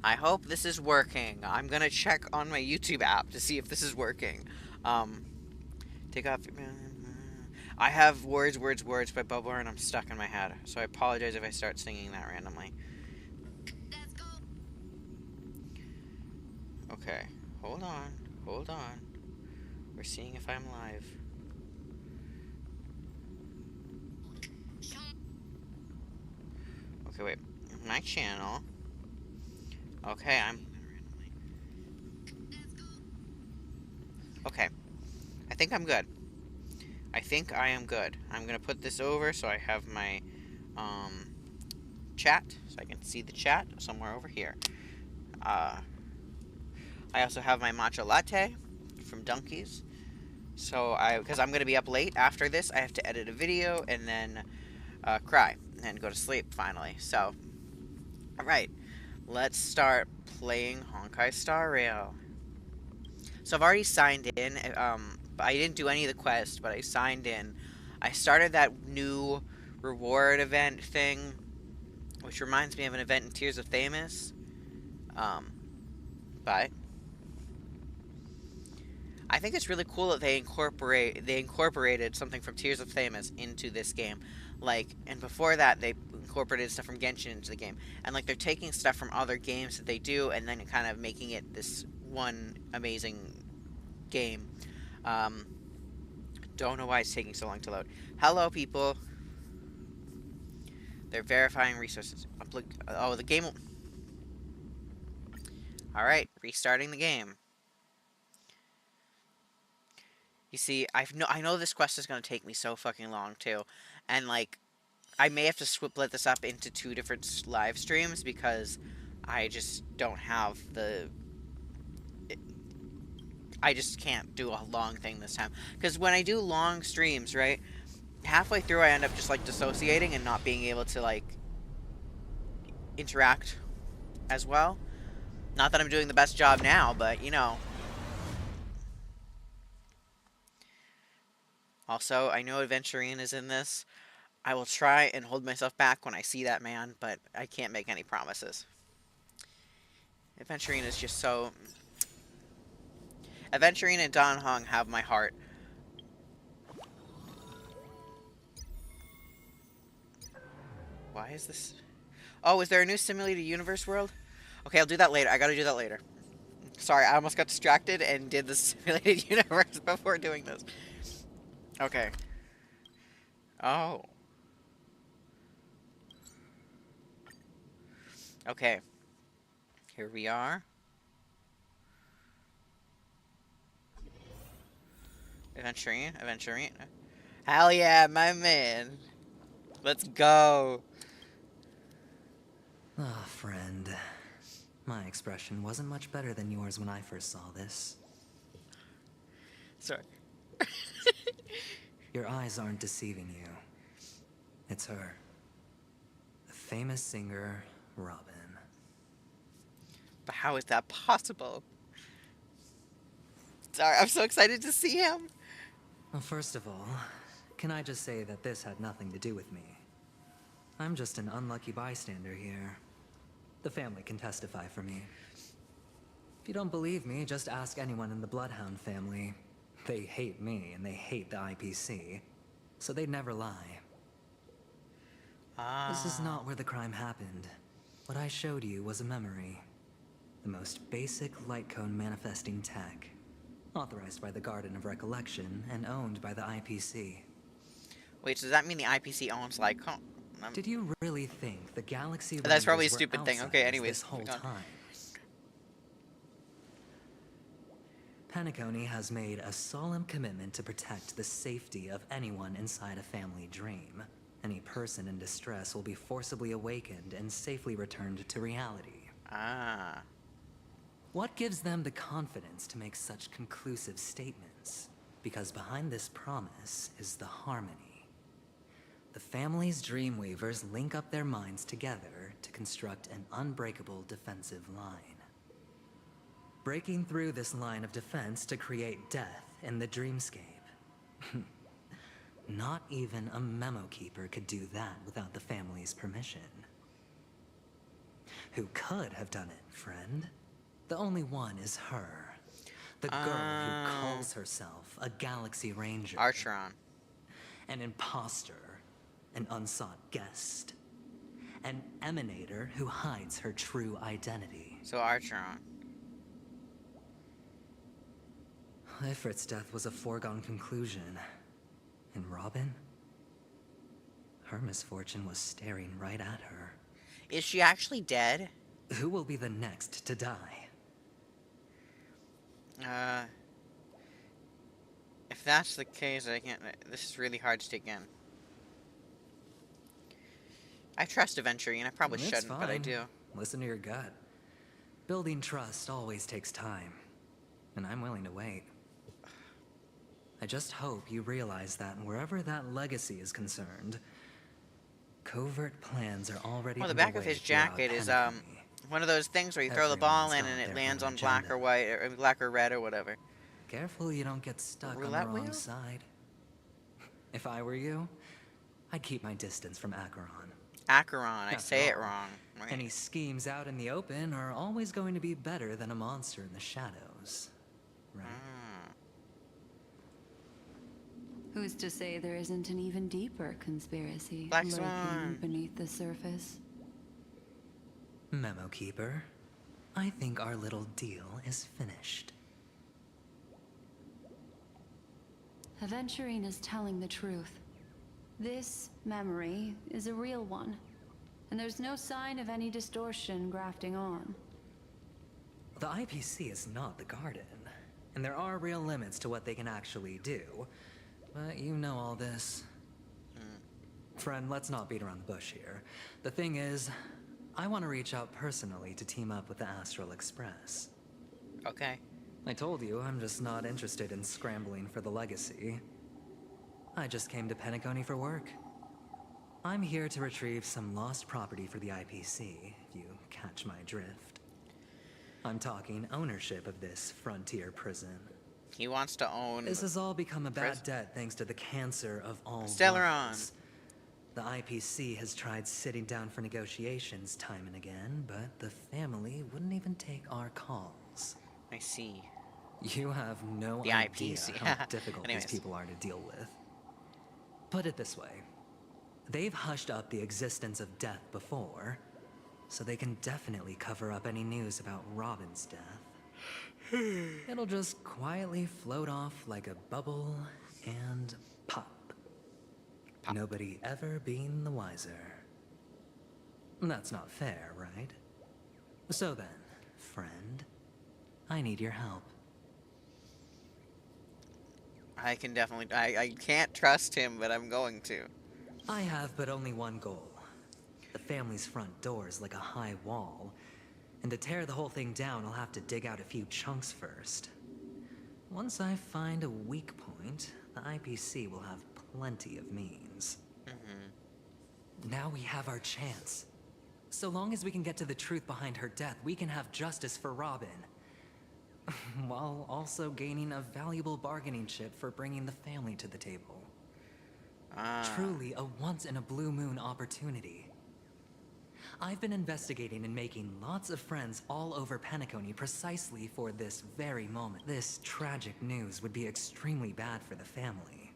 I hope this is working. I'm gonna check on my YouTube app to see if this is working. Um, take off. I have words, words, words by Bubba, and I'm stuck in my head. So I apologize if I start singing that randomly. Okay, hold on, hold on. We're seeing if I'm live. Okay, wait. My channel. Okay, Okay, I think I'm good. I think I am good. I'm gonna put this over so I have my um, chat, so I can see the chat somewhere over here. Uh, I also have my matcha latte from Dunkies. Because I'm gonna be up late after this, I have to edit a video and then cry and go to sleep finally. So, all right, let's start playing Honkai Star Rail. So I've already signed in. I didn't do any of the quests, but I signed in. I started that new reward event thing, which reminds me of an event in Tears of Thamus. Um, but I think it's really cool that they incorporated something from Tears of Thamus into this game. And before that, they incorporated stuff from Genshin into the game, and they're taking stuff from other games that they do, and then kind of making it this one amazing game. Um, don't know why it's taking so long to load. Hello, people. They're verifying resources. Oh, the game. All right, restarting the game. You see, I know this quest is gonna take me so fucking long too, and I may have to split this up into two different live streams because I just don't have the. I just can't do a long thing this time. Because when I do long streams, right, halfway through I end up just dissociating and not being able to interact as well. Not that I'm doing the best job now, but you know. Also, I know Adventurine is in this. I will try and hold myself back when I see that man, but I can't make any promises. Adventurine is just so. Adventurine and Don Hong have my heart. Why is this? Oh, is there a new simulated universe world? Okay, I'll do that later. I gotta do that later. Sorry, I almost got distracted and did the simulated universe before doing this. Okay. Oh. Okay. Here we are. Adventurine. Hell yeah, my man. Let's go. Ah, friend. My expression wasn't much better than yours when I first saw this. Sorry. Your eyes aren't deceiving you. It's her. The famous singer, Robin. But how is that possible? Sorry, I'm so excited to see him. Well, first of all, can I just say that this had nothing to do with me? I'm just an unlucky bystander here. The family can testify for me. If you don't believe me, just ask anyone in the Bloodhound family. They hate me and they hate the IPC, so they'd never lie. This is not where the crime happened. What I showed you was a memory. The most basic light cone manifesting tech. Authorized by the Garden of Recollection and owned by the IPC. Wait, so does that mean the IPC owns Did you really think the Galaxy That's probably a Rangers were stupid thing. Okay, outsiders anyways, this whole moving on. time? Penacony has made a solemn commitment to protect the safety of anyone inside a family dream. Any person in distress will be forcibly awakened and safely returned to reality. Ah. What gives them the confidence to make such conclusive statements? Because behind this promise is the harmony. The family's Dreamweavers link up their minds together to construct an unbreakable defensive line. Breaking through this line of defense to create death in the dreamscape. Not even a memo keeper could do that without the family's permission. who could have done it, friend. The only one is her. The girl who Oh. calls herself a Galaxy Ranger. Archeron. An imposter. An unsought guest. An emanator who hides her true identity. So Archeron. Ifrit's death was a foregone conclusion. And Robin? Her misfortune was staring right at her. Is she actually dead? Who will be the next to die? If that's the case, I can't. This is really hard to take in. I trust Aventurine. I probably It's shouldn't, but I fine. do. Listen to your gut. Building trust always takes time, and I'm willing to wait. I just hope you realize that wherever that legacy is concerned, covert plans are already Well, the back of underway his throughout jacket is Penacony. one of those things where you throw the ball in Everyone's and got it their lands own on black or agenda. white or black or red or whatever. Careful you don't get stuck on the Roulette wrong wheel? side. If I were you, I'd keep my distance from Acheron. Acheron. I After say it all, wrong. Right. Any schemes out in the open are always going to be better than a monster in the shadows. Right? Ah. Who's to say there isn't an even deeper conspiracy Black lurking Swan. beneath the surface? Memo Keeper, I think our little deal is finished. Aventurine is telling the truth. This memory is a real one, and there's no sign of any distortion grafting on. The IPC is not the Garden, and there are real limits to what they can actually do. But you know all this. Friend, let's not beat around the bush here. The thing is, I want to reach out personally to team up with the Astral Express. Okay. I told you, I'm just not interested in scrambling for the legacy. I just came to Penacony for work. I'm here to retrieve some lost property for the IPC, if you catch my drift. I'm talking ownership of this frontier prison. He wants to own. This has all become a bad Prison. debt thanks to the cancer of all Stellaron. worlds. The IPC has tried sitting down for negotiations time and again, but the family wouldn't even take our calls. I see. You have no The idea IPC. how difficult Anyways. these people are to deal with. Put it this way. They've hushed up the existence of death before, so they can definitely cover up any news about Robin's death. It'll just quietly float off like a bubble and pop. Nobody ever being the wiser. That's not fair, right? So then, friend, I need your help. I can definitely. I can't trust him, but I'm going to. I have but only one goal. The family's front door is like a high wall, and to tear the whole thing down, I'll have to dig out a few chunks first. Once I find a weak point, the IPC will have plenty of means. Now we have our chance. So long as we can get to the truth behind her death, we can have justice for Robin. While also gaining a valuable bargaining chip for bringing the family to the table. Truly a once-in-a-blue-moon opportunity. I've been investigating and making lots of friends all over Penacony precisely for this very moment. This tragic news would be extremely bad for the family.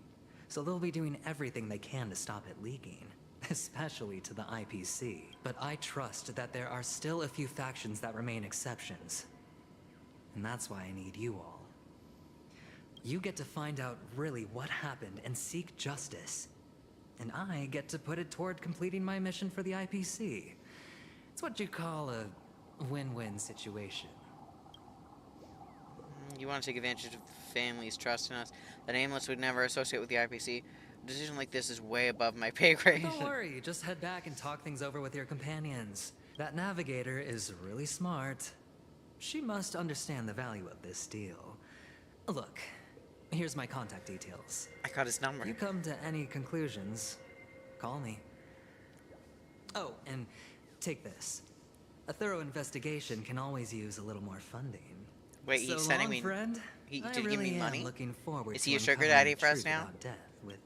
So they'll be doing everything they can to stop it leaking. Especially to the IPC. But I trust that there are still a few factions that remain exceptions. And that's why I need you all. You get to find out really what happened and seek justice. And I get to put it toward completing my mission for the IPC. It's what you call a win-win situation. You want to take advantage of the family's trust in us. The Nameless would never associate with the IPC. A decision like this is way above my pay grade. Don't worry, just head back and talk things over with your companions. That navigator is really smart. She must understand the value of this deal. Look, here's my contact details. I got his number. If you come to any conclusions, call me. Oh, and take this. A thorough investigation can always use a little more funding. Wait, So he's sending long, me. friend. He I did he really give me am money? looking forward Is to he a sugar uncovering daddy the for us truth now? about death with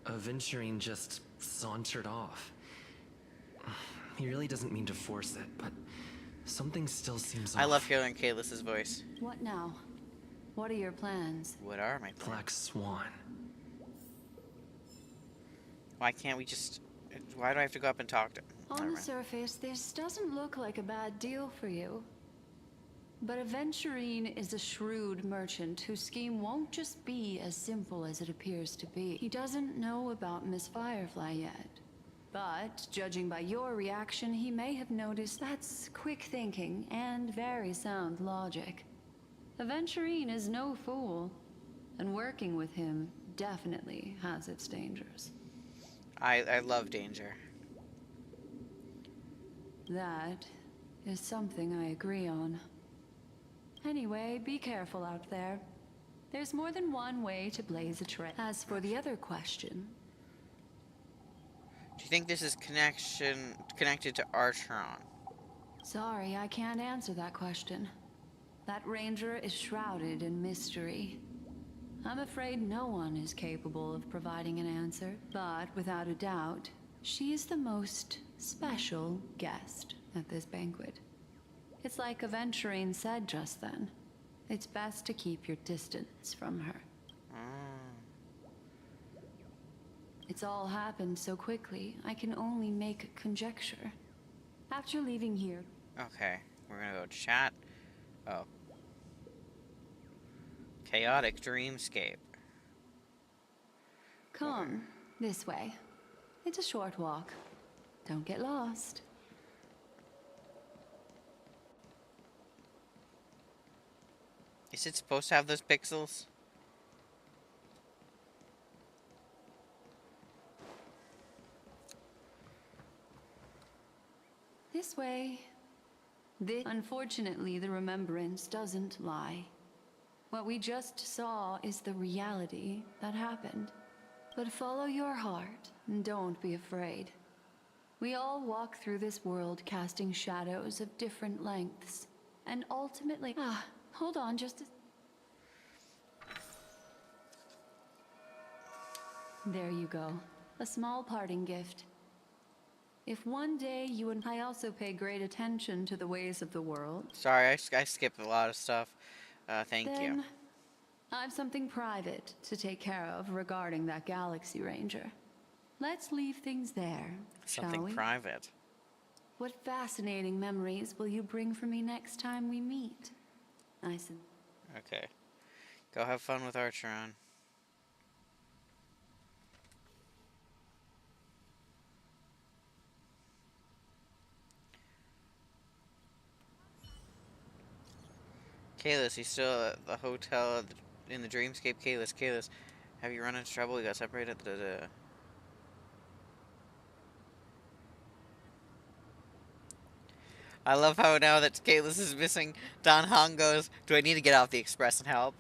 Aventurine just sauntered off. He really doesn't mean to force it, but something still seems off. I love hearing Kalis's voice. What now? What are your plans? What are my plans? Black Swan. Why can't we just... Why do I have to go up and talk to him? On Never the mind. surface, this doesn't look like a bad deal for you. But Aventurine is a shrewd merchant whose scheme won't just be as simple as it appears to be. He doesn't know about Miss Firefly yet. But, judging by your reaction, he may have noticed that's quick thinking and very sound logic. Aventurine is no fool, and working with him definitely has its dangers. I love danger. That is something I agree on. Anyway, be careful out there. There's more than one way to blaze a trail. As for the other question... Do you think this is connected to Archeron? Sorry, I can't answer that question. That ranger is shrouded in mystery. I'm afraid no one is capable of providing an answer, but without a doubt, she is the most special guest at this banquet. It's like Aventurine said just then. It's best to keep your distance from her. It's all happened so quickly, I can only make conjecture. After leaving here... Okay, we're gonna go chat. Oh. Chaotic dreamscape. Come, this way. It's a short walk. Don't get lost. Is it supposed to have those pixels? This way. Unfortunately, the remembrance doesn't lie. What we just saw is the reality that happened. But follow your heart and don't be afraid. We all walk through this world casting shadows of different lengths. And ultimately... hold on just a... There you go. A small parting gift. If one day you and I also pay great attention to the ways of the world... Sorry, I skipped a lot of stuff. Thank you. Then I've something private to take care of regarding that Galaxy Ranger. Let's leave things there, shall Something we? private. What fascinating memories will you bring for me next time we meet? Okay. Go have fun with Archeron. Kalis, he's still at the hotel in the dreamscape. Kalis, have you run into trouble? We got separated. I love how now that Kalis is missing, Don Han goes, do I need to get off the express and help?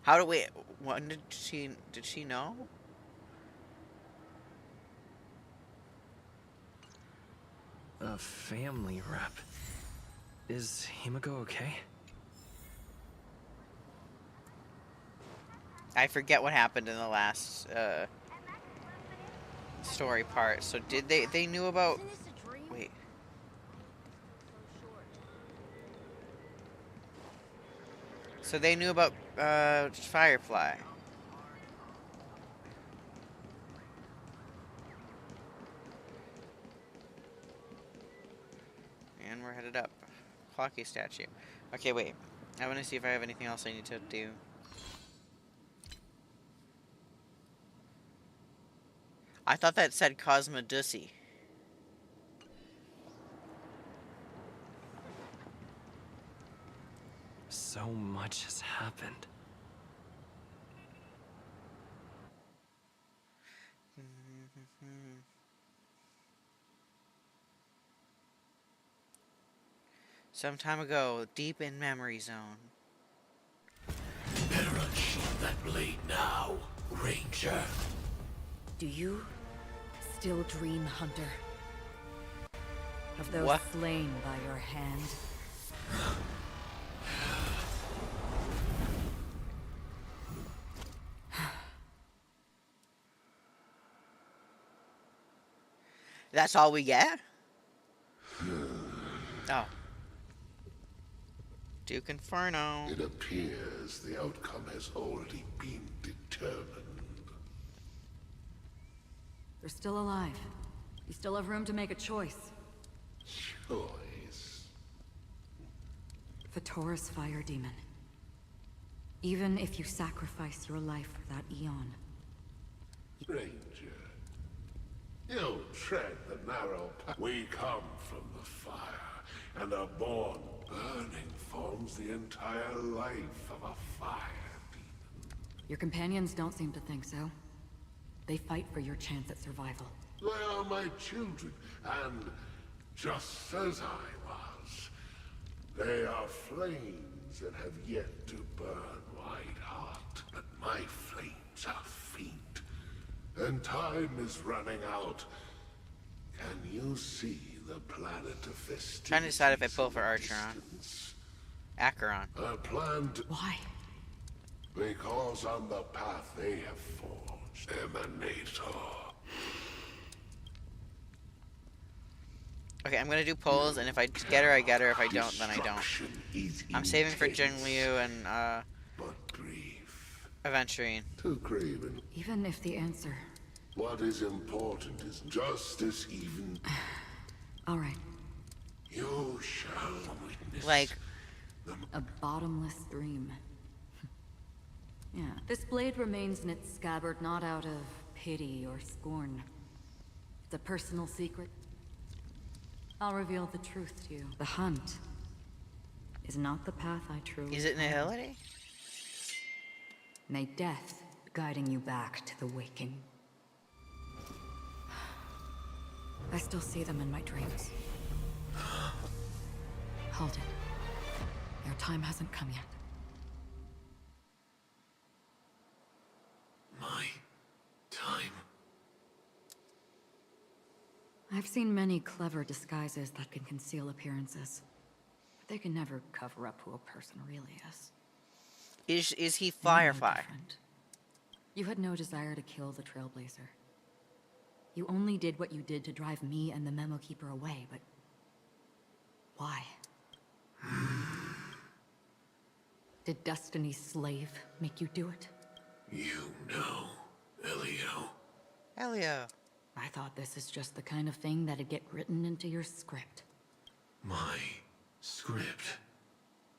How do we... When did she know? A family rep. Is Himiko okay? I forget what happened in the last story part. So did they knew about... Wait. So they knew about Firefly. And we're headed up. Clocky statue. Okay, wait. I want to see if I have anything else I need to do. I thought that said Cosmo Dussy. So much has happened. Some time ago, deep in memory zone. Better unsheath that blade now, Ranger. Do you still dream, Hunter? Of those What? slain by your hand? That's all we get? Oh. Duke Inferno. It appears the outcome has already been determined. They're still alive. You still have room to make a choice. Choice. The Taurus Fire Demon. Even if you sacrifice your life for that eon. Ranger, you tread the narrow path. We come from the fire, and are born. Burning forms the entire life of a fire demon. Your companions don't seem to think so. They fight for your chance at survival. They are my children, and just as I was, they are flames that have yet to burn wide hot. But my flames are faint, and time is running out. Can you see the planet of festivities? Trying to decide if I pull for Archeron. Acheron. A plan to... Why? Because on the path they have forged, Emanator. Okay, I'm gonna do polls, and if I get her, I get her. If I don't, then I don't. Destruction is I'm saving for Jin intense, Liu and but brief. Aventurine. To Craven, Even if the answer... what is important is justice. Even All right. you shall witness. Like, A bottomless dream. Yeah. This blade remains in its scabbard not out of pity or scorn. It's a personal secret. I'll reveal the truth to you. The hunt is not the path I truly is it Nihility? May death guiding you back to the waking. I still see them in my dreams. Hold it. Your time hasn't come yet. My time. I've seen many clever disguises that can conceal appearances. But they can never cover up who a person really is. Is he You're no Firefly? different. You had no desire to kill the Trailblazer. You only did what you did to drive me and the Memo Keeper away, but... why? Did Destiny's slave make you do it? You know, Elio. Elio. I thought this is just the kind of thing that'd get written into your script. My script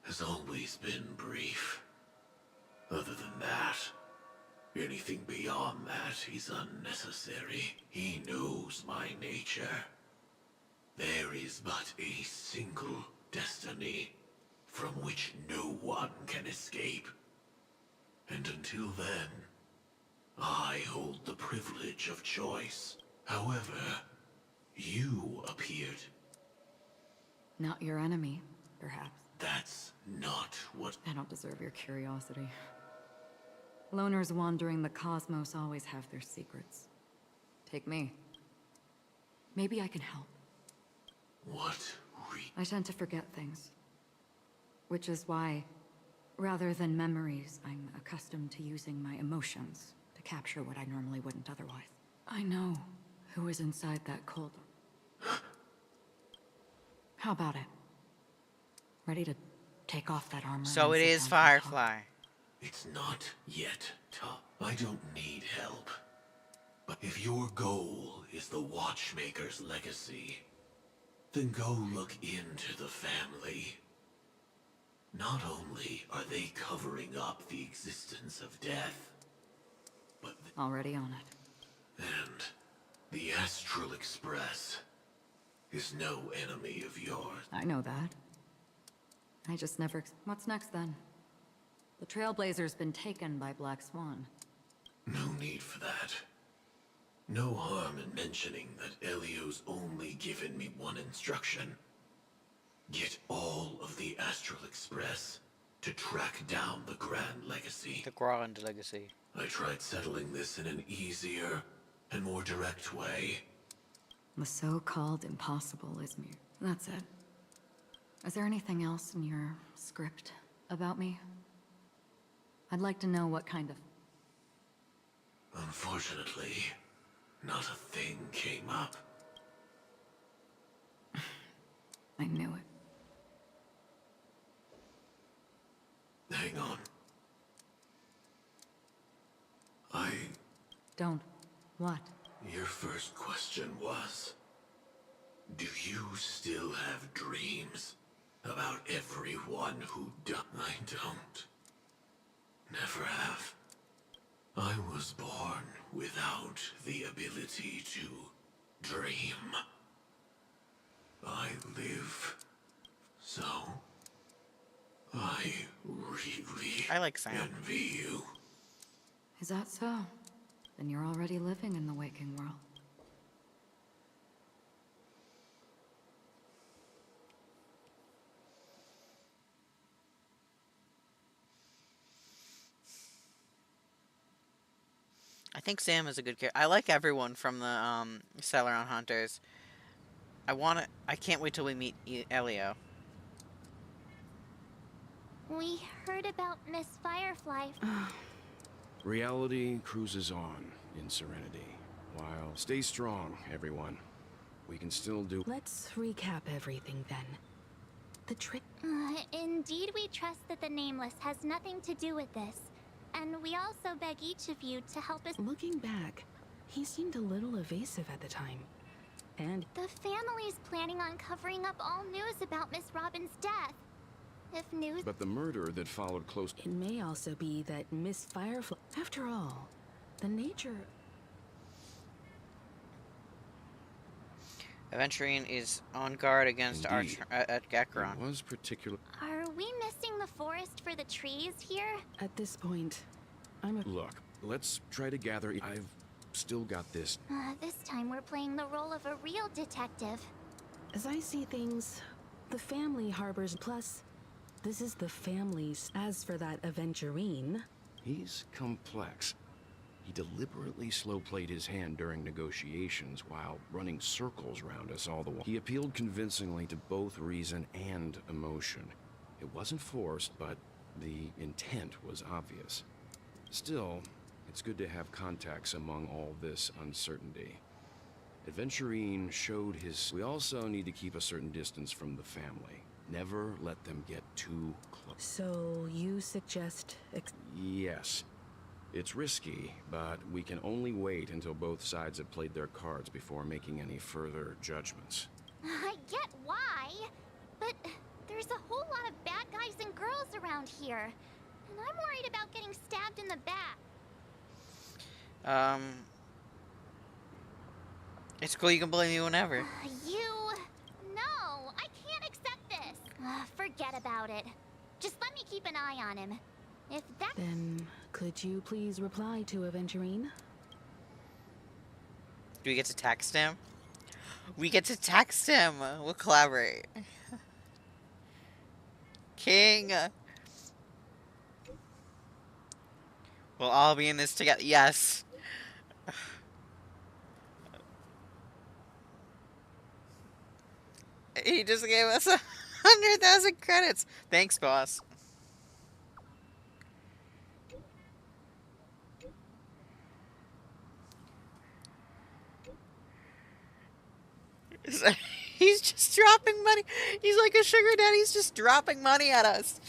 has always been brief. Other than that, anything beyond that is unnecessary. He knows my nature. There is but a single destiny from which no one can escape. And until then, I hold the privilege of choice. However, you appeared. Not your enemy, perhaps. That's not what... I don't deserve your curiosity. Loners wandering the cosmos always have their secrets. Take me. Maybe I can help. What I tend to forget things. Which is why, rather than memories, I'm accustomed to using my emotions to capture what I normally wouldn't otherwise. I know who is inside that cold. How about it? Ready to take off that armor? So and it sit is down for a talk? Firefly. It's not yet top. I don't need help. But if your goal is the Watchmaker's legacy, then go look into the family. Not only are they covering up the existence of death, but Already on it. and the Astral Express is no enemy of yours. I know that. I just never... What's next then? The Trailblazer's been taken by Black Swan. No need for that. No harm in mentioning that Elio's only given me one instruction. Get all of the Astral Express to track down the Grand Legacy. The Grand Legacy. I tried settling this in an easier and more direct way. The so-called impossible is me. That's it. Is there anything else in your script about me? I'd like to know what kind of... Unfortunately, not a thing came up. I knew it. Hang on. Don't. What? Your first question was, do you still have dreams about everyone who died? I don't. Never have. I was born without the ability to dream. I live, so I really I like Sam. envy you. Is that so? Then you're already living in the waking world. I think Sam is a good character. I like everyone from the Celeron Hunters. I can't wait till we meet Elio. We heard about Miss Firefly. Reality cruises on in Serenity. While stay strong, everyone. We can still do. Let's recap everything then. The trick. Indeed, we trust that the Nameless has nothing to do with this. And we also beg each of you to help us. Looking back, he seemed a little evasive at the time. And The family's planning on covering up all news about Miss Robin's death. If news. But the murder that followed close. it may also be that Miss Firefly. After all, the nature. Aventurine is on guard against Indeed. at Gakron. It was particular. Are we missing the forest for the trees here? At this point, I'm a. Look, let's try to gather. I've still got this. This time we're playing the role of a real detective. As I see things, the family harbors. Plus, this is the family's. As for that Aventurine. He's complex. He deliberately slow-played his hand during negotiations while running circles around us all the while. He appealed convincingly to both reason and emotion. It wasn't forced, but the intent was obvious. Still, it's good to have contacts among all this uncertainty. Aventurine showed his... We also need to keep a certain distance from the family. Never let them get too close. So you suggest. Yes. It's risky, but we can only wait until both sides have played their cards before making any further judgments. I get why, but there's a whole lot of bad guys and girls around here. And I'm worried about getting stabbed in the back. It's cool. You can blame me whenever. No, I can't accept this. Forget about it. Just let me keep an eye on him. If that. Then, could you please reply to Aventurine? Do we get to text him? We get to text him. We'll collaborate. King. We'll all be in this together. Yes. He just gave us 100,000 credits. Thanks, boss. He's just dropping money. He's like a sugar daddy. He's just dropping money at us.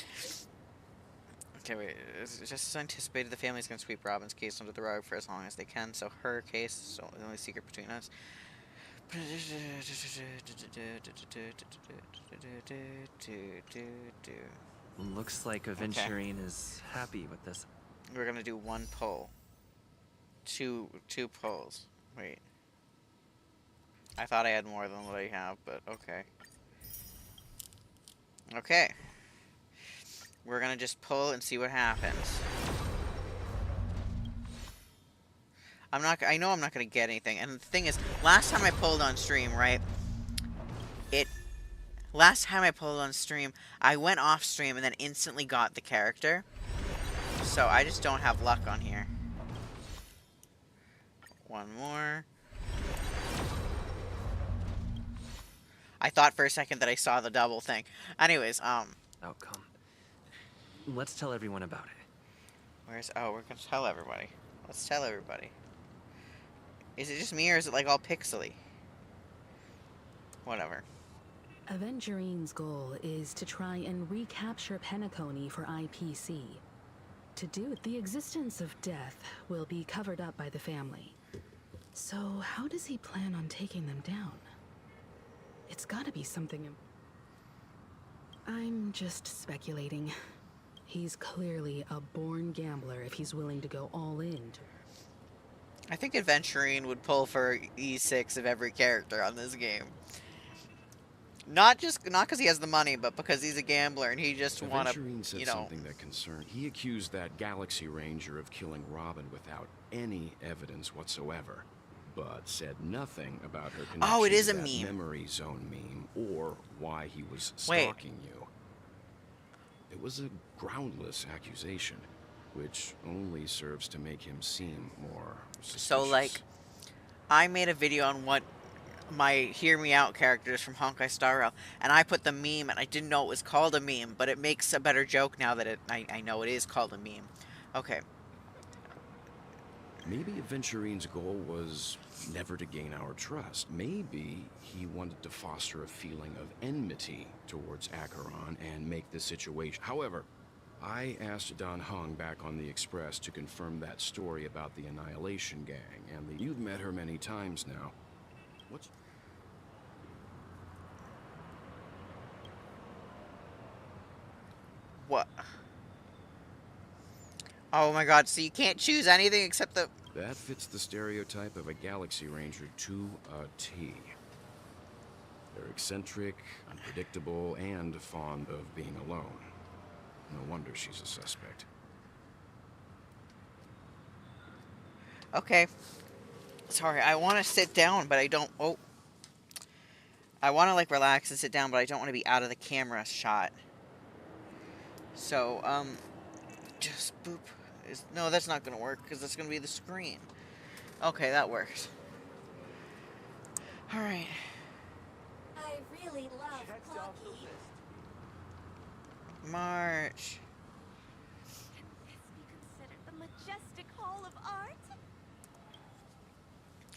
Okay, wait. It's just as anticipated, the family's going to sweep Robin's case under the rug for as long as they can, so her case is the only secret between us. Looks like Aventurine is happy with this. We're going to do one poll. Two polls. Wait. I thought I had more than what I have, but okay. Okay. We're gonna just pull and see what happens. I know I'm not gonna get anything, and the thing is, last time I pulled on stream, right? Last time I pulled on stream, I went off stream and then instantly got the character. So I just don't have luck on here. One more. I thought for a second that I saw the double thing. Anyways, Outcome. Let's tell everyone about it. oh, we're gonna tell everybody. Let's tell everybody. Is it just me or is it like all pixely? Whatever. Avengerine's goal is to try and recapture Penacony for IPC. To do it, the existence of death will be covered up by the family. So how does he plan on taking them down? It's gotta be something... I'm just speculating. He's clearly a born gambler if he's willing to go all in. I think Adventurine would pull for E6 of every character on this game. Not because he has the money, but because he's a gambler and he just want to, Adventurine said something that concerned. He accused that Galaxy Ranger of killing Robin without any evidence whatsoever, but said nothing about her connection Oh, it is to a that meme. memory zone meme or why he was stalking you. It was a groundless accusation, which only serves to make him seem more suspicious. So, like, I made a video on what my Hear Me Out characters from Honkai Star Rail, and I put the meme, and I didn't know it was called a meme, but it makes a better joke now that I know it is called a meme. Okay. Maybe Adventurine's goal was never to gain our trust. Maybe he wanted to foster a feeling of enmity towards Acheron and make the situation. However, I asked Don Hung back on the Express to confirm that story about the Annihilation Gang, and you've met her many times now. What's... What? Oh my god, so you can't choose anything except the... That fits the stereotype of a Galaxy Ranger to a T. They're eccentric, unpredictable, and fond of being alone. No wonder she's a suspect. Okay. Sorry, I want to sit down, but I don't... Oh. I want to, like, relax and sit down, but I don't want to be out of the camera shot. So, just boop. No, that's not going to work, because that's going to be the screen. Okay, that works. Alright. I really love Clocky. March. Can this be considered the majestic hall of art?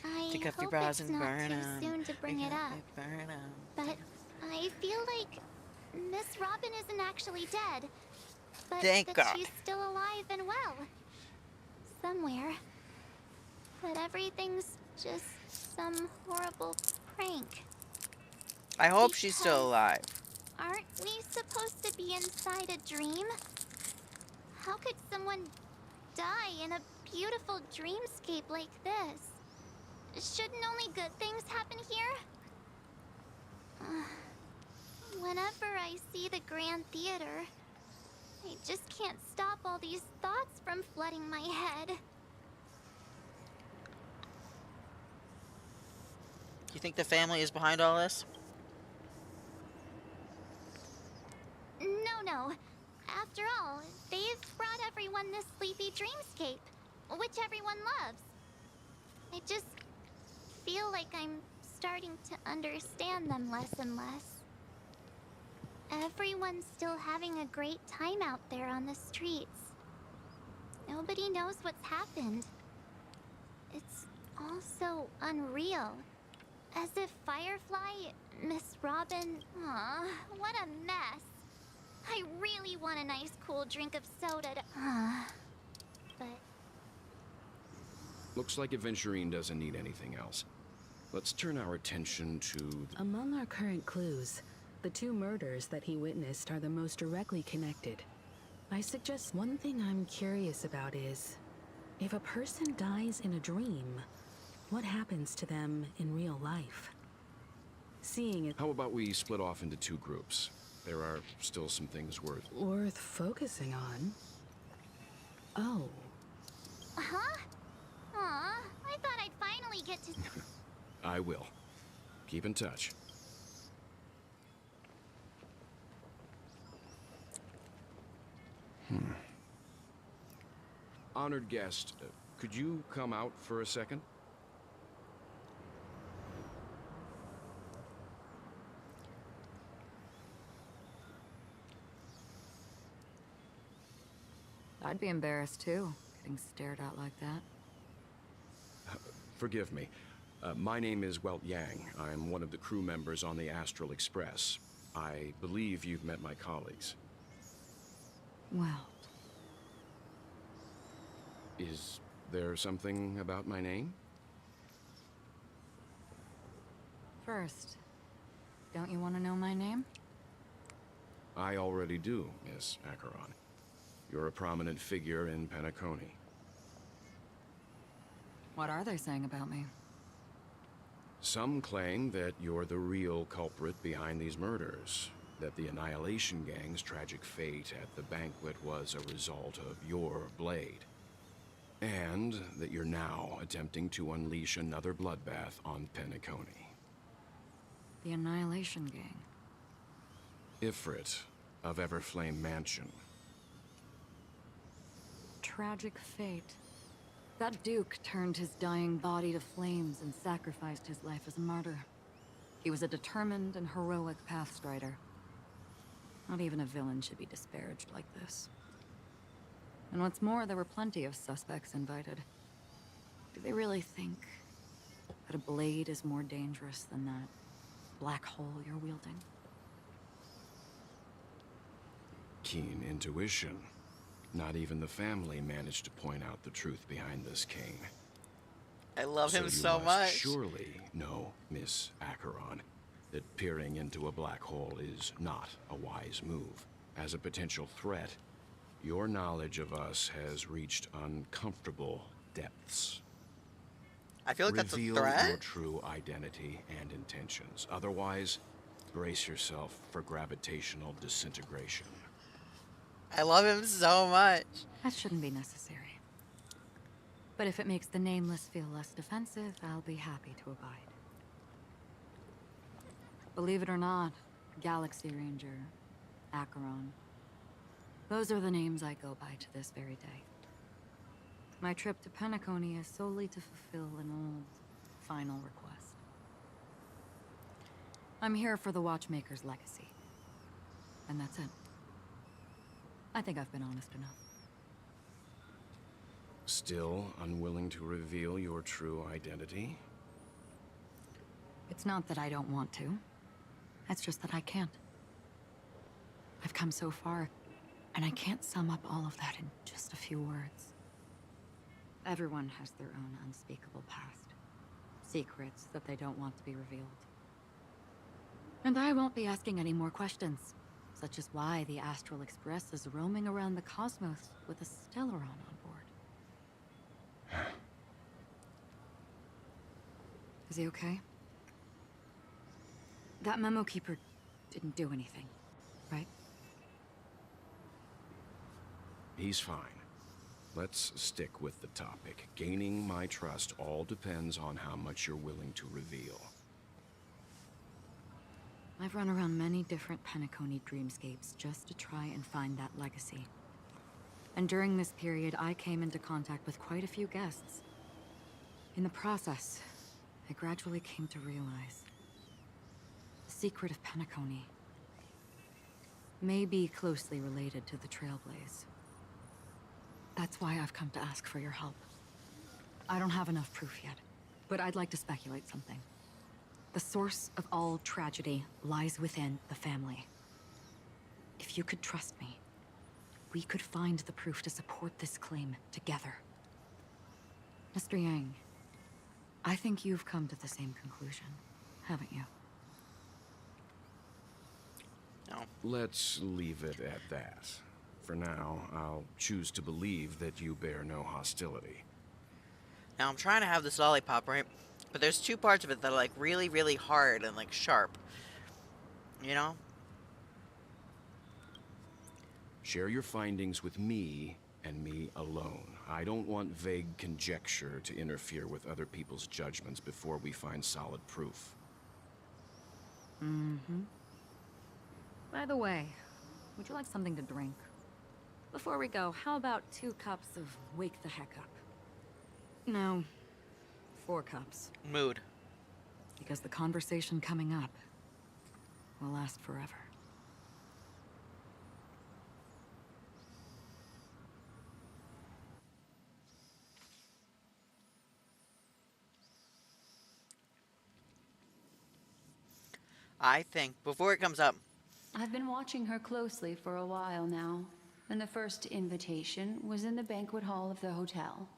I Take off your hope bras it's and not burn too 'em. soon to bring it up, Burn 'em. but I feel like Miss Robin isn't actually dead, but Thank that God. she's still alive and well. Somewhere. But everything's just some horrible prank. I hope she's still Because- alive. Aren't we supposed to be inside a dream? How could someone die in a beautiful dreamscape like this? Shouldn't only good things happen here? Whenever I see the Grand Theater, I just can't stop all these thoughts from flooding my head. You think the family is behind all this? No. After all, they've brought everyone this sleepy dreamscape, which everyone loves. I just feel like I'm starting to understand them less and less. Everyone's still having a great time out there on the streets. Nobody knows what's happened. It's all so unreal. As if Firefly, Miss Robin... Aw, what a mess. I really want a nice cool drink of soda to... but... Looks like Adventurine doesn't need anything else. Let's turn our attention to... Among our current clues, the two murders that he witnessed are the most directly connected. I suggest one thing I'm curious about is, if a person dies in a dream, what happens to them in real life? Seeing it How about we split off into two groups? There are still some things worth focusing on. Oh, Huh? Aw, I thought I'd finally get to... I will. Keep in touch. Honored guest, could you come out for a second? I'd be embarrassed too, getting stared at like that. Forgive me. My name is Welt Yang. I'm one of the crew members on the Astral Express. I believe you've met my colleagues. Well, Is there something about my name? first, don't you want to know my name? I already do, Miss Acheron. You're a prominent figure in Penacony. What are they saying about me? Some claim that you're the real culprit behind these murders, that the Annihilation Gang's tragic fate at the banquet was a result of your blade, and that you're now attempting to unleash another bloodbath on Penacony. The Annihilation Gang. Ifrit of Everflame Mansion. Tragic fate. That Duke turned his dying body to flames and sacrificed his life as a martyr. He was a determined and heroic pathstrider. Not even a villain should be disparaged like this. And what's more, there were plenty of suspects invited. Do they really think that a blade is more dangerous than that black hole you're wielding? Keen intuition. Not even the family managed to point out the truth behind this king. I love him you so must much. surely know, Miss Acheron, that peering into a black hole is not a wise move. As a potential threat, your knowledge of us has reached uncomfortable depths. I feel like that's a Reveal threat. your true identity and intentions. Otherwise, brace yourself for gravitational disintegration. I love him so much. That shouldn't be necessary. But if it makes the Nameless feel less defensive, I'll be happy to abide. Believe it or not, Galaxy Ranger, Acheron. Those are the names I go by to this very day. My trip to Penacony is solely to fulfill an old, final request. I'm here for the Watchmaker's legacy. And that's it. I think I've been honest enough. Still unwilling to reveal your true identity? It's not that I don't want to. It's just that I can't. I've come so far, and I can't sum up all of that in just a few words. Everyone has their own unspeakable past. Secrets that they don't want to be revealed. And I won't be asking any more questions. Such as why the Astral Express is roaming around the cosmos with a Stellaron on board. Is he okay? That memo keeper didn't do anything, right? He's fine. Let's stick with the topic. Gaining my trust all depends on how much you're willing to reveal. I've run around many different Penacony dreamscapes just to try and find that legacy. And during this period, I came into contact with quite a few guests. In the process, I gradually came to realize the secret of Penacony may be closely related to the Trailblaze. That's why I've come to ask for your help. I don't have enough proof yet, but I'd like to speculate something. The source of all tragedy lies within the family. If you could trust me, we could find the proof to support this claim together. Mr. Yang, I think you've come to the same conclusion, haven't you? No. Let's leave it at that. For now, I'll choose to believe that you bear no hostility. Now I'm trying to have this lollipop, right? But there's two parts of it that are like really, really hard and like sharp. You know? Share your findings with me and me alone. I don't want vague conjecture to interfere with other people's judgments before we find solid proof. Mm-hmm. By the way, would you like something to drink? Before we go, how about 2 cups of Wake the Heck Up? No, 4 cups. Mood. Because the conversation coming up will last forever. I think before it comes up, I've been watching her closely for a while now, and the first invitation was in the banquet hall of the hotel.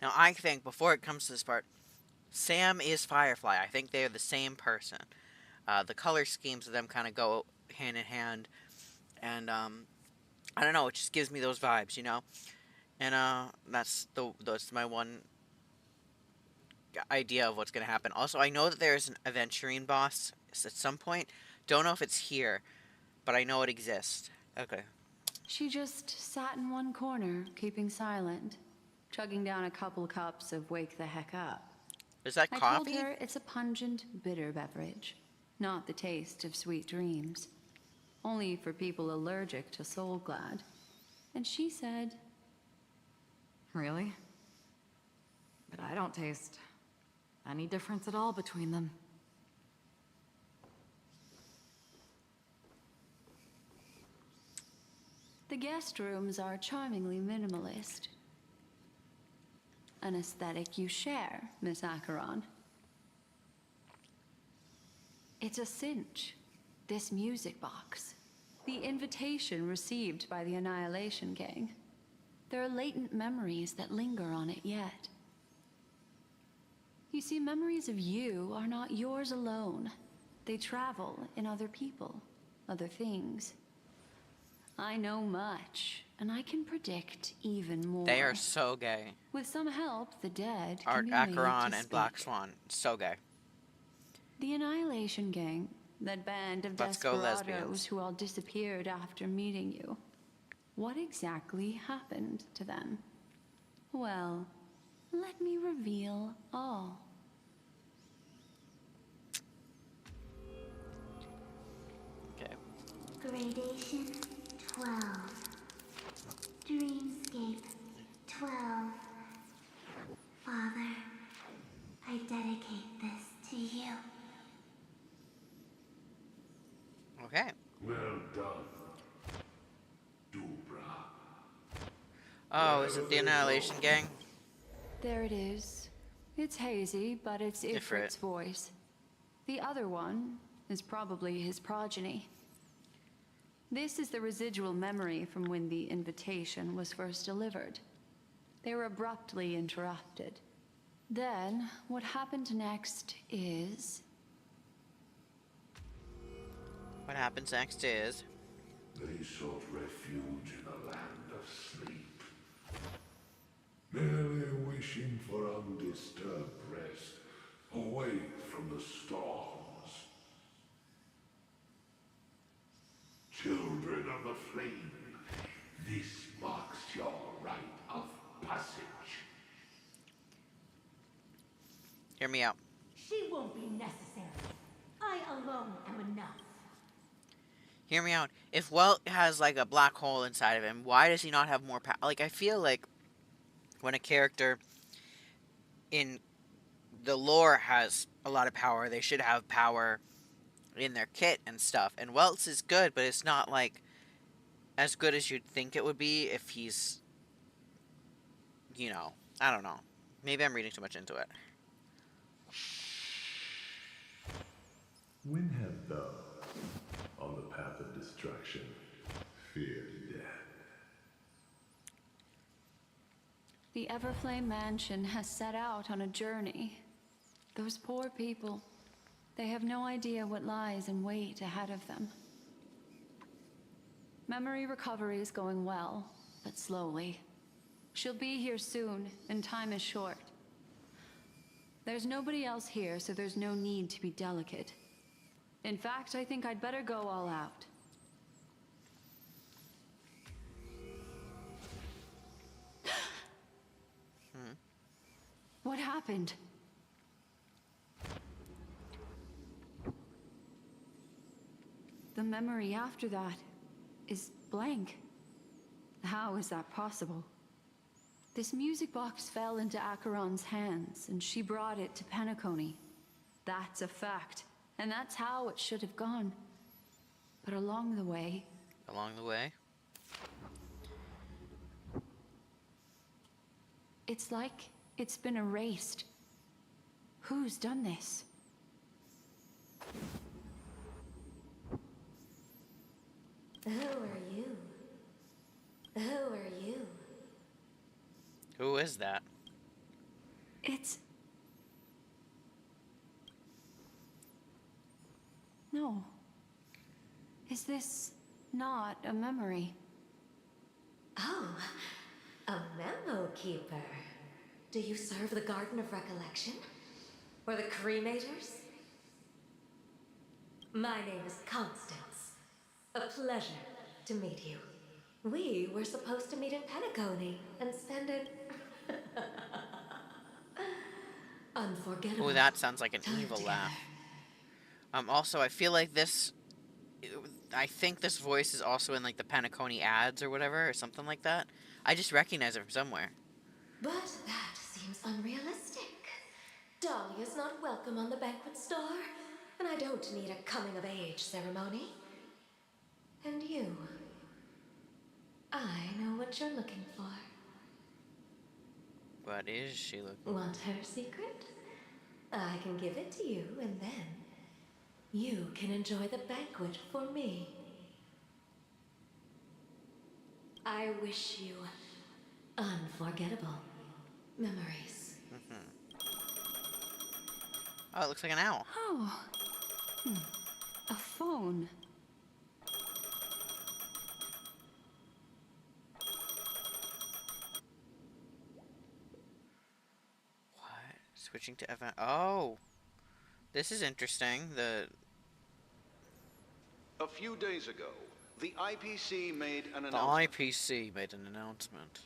now I think before it comes to this part, Sam is Firefly. I think they're the same person. The color schemes of them kind of go hand in hand, and I don't know. It just gives me those vibes, you know. And that's my one idea of what's gonna happen. Also, I know that there's an aventurine boss at some point. Don't know if it's here, but I know it exists. Okay. She just sat in one corner, keeping silent, chugging down a couple cups of Wake the Heck Up. Is that I told coffee? her it's a pungent, bitter beverage, not the taste of sweet dreams. Only for people allergic to Soul Glad. And she said, Really? But I don't taste any difference at all between them. the guest rooms are charmingly minimalist. An aesthetic you share, Miss Acheron. It's a cinch, this music box. The invitation received by the Annihilation Gang. There are latent memories that linger on it yet. You see, memories of you are not yours alone. They travel in other people, other things. I know much, and I can predict even more. They are so gay. With some help, the dead Art can be made Acheron to and Black speak. Swan, so gay. The Annihilation Gang, that band of Let's go, desperados lesbians. who all disappeared after meeting you. What exactly happened to them? Well, let me reveal all. Okay. Gradation 12. Dreamscape 12. Father, I dedicate this to you. Okay. Well done, Dubra. Oh, is it the Annihilation Gang? There it is. It's hazy, but it's Different. Ifrit's voice. The other one is probably his progeny. This is the residual memory from when the invitation was first delivered. They were abruptly interrupted. Then, what happened next is... What happens next is... They sought refuge in a land of sleep, merely wishing for undisturbed rest, away from the storms. Children of the flame, this marks your rite of passage. Hear me out. She won't be necessary. I alone am enough. Hear me out. If Welt has like a black hole inside of him, why does he not have more power? Like, I feel like when a character in the lore has a lot of power, they should have power in their kit and stuff. And Welt's is good, but it's not like as good as you'd think it would be if he's, you know, I don't know. Maybe I'm reading too much into it. When have thou, on the path of destruction, feared death? The Everflame Mansion has set out on a journey. Those poor people, they have no idea what lies in wait ahead of them. Memory recovery is going well, but slowly. She'll be here soon, and time is short. There's nobody else here, so there's no need to be delicate. In fact, I think I'd better go all out. What happened? The memory after that is blank. How is that possible? This music box fell into Acheron's hands, and she brought it to Penacony. That's a fact, and that's how it should have gone. But along the way... Along the way? It's like it's been erased. Who's done this? Who are you? Who are you? Who is that? It's... No. Is this not a memory? Oh, a memo keeper. Do you serve the Garden of Recollection? Or the Cremators? My name is Constance. A pleasure to meet you. We were supposed to meet in Penacony and spend an unforgettable Oh, that sounds like an time evil together. laugh. Also, I feel like this... I think this voice is also in, like, the Panaconi ads or whatever, or something like that. I just recognize it from somewhere. But that seems unrealistic. Dahlia's not welcome on the banquet star, and I don't need a coming-of-age ceremony. And you... I know what you're looking for. What is she looking Want her secret? I can give it to you, and then you can enjoy the banquet for me. I wish you unforgettable memories. Oh, it looks like an owl. Oh. A phone. What? Switching to event. Oh, this is interesting. A few days ago, the IPC made an The announcement. IPC made an announcement.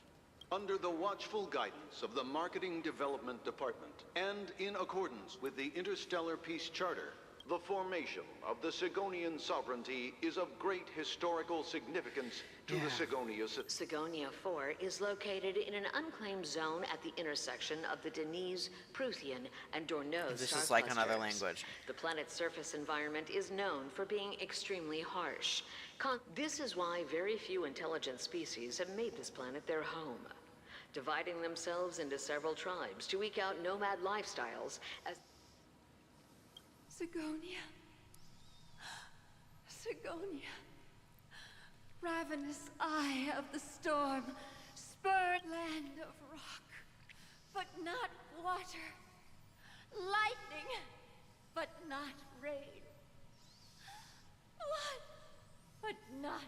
Under the watchful guidance of the Marketing Development Department, and in accordance with the Interstellar Peace Charter, the formation of the Sigonian sovereignty is of great historical significance to the Sigonia system. Sigonia 4 is located in an unclaimed zone at the intersection of the Denise, Prothean, and Dorneau This star is like another clusters. language. The planet's surface environment is known for being extremely harsh. This is why very few intelligent species have made this planet their home, dividing themselves into several tribes to eke out nomad lifestyles as... Sigonia. Sigonia. Ravenous eye of the storm, spurred land of rock, but not water. Lightning, but not rain. Blood, but not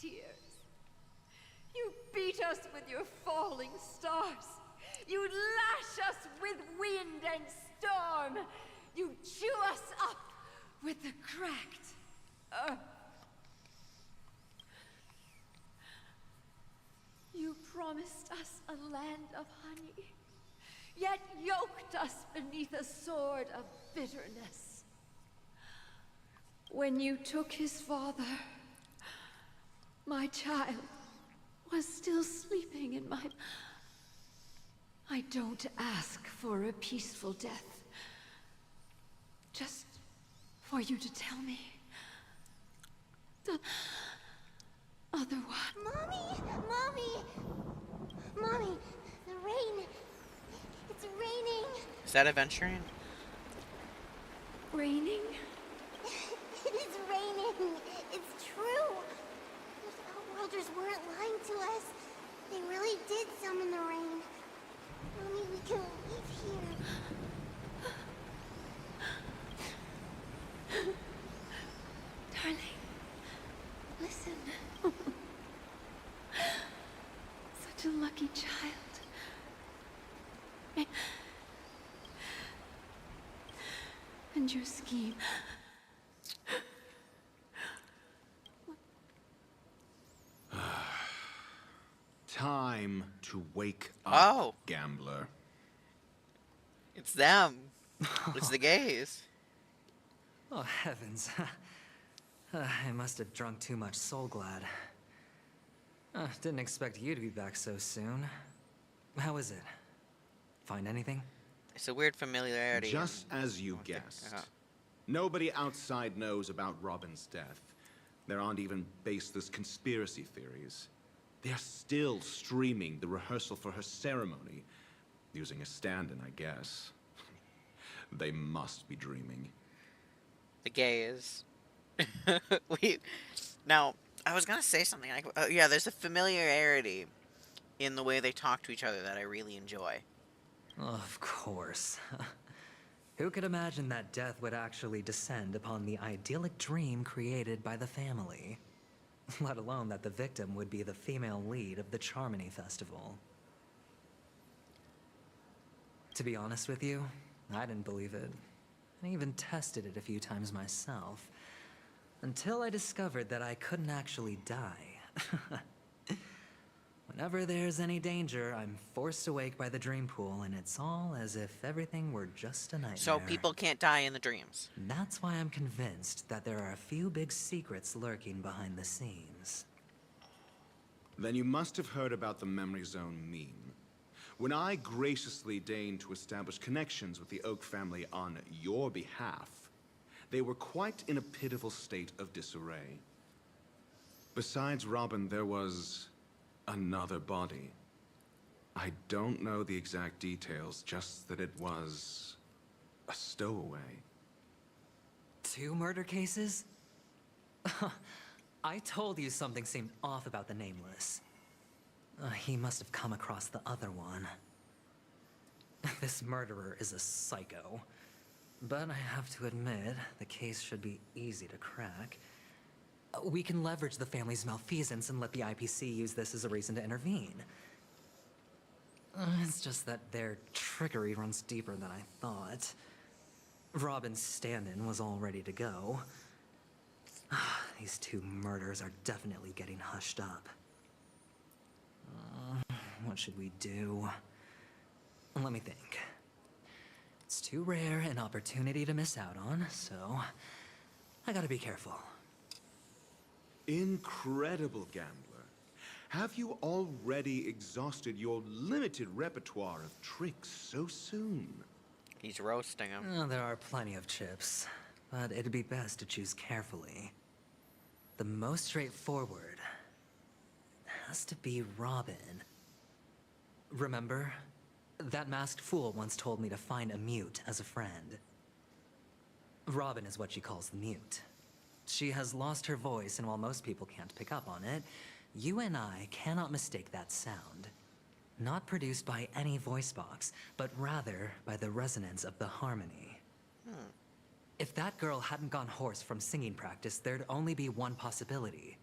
tears. You beat us with your falling stars. You lash us with wind and storm. You chew us up with the cracked earth. You promised us a land of honey, yet yoked us beneath a sword of bitterness. When you took his father, my child was still sleeping in my... I don't ask for a peaceful death. Just for you to tell me the other one. Mommy! Mommy! Mommy! The rain! It's raining! Is that Aventurian? Raining? It is raining! It's true! Those outworlders weren't lying to us. They really did summon the rain. Mommy, we can leave here. Darling, listen. Such a lucky child. And your scheme. Time to wake up, Oh. gambler. It's them. It's the gays. Oh, heavens. I must have drunk too much Soul Glad. Didn't expect you to be back so soon. How is it? Find anything? It's a weird familiarity. Just as you guessed. Nobody outside knows about Robin's death. There aren't even baseless conspiracy theories. They're still streaming the rehearsal for her ceremony, using a stand-in, I guess. They must be dreaming. The gays. Now, I was gonna say something like, yeah, there's a familiarity in the way they talk to each other that I really enjoy. Of course. Who could imagine that death would actually descend upon the idyllic dream created by the family? Let alone that the victim would be the female lead of the Charmony Festival. To be honest with you, I didn't believe it. I even tested it a few times myself. Until I discovered that I couldn't actually die. Whenever there's any danger, I'm forced awake by the dream pool, and it's all as if everything were just a nightmare. So people can't die in the dreams. That's why I'm convinced that there are a few big secrets lurking behind the scenes. Then you must have heard about the Memory Zone meme. When I graciously deigned to establish connections with the Oak family on your behalf, they were quite in a pitiful state of disarray. Besides Robin, there was another body. I don't know the exact details, just that it was a stowaway. 2 murder cases? I told you something seemed off about the Nameless. He must have come across the other one. This murderer is a psycho. But I have to admit, the case should be easy to crack. We can leverage the family's malfeasance and let the IPC use this as a reason to intervene. It's just that their trickery runs deeper than I thought. Robin's stand-in was all ready to go. These 2 murders are definitely getting hushed up. What should we do? Let me think. It's too rare an opportunity to miss out on, so I gotta be careful. Incredible gambler. Have you already exhausted your limited repertoire of tricks so soon? He's roasting him. There are plenty of chips, but it'd be best to choose carefully. The most straightforward has to be Robin. Remember? That masked fool once told me to find a mute as a friend. Robin is what she calls the mute. She has lost her voice, and while most people can't pick up on it, you and I cannot mistake that sound. Not produced by any voice box, but rather by the resonance of the harmony. If that girl hadn't gone hoarse from singing practice, there'd only be one possibility.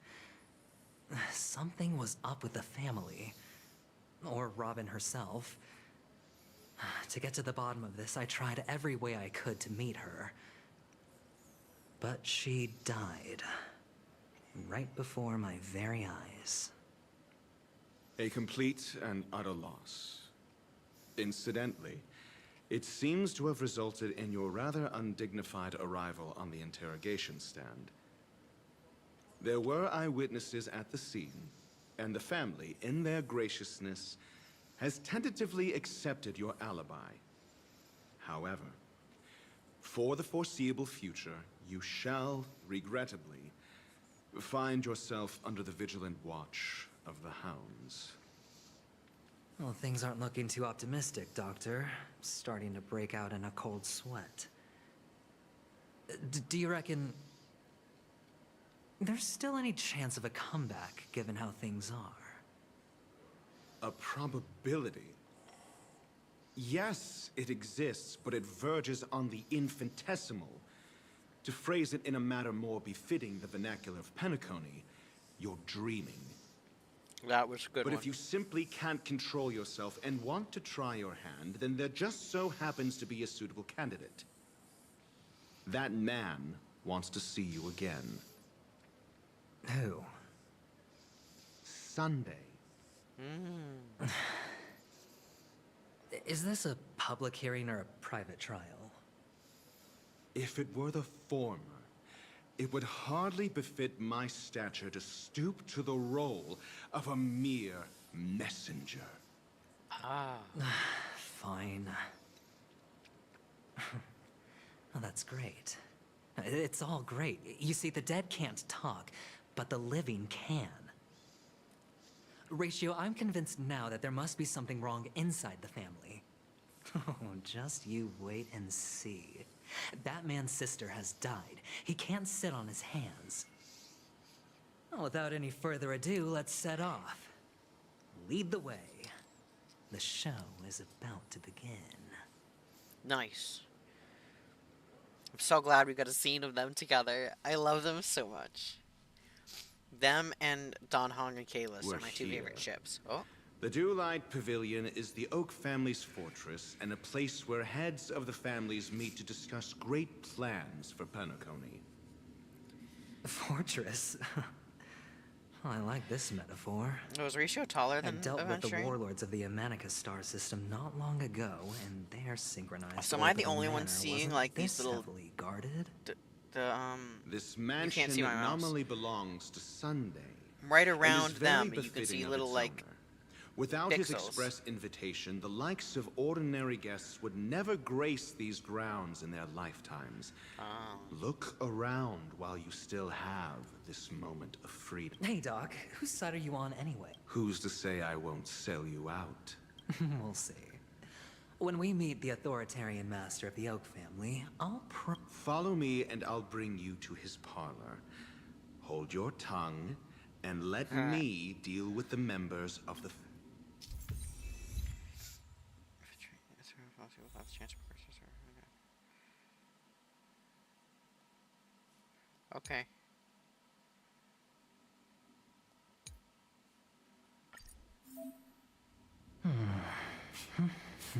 Something was up with the family. Or Robin herself. To get to the bottom of this, I tried every way I could to meet her. But she died. Right before my very eyes. A complete and utter loss. Incidentally, it seems to have resulted in your rather undignified arrival on the interrogation stand. There were eyewitnesses at the scene, and the family, in their graciousness, has tentatively accepted your alibi. However, for the foreseeable future, you shall, regrettably, find yourself under the vigilant watch of the hounds. Well, things aren't looking too optimistic, Doctor. Starting to break out in a cold sweat. Do you reckon there's still any chance of a comeback, given how things are? A probability? Yes, it exists, but it verges on the infinitesimal. To phrase it in a manner more befitting the vernacular of Penacony, you're dreaming. That was a good But one. if you simply can't control yourself and want to try your hand, then there just so happens to be a suitable candidate. That man wants to see you again. Who? Sunday. Is this a public hearing or a private trial? If it were the former, it would hardly befit my stature to stoop to the role of a mere messenger. Fine. Oh, that's great. It's all great. You see, the dead can't talk, but the living can. Ratio, I'm convinced now that there must be something wrong inside the family. Oh, just you wait and see. That man's sister has died. He can't sit on his hands. Well, without any further ado, let's set off. Lead the way. The show is about to begin. Nice. I'm so glad we got a scene of them together. I love them so much. Them and Don Hong and Kalis are my two favorite ships. Oh. The Dewlight Pavilion is the Oak family's fortress and a place where heads of the families meet to discuss great plans for Penacony. Fortress? I like this metaphor. Was Ratio taller than I dealt with the Aventurine? warlords of the Amanica star system not long ago, and they're synchronized. So am I the only one seeing like these little heavily guarded? This you mansion can't see my mouse. nominally belongs to Sunday. Right and is around very them, you can befitting see of little its like owner. Without his pixels. express invitation, the likes of ordinary guests would never grace these grounds in their lifetimes. Look around while you still have this moment of freedom. Hey, Doc, whose side are you on anyway? Who's to say I won't sell you out? We'll see. When we meet the authoritarian master of the Oak family, I'll Follow me and I'll bring you to his parlor. Hold your tongue and let me deal with the members of the... Okay.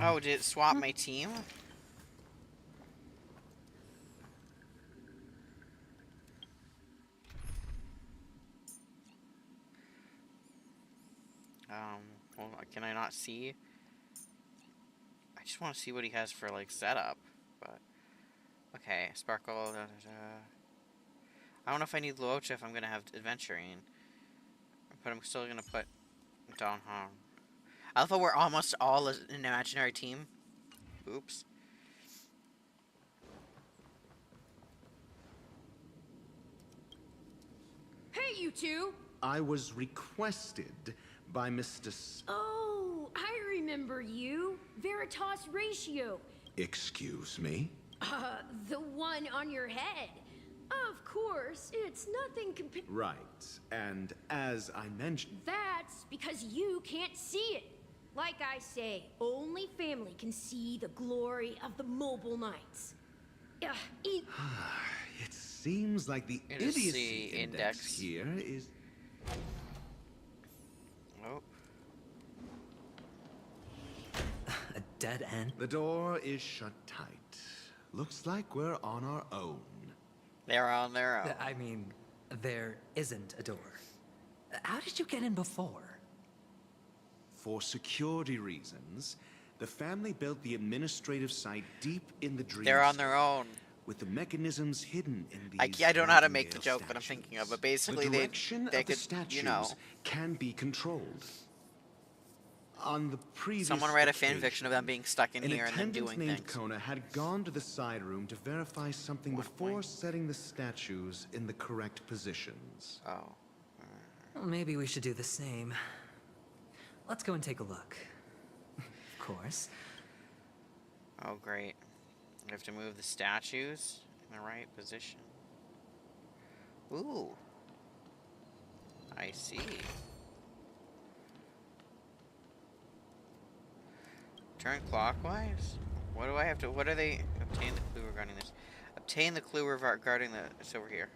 Oh, did it swap my team? Well, can I not see? I just want to see what he has for, like, setup, but... Okay, Sparkle, I don't know if I need Luocha if I'm gonna have Adventuring. But I'm still gonna put Don Hong. I love how we're almost all an imaginary team. Oops. Hey, you two! I was requested by Mr. Oh, I remember you. Veritas Ratio. Excuse me? The one on your head. Of course, it's nothing compared. Right, and as I mentioned... That's because you can't see it. Like I say, only family can see the glory of the Mobile Knights. It seems like the idiocy index here is... Oh. A dead end? The door is shut tight. Looks like we're on our own. They're on their own. I mean, there isn't a door. How did you get in before? For security reasons, the family built the administrative site deep in the dream. They're on their own. With the mechanisms hidden in these... I don't know how to make the joke that I'm thinking of, but basically the direction they of the could, statues you know. can be controlled. On the previous Someone write a occasion, fan fiction of them being stuck in here and then attendant doing named things. Kona had gone to the side room to verify something before setting the statues in the correct positions. Oh. Well, maybe we should do the same. Let's go and take a look. Of course. Oh, great. We have to move the statues in the right position. Ooh. I see. Turn clockwise? What do I have to... What are they... Obtain the clue regarding this. Obtain the clue regarding the... It's over here.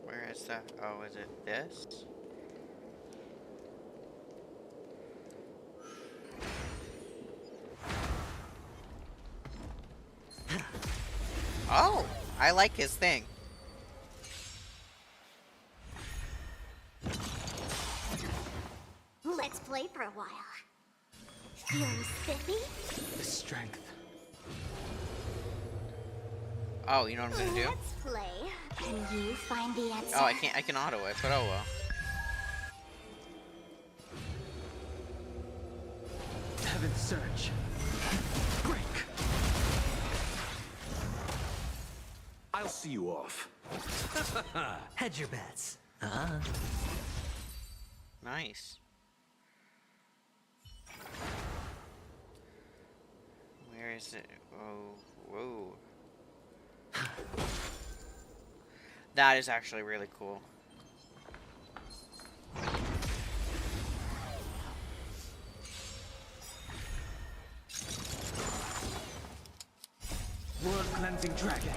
Where is that? Oh, is it this? Oh! I like his thing. Let's play for a while. Feeling spiffy? The strength. Oh, you know what I'm gonna do? Let's play. Can you find the answer? Oh, I can't. I can auto it, but oh well. Surge. Break. I'll see you off. Hedge your bets. Nice. Where is it? Whoa. That is actually really cool. World cleansing dragon.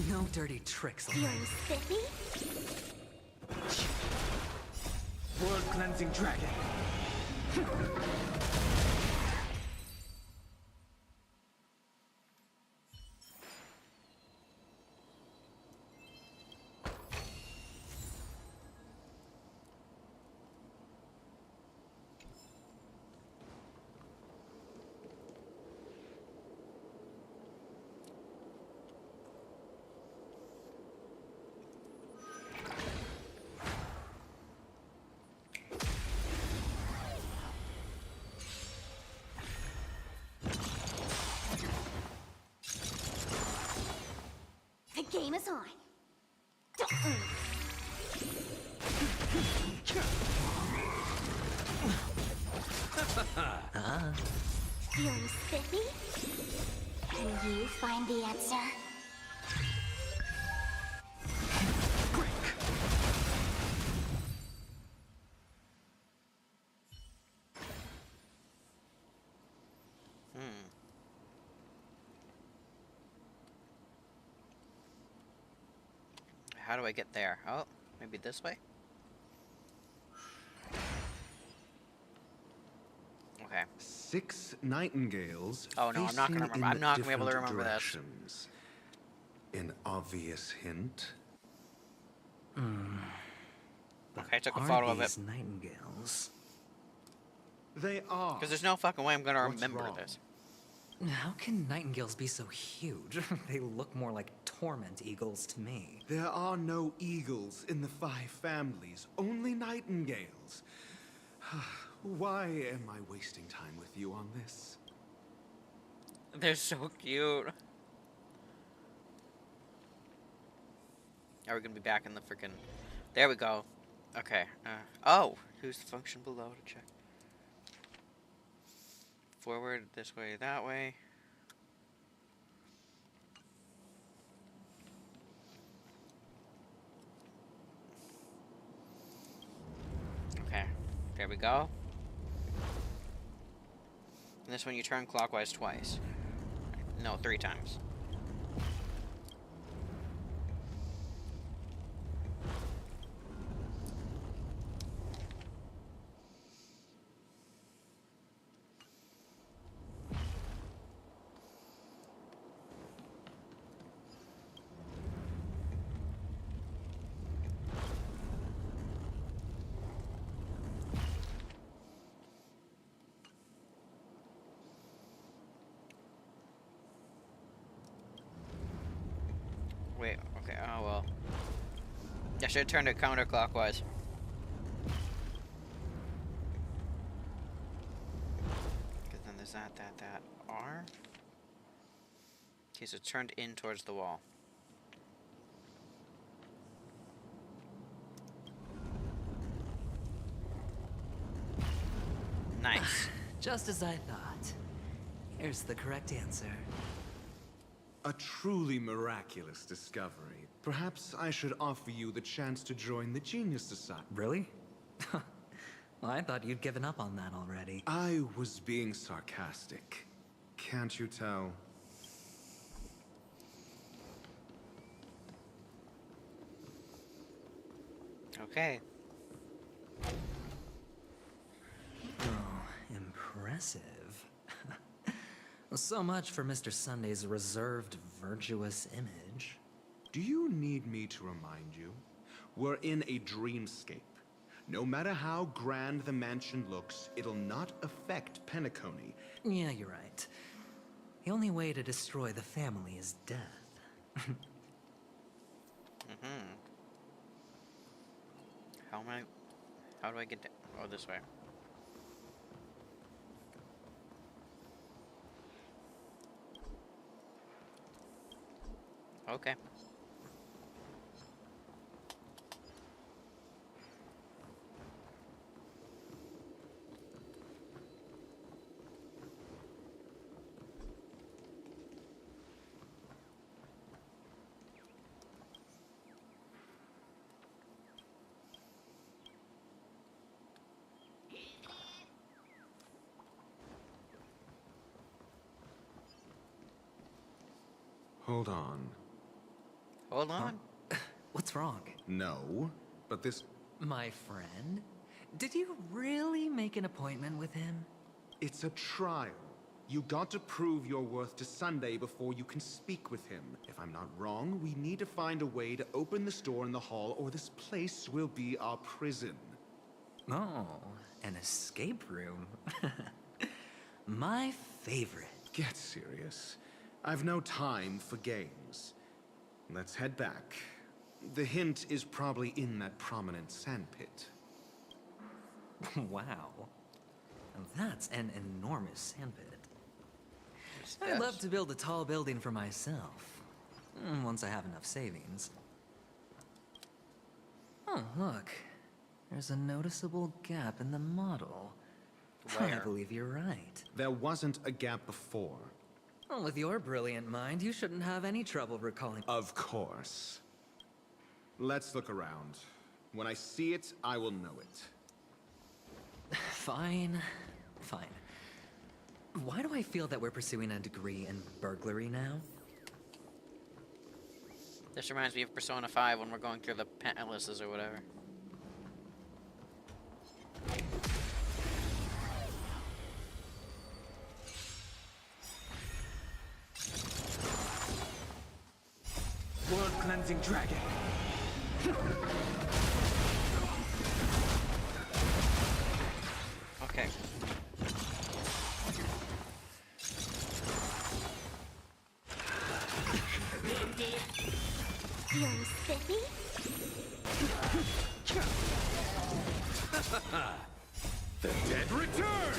No dirty tricks. Feeling spiffy? World cleansing dragon. The game is on. Feeling spiffy? Can you find the answer? How do I get there? Oh, maybe this way? Okay. 6 nightingales. Oh no, I'm not gonna facing remember. in I'm not gonna be able to different remember this. directions. An obvious hint. Okay, I took a Are photo of it. these nightingales? They are. Because there's no fucking way I'm gonna What's remember wrong? this. How can nightingales be so huge? They look more like torment eagles to me. There are no eagles in the 5 families, only nightingales. Why am I wasting time with you on this? They're so cute. Are we gonna be back in the freaking... There we go. Okay. Oh! Here's the function below to check. Forward, this way, that way. Okay. There we go. And this one you turn clockwise twice. No, 3 times. Wait, okay, oh well. I should have turned it counterclockwise. Because then there's that, R. Okay, so it's turned in towards the wall. Nice. Just as I thought. Here's the correct answer. A truly miraculous discovery. Perhaps I should offer you the chance to join the Genius Society. Really? Well, I thought you'd given up on that already. I was being sarcastic. Can't you tell? Okay. Oh, impressive. So much for Mr. Sunday's reserved, virtuous image. Do you need me to remind you? We're in a dreamscape. No matter how grand the mansion looks, it'll not affect Penacony. Yeah, you're right. The only way to destroy the family is death. How do I get down? Oh, this way. Okay. Hold on. Hold on. What's wrong? No, but this... My friend? Did you really make an appointment with him? It's a trial. You got to prove your worth to Sunday before you can speak with him. If I'm not wrong, we need to find a way to open the store in the hall, or this place will be our prison. Oh, an escape room. My favorite. Get serious. I've no time for games. Let's head back. The hint is probably in that prominent sandpit. Wow. That's an enormous sandpit. I'd love to build a tall building for myself. Once I have enough savings. Oh, look. There's a noticeable gap in the model. I believe you're right. There wasn't a gap before. Well, with your brilliant mind, you shouldn't have any trouble recalling. Of course. Let's look around. When I see it, I will know it. Fine. Fine. Why do I feel that we're pursuing a degree in burglary now? This reminds me of Persona 5 when we're going through the palaces or whatever. Blood-cleansing dragon. Okay. Feeling spiffy? The dead return!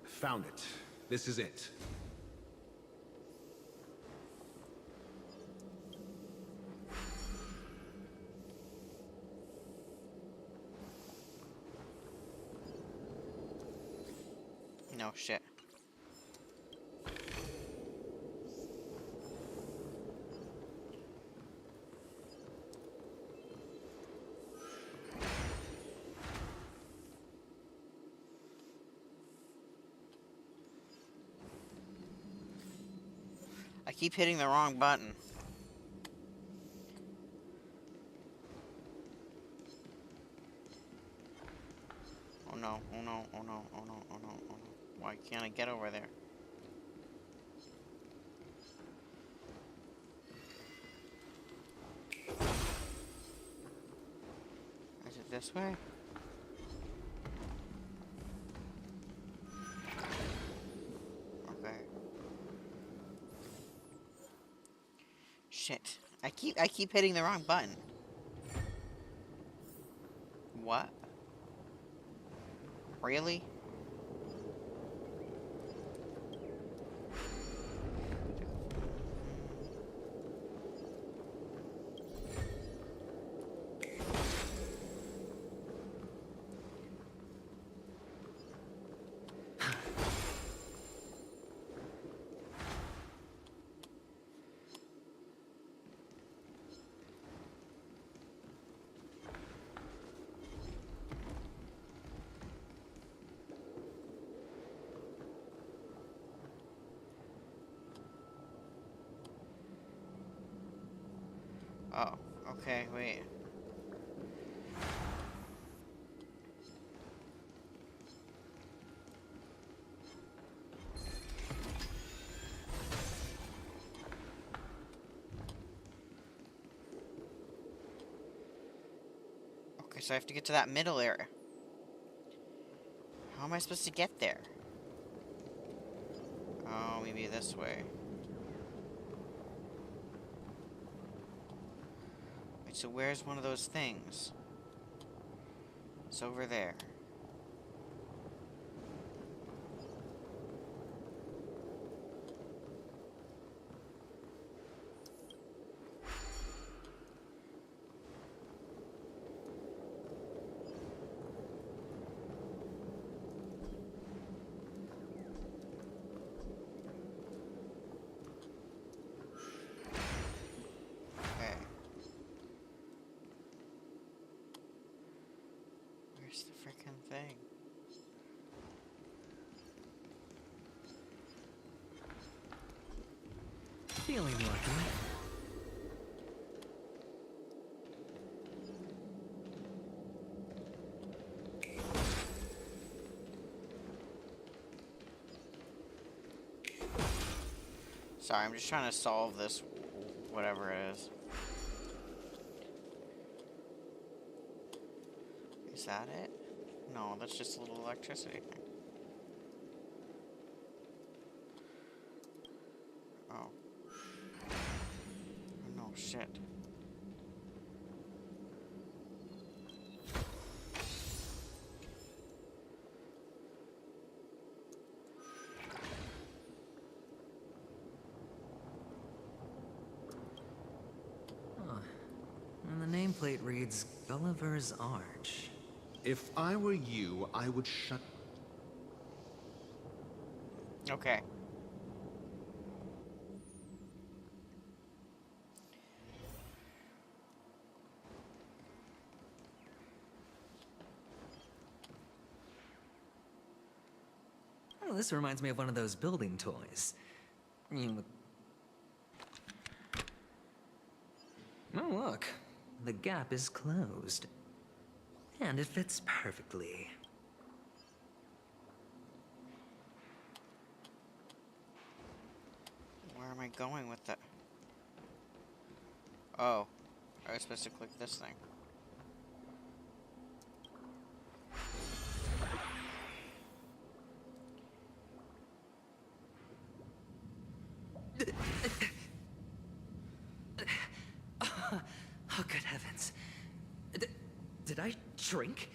Found it. This is it. No shit. I keep hitting the wrong button. Oh no, oh no, oh no, oh no, oh no, oh no. Why can't I get over there? Is it this way? Okay. Shit. I keep hitting the wrong button. What? Really? Oh, okay, wait. Okay, so I have to get to that middle area. How am I supposed to get there? Oh, maybe this way. Wait, so where's one of those things? It's over there. Okay. Where's the frickin' thing? Feeling lucky. Sorry, I'm just trying to solve this, whatever it is. Is that it? No, that's just a little electricity thing. Oh. Oh no, shit. Huh. And the nameplate reads Gulliver's Arch. If I were you, I would shut... Okay. Oh, this reminds me of one of those building toys. Oh, look. The gap is closed. And it fits perfectly. Where am I going with that? Oh. I was supposed to click this thing. Oh, good heavens. Did I shrink?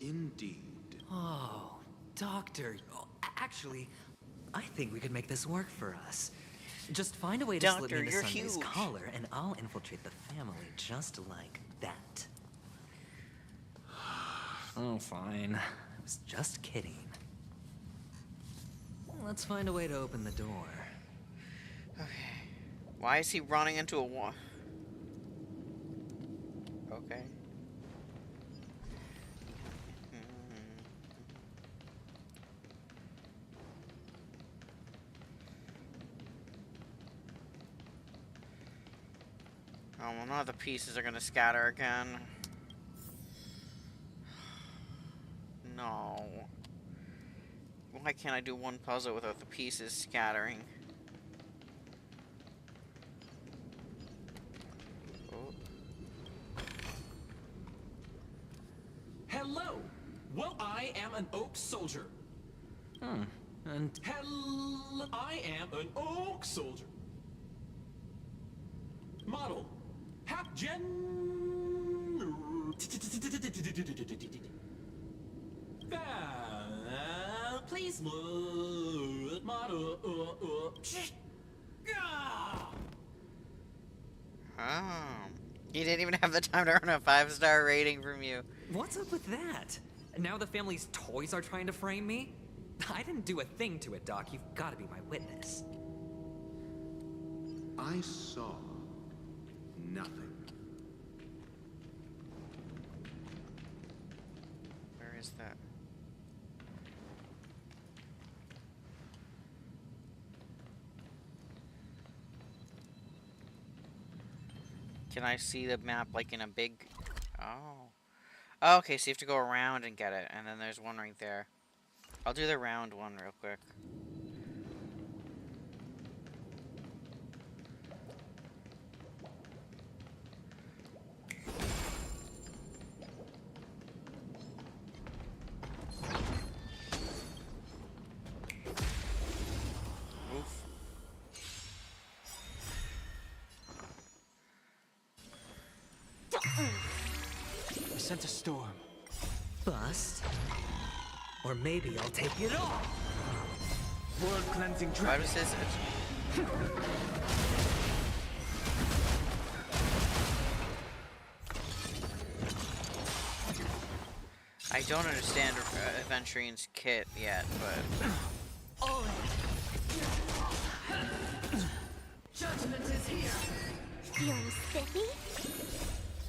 Indeed. Oh, Doctor. Oh, actually, I think we could make this work for us. Just find a way to slip me Doctor, into you're Sunday's huge. collar, and I'll infiltrate the family just like that. Oh, fine. I was just kidding. Let's find a way to open the door. Okay. Why is he running into a wall? Okay. Oh, well, none of the pieces are gonna scatter again. No. Why can't I do one puzzle without the pieces scattering? Oh. Hello! Well, I am an oak soldier. And Hello! I am an oak soldier. Model. Half gen. Please look. Model. Oh. You didn't even have the time to earn a 5-star rating from you. what's up with that? Now the family's toys are trying to frame me? I didn't do a thing to it, Doc. You've got to be my witness. I saw nothing. Where is that? Can I see the map like in a big... Oh. Oh, okay, so you have to go around and get it, and then there's one right there. I'll do the round one real quick. Oof. I sent a storm. Bust. Or maybe I'll take it all. World cleansing What dragon. is this? I don't understand Aventurine's kit yet, but... Judgment is here. Feeling spiffy?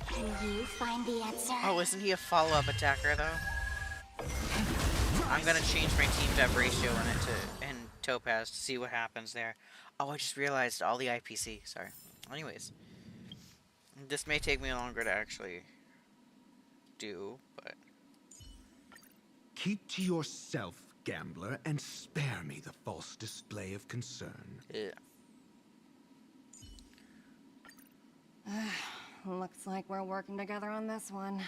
Can you find the answer? Oh, isn't he a follow-up attacker, though? I'm gonna change my team to have ratio in it to in Topaz to see what happens there. Oh, I just realized all the IPC. Sorry. Anyways, this may take me longer to actually do, but Keep to yourself, gambler, and spare me the false display of concern. yeah. Looks like we're working together on this one.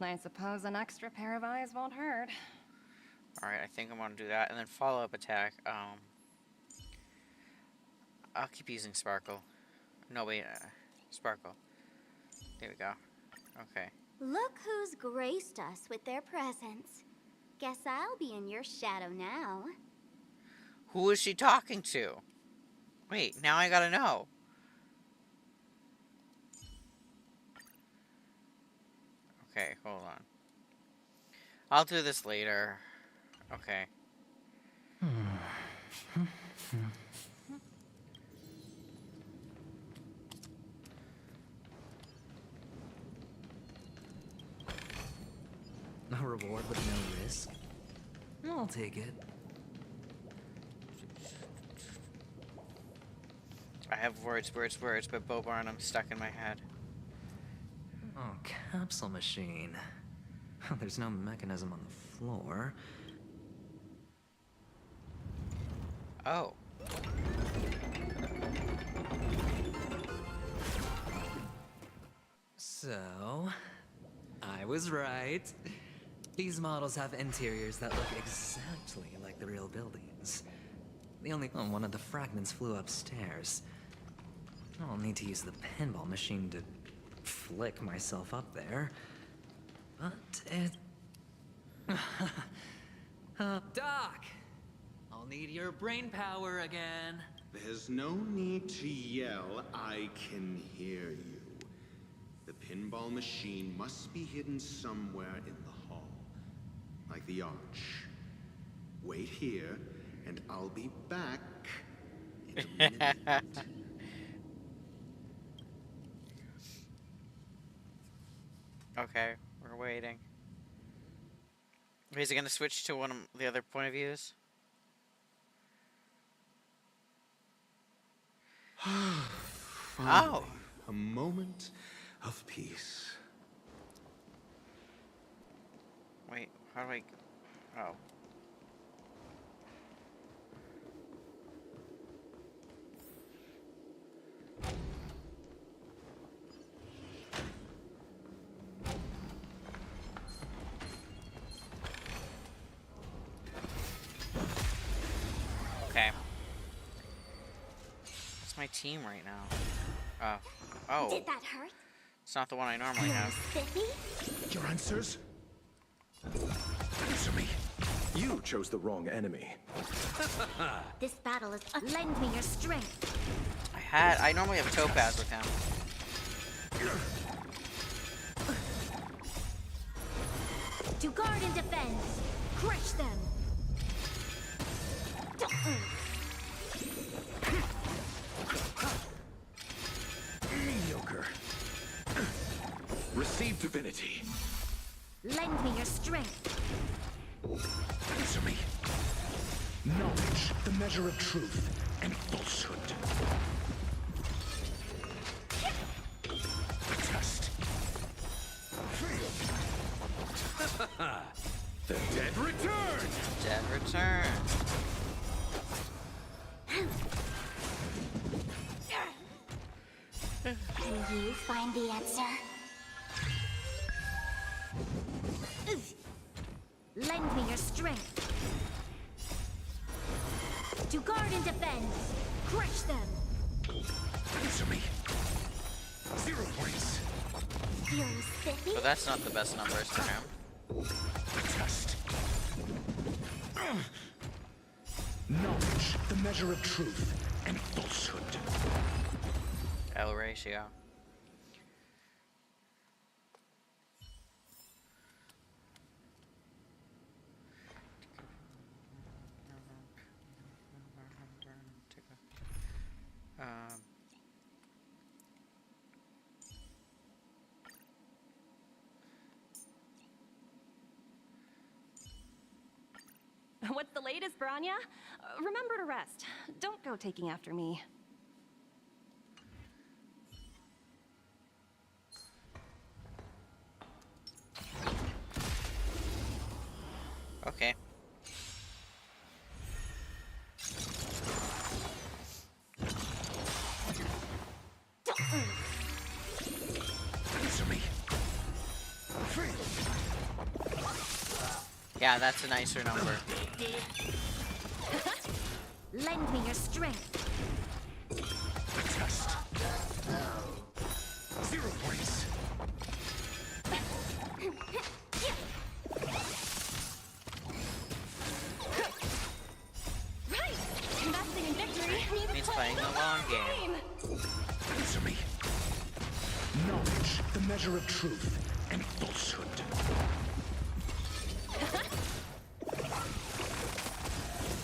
I suppose an extra pair of eyes won't hurt. All right, I think I'm gonna do that, and then follow-up attack. I'll keep using Sparkle. No, wait, Sparkle. There we go. Okay. Look who's graced us with their presence. Guess I'll be in your shadow now. Who is she talking to? Wait, now I gotta know. Okay, hold on. I'll do this later. Okay. A reward with no risk. I'll take it. I have words, but Bo Barnum's stuck in my head. Oh, capsule machine. There's no mechanism on the floor. Oh. So, I was right. These models have interiors that look exactly like the real buildings. The only one of the fragments flew upstairs. I'll need to use the pinball machine to flick myself up there. But it... Doc! I'll need your brain power again. There's no need to yell, I can hear you. The pinball machine must be hidden somewhere in the hall. Like the arch. Wait here, and I'll be back in a minute. Okay, we're waiting. Is it gonna switch to one of the other point of views? Finally, a moment of peace. Wait, how do I... Oh. Okay. What's my team right now? Oh. Did that hurt? It's not the one I normally have. Spiffy? Your answers? Answer me. You chose the wrong enemy. This battle is... lend me your strength. I normally have Topaz with him. To guard and defend. Crush them. Mediocre. Receive divinity. Lend me your strength. Answer me. Knowledge, the measure of truth and falsehood. The dead return! Dead return. Can you find the answer? Lend me your strength. To guard and defend. Crush them. Answer me. 0 points. Feeling spiffy? So that's not the best numbers for him. Test. Knowledge, the measure of truth and falsehood. L ratio. What's the latest, Branya? Remember to rest. Don't go taking after me. Okay. Answer me. Yeah, that's a nicer number. Lend me your strength. Test. 0 points. Right! Investing in victory Means playing the long game. Answer me. Knowledge, the measure of truth and falsehood.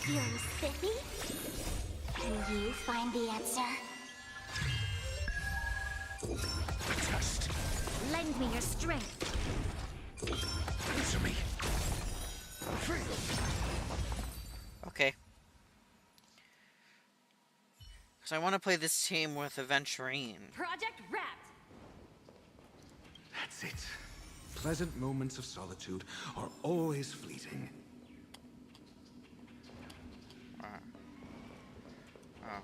Feeling spiffy? Can you find the answer? Test. Lend me your strength. Answer me. Okay. Because I want to play this team with Aventurine. Project wrapped. That's it. Pleasant moments of solitude are always fleeting. Oh.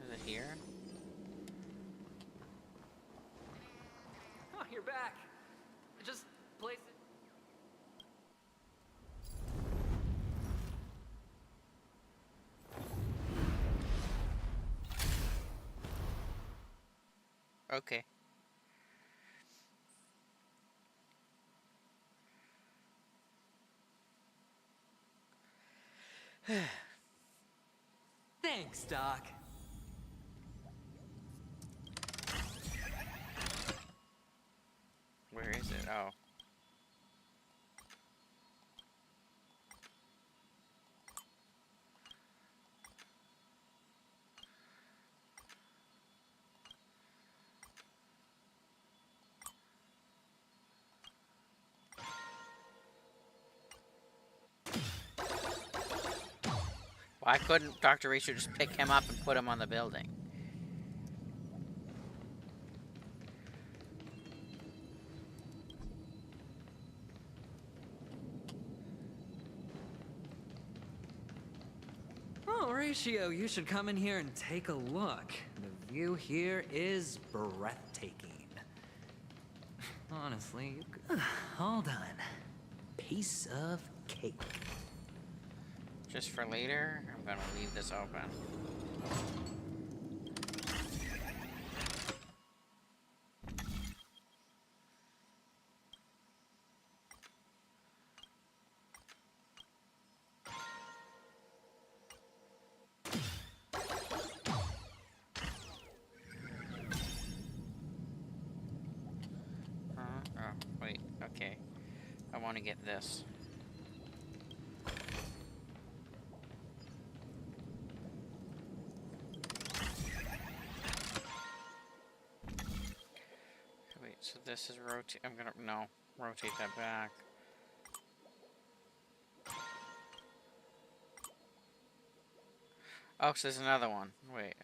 Is it here? Oh, you're back. Just place it. Okay. Thanks, Doc. Where is it? Oh. Why couldn't Dr. Reacher just pick him up and put him on the building? Oh, Horatio, you should come in here and take a look. The view here is breathtaking. Honestly, you could... Hold on. Piece of cake. Just for later, I'm gonna leave this open. Oh, wait, okay. I want to get this. Wait, so this is rotate. I'm gonna, no, rotate that back. Oh, so there's another one. Wait.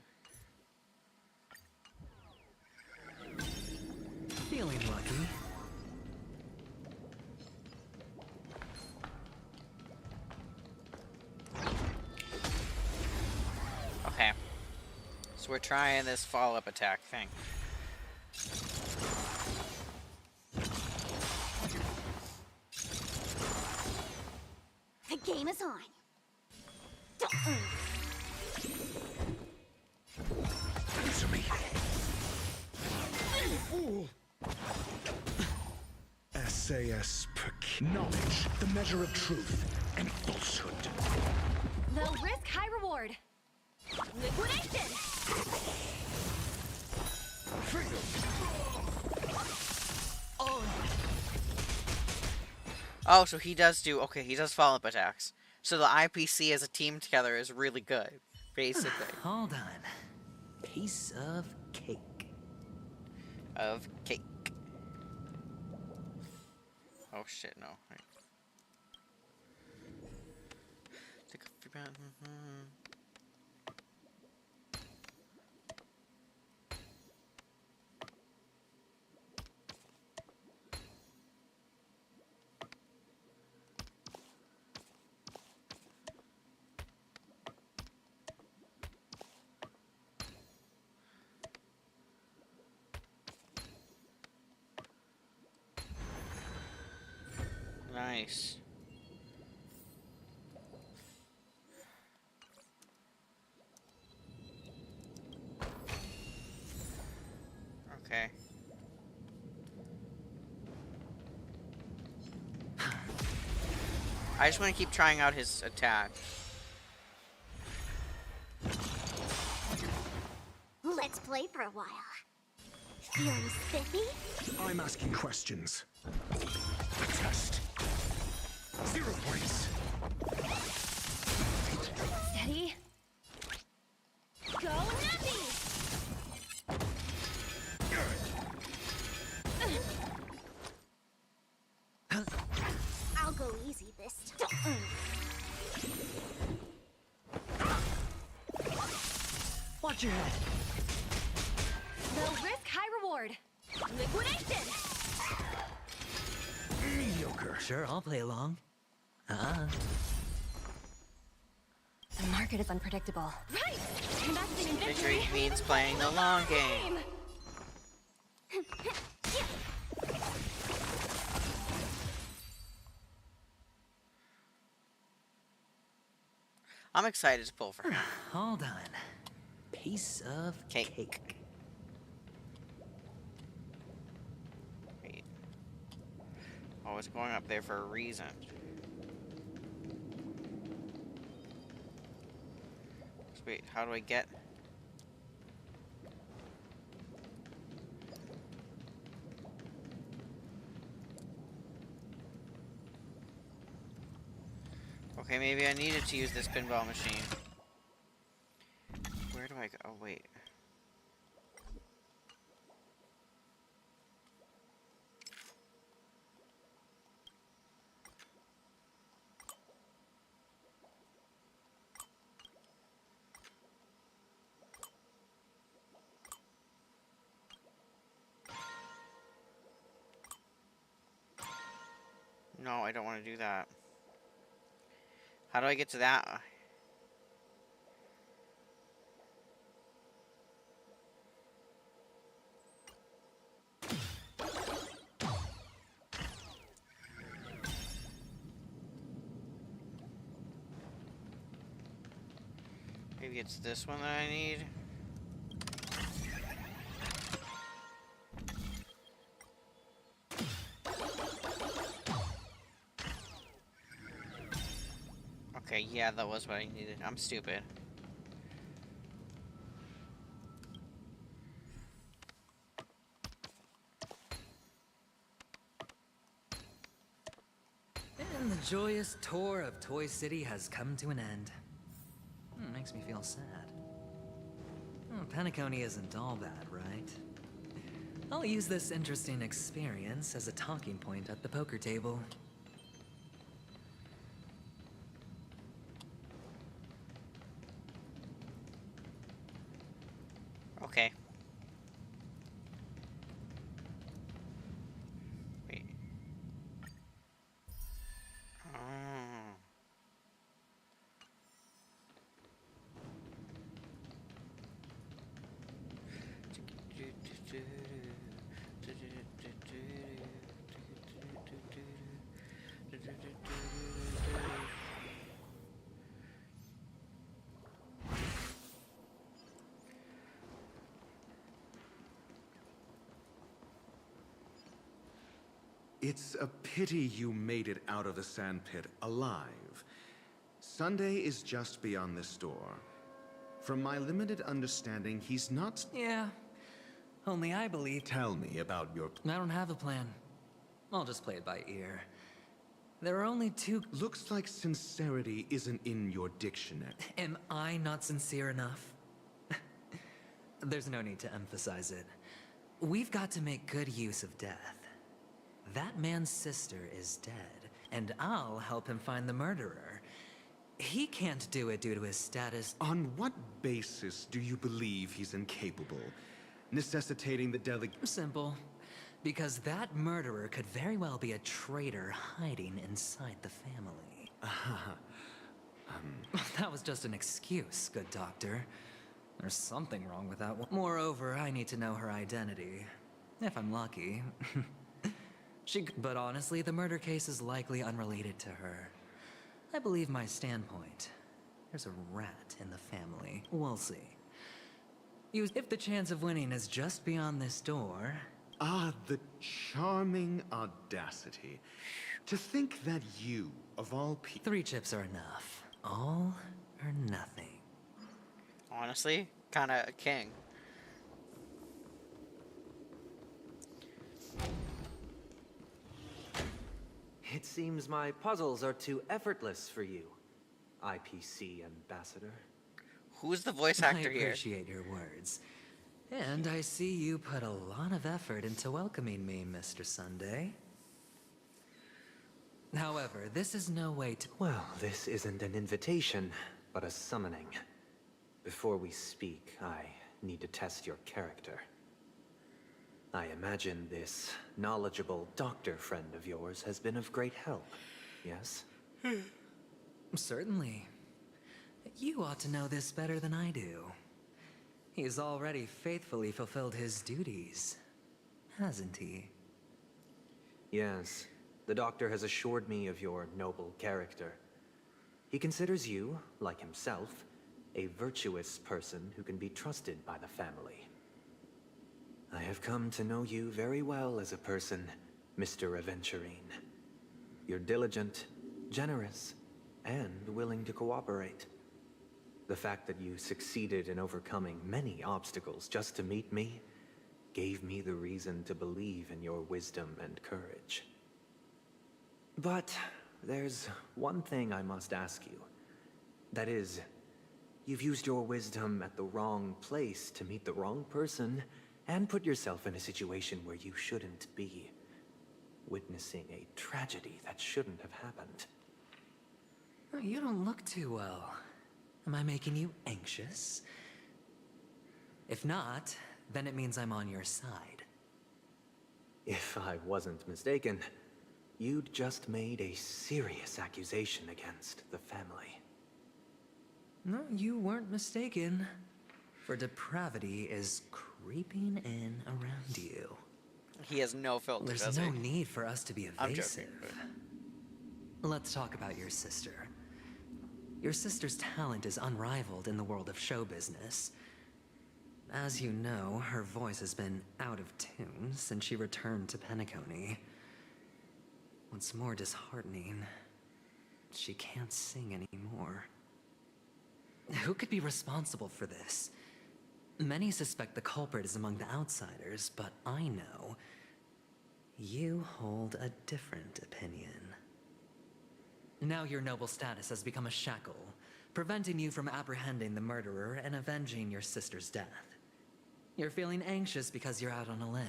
So we're trying this follow-up attack thing. The game is on. Answer me. SAS per knowledge, the measure of truth and falsehood. Low risk, high reward. Liquidation! Oh, so he does do... Okay, he does follow-up attacks. So the IPC as a team together is really good, basically. Hold on. Piece of cake. Of cake. Oh shit, no. Right. Nice. Okay. I just want to keep trying out his attack. Let's play for a while. Feeling spiffy? I'm asking questions. A test. 0 points. Steady. Go heavy! I'll go easy this time. Watch your head. Low risk, high reward. Liquidation! Mediocre. Sure, I'll play along. The market is unpredictable. Right! Investing in Victory means playing the long game. I'm excited to pull for him. Hold on. Piece of cake. Wait. Oh, it's going up there for a reason. Wait, how do I get... Okay, maybe I needed to use this pinball machine. Where do I go? Oh, wait. No, I don't want to do that. How do I get to that? Maybe it's this one that I need. Okay, yeah, that was what I needed. I'm stupid. And the joyous tour of Toy City has come to an end. Makes me feel sad. Oh, Penacony isn't all bad, right? I'll use this interesting experience as a talking point at the poker table. Okay. Wait. Oh. It's a pity you made it out of the sandpit alive. Sunday is just beyond this door. From my limited understanding, he's not... Yeah, only I believe... Tell me about your... I don't have a plan. I'll just play it by ear. There are only two... Looks like sincerity isn't in your dictionary. Am I not sincere enough? There's no need to emphasize it. We've got to make good use of death. That man's sister is dead, and I'll help him find the murderer. He can't do it due to his status. On what basis do you believe he's incapable? Necessitating the Simple. Because that murderer could very well be a traitor hiding inside the family. That was just an excuse, good doctor. There's something wrong with that one. Moreover, I need to know her identity. If I'm lucky. But honestly, the murder case is likely unrelated to her. I believe my standpoint. There's a rat in the family. We'll see. If the chance of winning is just beyond this door... Ah, the charming audacity. To think that you, of all people... 3 chips are enough. All or nothing. Honestly, kinda a king. It seems my puzzles are too effortless for you, IPC Ambassador. Who's the voice actor here? I appreciate your words. And I see you put a lot of effort into welcoming me, Mr. Sunday. However, this is no way to... Well, this isn't an invitation, but a summoning. Before we speak, I need to test your character. I imagine this knowledgeable doctor friend of yours has been of great help, yes? Certainly. You ought to know this better than I do. He's already faithfully fulfilled his duties, hasn't he? Yes. The doctor has assured me of your noble character. He considers you, like himself, a virtuous person who can be trusted by the family. I have come to know you very well as a person, Mr. Aventurine. You're diligent, generous, and willing to cooperate. The fact that you succeeded in overcoming many obstacles just to meet me gave me the reason to believe in your wisdom and courage. But there's one thing I must ask you. That is, you've used your wisdom at the wrong place to meet the wrong person and put yourself in a situation where you shouldn't be, witnessing a tragedy that shouldn't have happened. You don't look too well. Am I making you anxious? If not, then it means I'm on your side. If I wasn't mistaken, you'd just made a serious accusation against the family. No, you weren't mistaken. For depravity is creeping in around you. He has no filter, There's does no he? need for us to be I'm evasive. joking. Let's talk about your sister. Your sister's talent is unrivaled in the world of show business. As you know, her voice has been out of tune since she returned to Penacony. What's more disheartening, she can't sing anymore. Who could be responsible for this? Many suspect the culprit is among the outsiders, but I know you hold a different opinion. Now your noble status has become a shackle, preventing you from apprehending the murderer and avenging your sister's death. You're feeling anxious because you're out on a limb.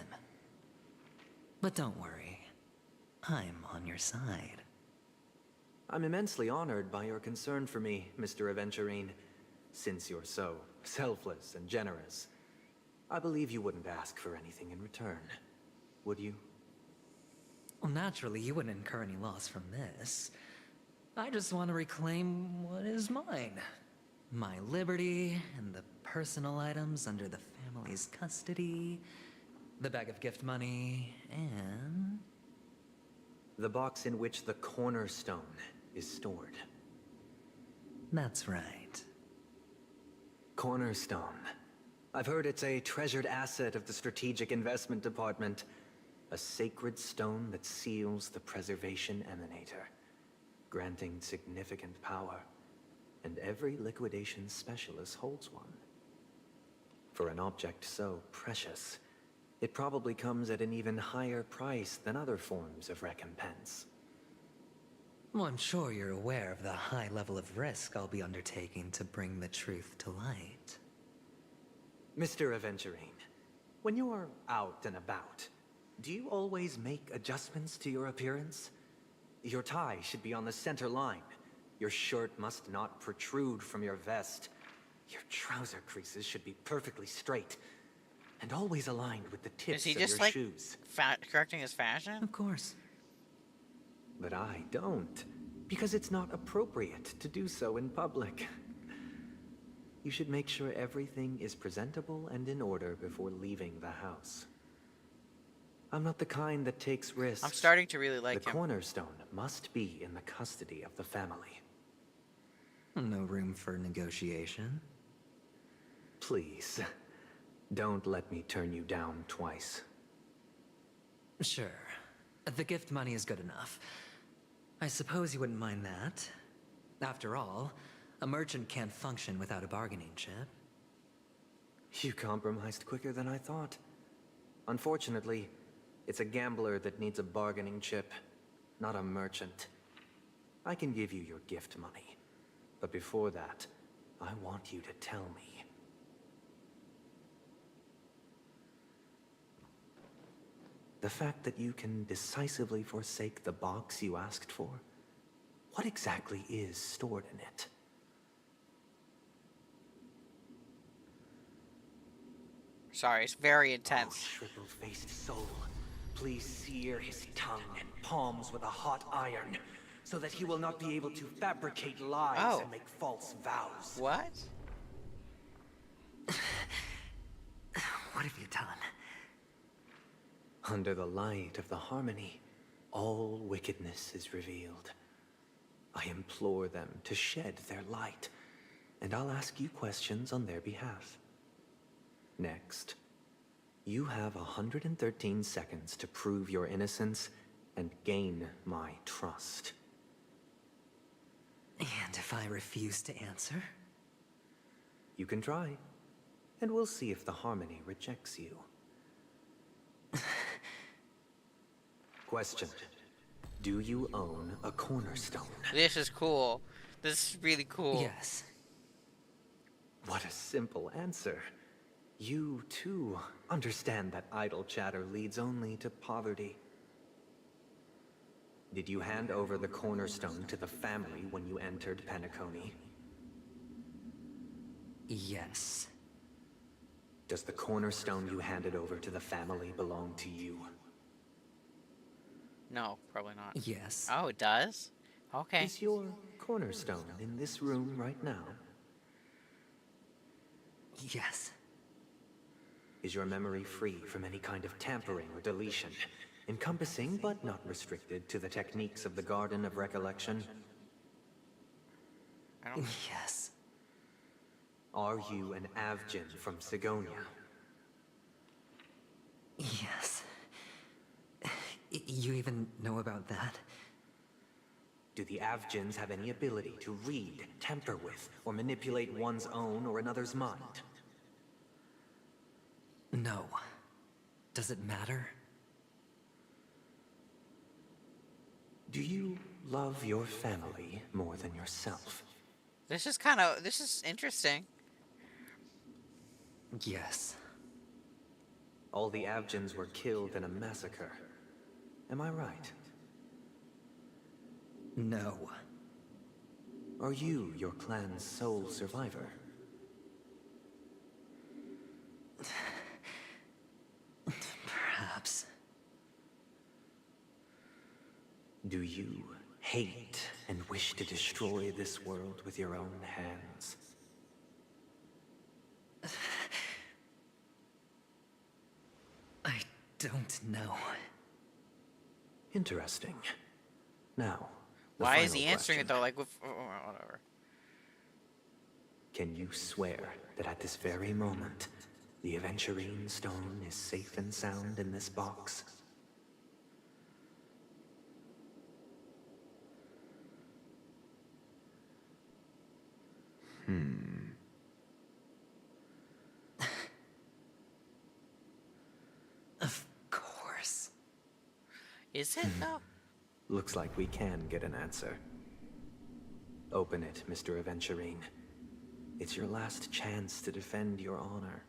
But don't worry, I'm on your side. I'm immensely honored by your concern for me, Mr. Aventurine. Since you're so selfless and generous, I believe you wouldn't ask for anything in return, would you? Well, naturally, you wouldn't incur any loss from this. I just want to reclaim what is mine. My liberty and the personal items under the family's custody, the bag of gift money, and... the box in which the cornerstone is stored. That's right. Cornerstone. I've heard it's a treasured asset of the Strategic Investment Department. A sacred stone that seals the preservation emanator, granting significant power. And every liquidation specialist holds one. For an object so precious, it probably comes at an even higher price than other forms of recompense. Well, I'm sure you're aware of the high level of risk I'll be undertaking to bring the truth to light. Mr. Aventurine, when you're out and about, do you always make adjustments to your appearance? Your tie should be on the center line. Your shirt must not protrude from your vest. Your trouser creases should be perfectly straight, and always aligned with the tips of your shoes. Correcting his fashion? Of course. But I don't, because it's not appropriate to do so in public. You should make sure everything is presentable and in order before leaving the house. I'm not the kind that takes risks. I'm starting to really like him. The cornerstone must be in the custody of the family. No room for negotiation. Please, don't let me turn you down twice. Sure. The gift money is good enough. I suppose you wouldn't mind that. After all, a merchant can't function without a bargaining chip. You compromised quicker than I thought. Unfortunately, it's a gambler that needs a bargaining chip, not a merchant. I can give you your gift money, but before that, I want you to tell me. The fact that you can decisively forsake the box you asked for, what exactly is stored in it? Sorry, it's very intense. Oh, triple-faced soul, please sear his tongue and palms with a hot iron, so that he will not be able to fabricate lies and make false vows. What? What have you done? Under the light of the harmony, all wickedness is revealed. I implore them to shed their light, and I'll ask you questions on their behalf. Next, you have 113 seconds to prove your innocence and gain my trust. And if I refuse to answer? You can try, and we'll see if the harmony rejects you. Question. Do you own a cornerstone? This is cool. This is really cool. Yes. What a simple answer. You, too, understand that idle chatter leads only to poverty. Did you hand over the cornerstone to the family when you entered Penacony? Yes. Does the cornerstone you handed over to the family belong to you? No, probably not. Yes. Oh, it does? Okay. Is your cornerstone in this room right now? Yes. Is your memory free from any kind of tampering or deletion, encompassing but not restricted to the techniques of the Garden of Recollection? I don't... Yes. Are you an Avgin from Sigonia? Yes. You even know about that? Do the Avgins have any ability to read, tamper with, or manipulate one's own or another's mind? No. Does it matter? Do you love your family more than yourself? This is interesting. Yes. All the Avgins were killed in a massacre. Am I right? No. Are you your clan's sole survivor? Perhaps. Do you hate and wish to destroy this world with your own hands? I don't know. Interesting. Now, why is he answering it though? Like, whatever. Can you swear that at this very moment, the Aventurine stone is safe and sound in this box? Of course. Is it, though? Looks like we can get an answer. Open it, Mr. Aventurine. It's your last chance to defend your honor.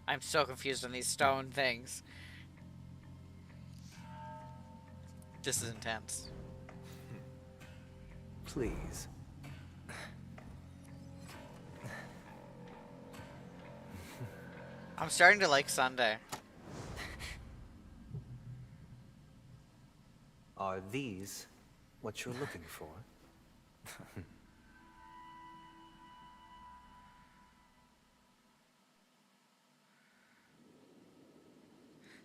I'm so confused on these stone things. This is intense. Please. I'm starting to like Sunday. Are these what you're looking for?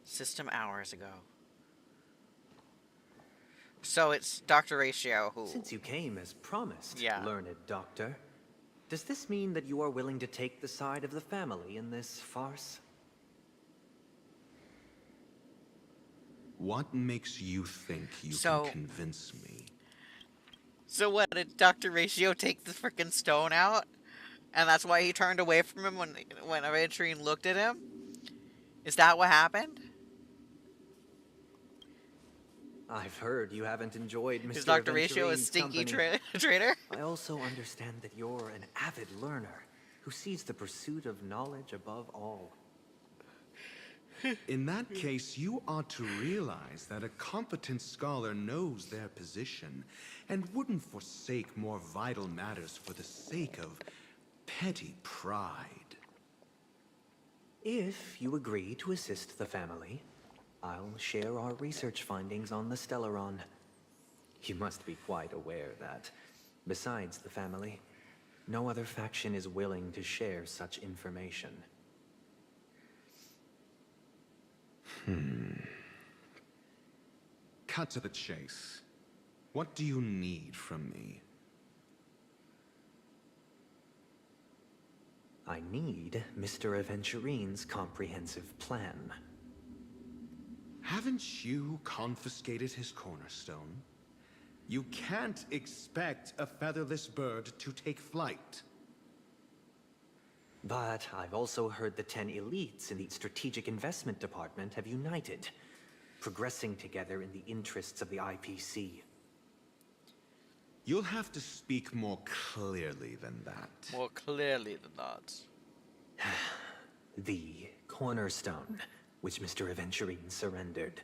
System hours ago. So it's Dr. Ratio who... Since you came as promised, yeah. Learned doctor, does this mean that you are willing to take the side of the family in this farce? What makes you think you can convince me? So what, did Dr. Ratio take the frickin' stone out? And that's why he turned away from him when Aventurine looked at him? Is that what happened? I've heard you haven't enjoyed Mr. Is Dr. Ratio a stinky traitor? I also understand that you're an avid learner who sees the pursuit of knowledge above all. In that case, you ought to realize that a competent scholar knows their position and wouldn't forsake more vital matters for the sake of petty pride. If you agree to assist the family, I'll share our research findings on the Stellaron. You must be quite aware that, besides the family, no other faction is willing to share such information. Cut to the chase. What do you need from me? I need Mr. Aventurine's comprehensive plan. Haven't you confiscated his cornerstone? You can't expect a featherless bird to take flight. But I've also heard the 10 elites in the Strategic Investment Department have united, progressing together in the interests of the IPC. You'll have to speak more clearly than that. More clearly than that. The cornerstone, which Mr. Aventurine surrendered.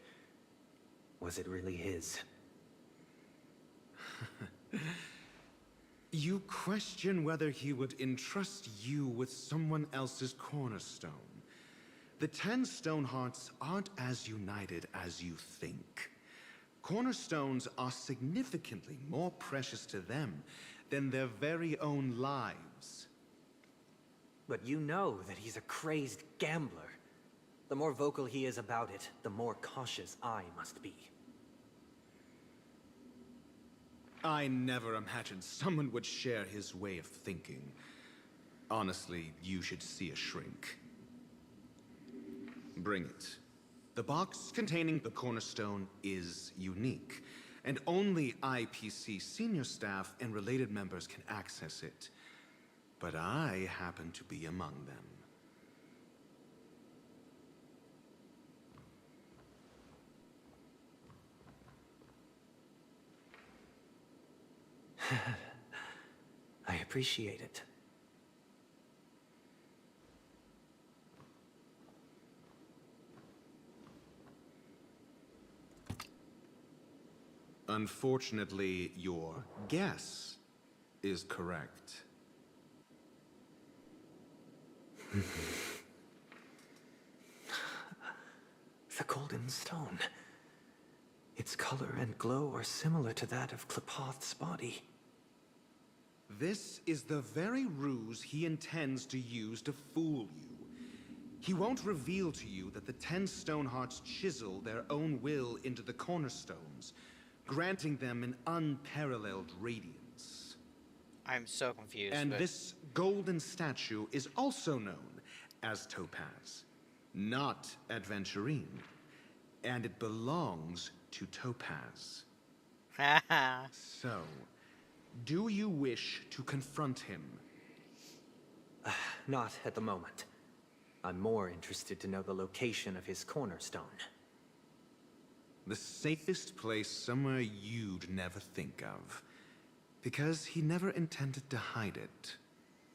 Was it really his? You question whether he would entrust you with someone else's cornerstone. The 10 Stonehearts aren't as united as you think. Cornerstones are significantly more precious to them than their very own lives. But you know that he's a crazed gambler. The more vocal he is about it, the more cautious I must be. I never imagined someone would share his way of thinking. Honestly, you should see a shrink. Bring it. The box containing the cornerstone is unique, and only IPC senior staff and related members can access it. But I happen to be among them. I appreciate it. Unfortunately, your guess is correct. The golden stone. Its color and glow are similar to that of Klepoth's body. This is the very ruse he intends to use to fool you. He won't reveal to you that the 10 Stonehearts chisel their own will into the cornerstones, granting them an unparalleled radiance. I'm so confused. And this golden statue is also known as Topaz. not Adventurine. And it belongs to Topaz. So, do you wish to confront him? Not at the moment. I'm more interested to know the location of his cornerstone. The safest place somewhere you'd never think of. Because he never intended to hide it.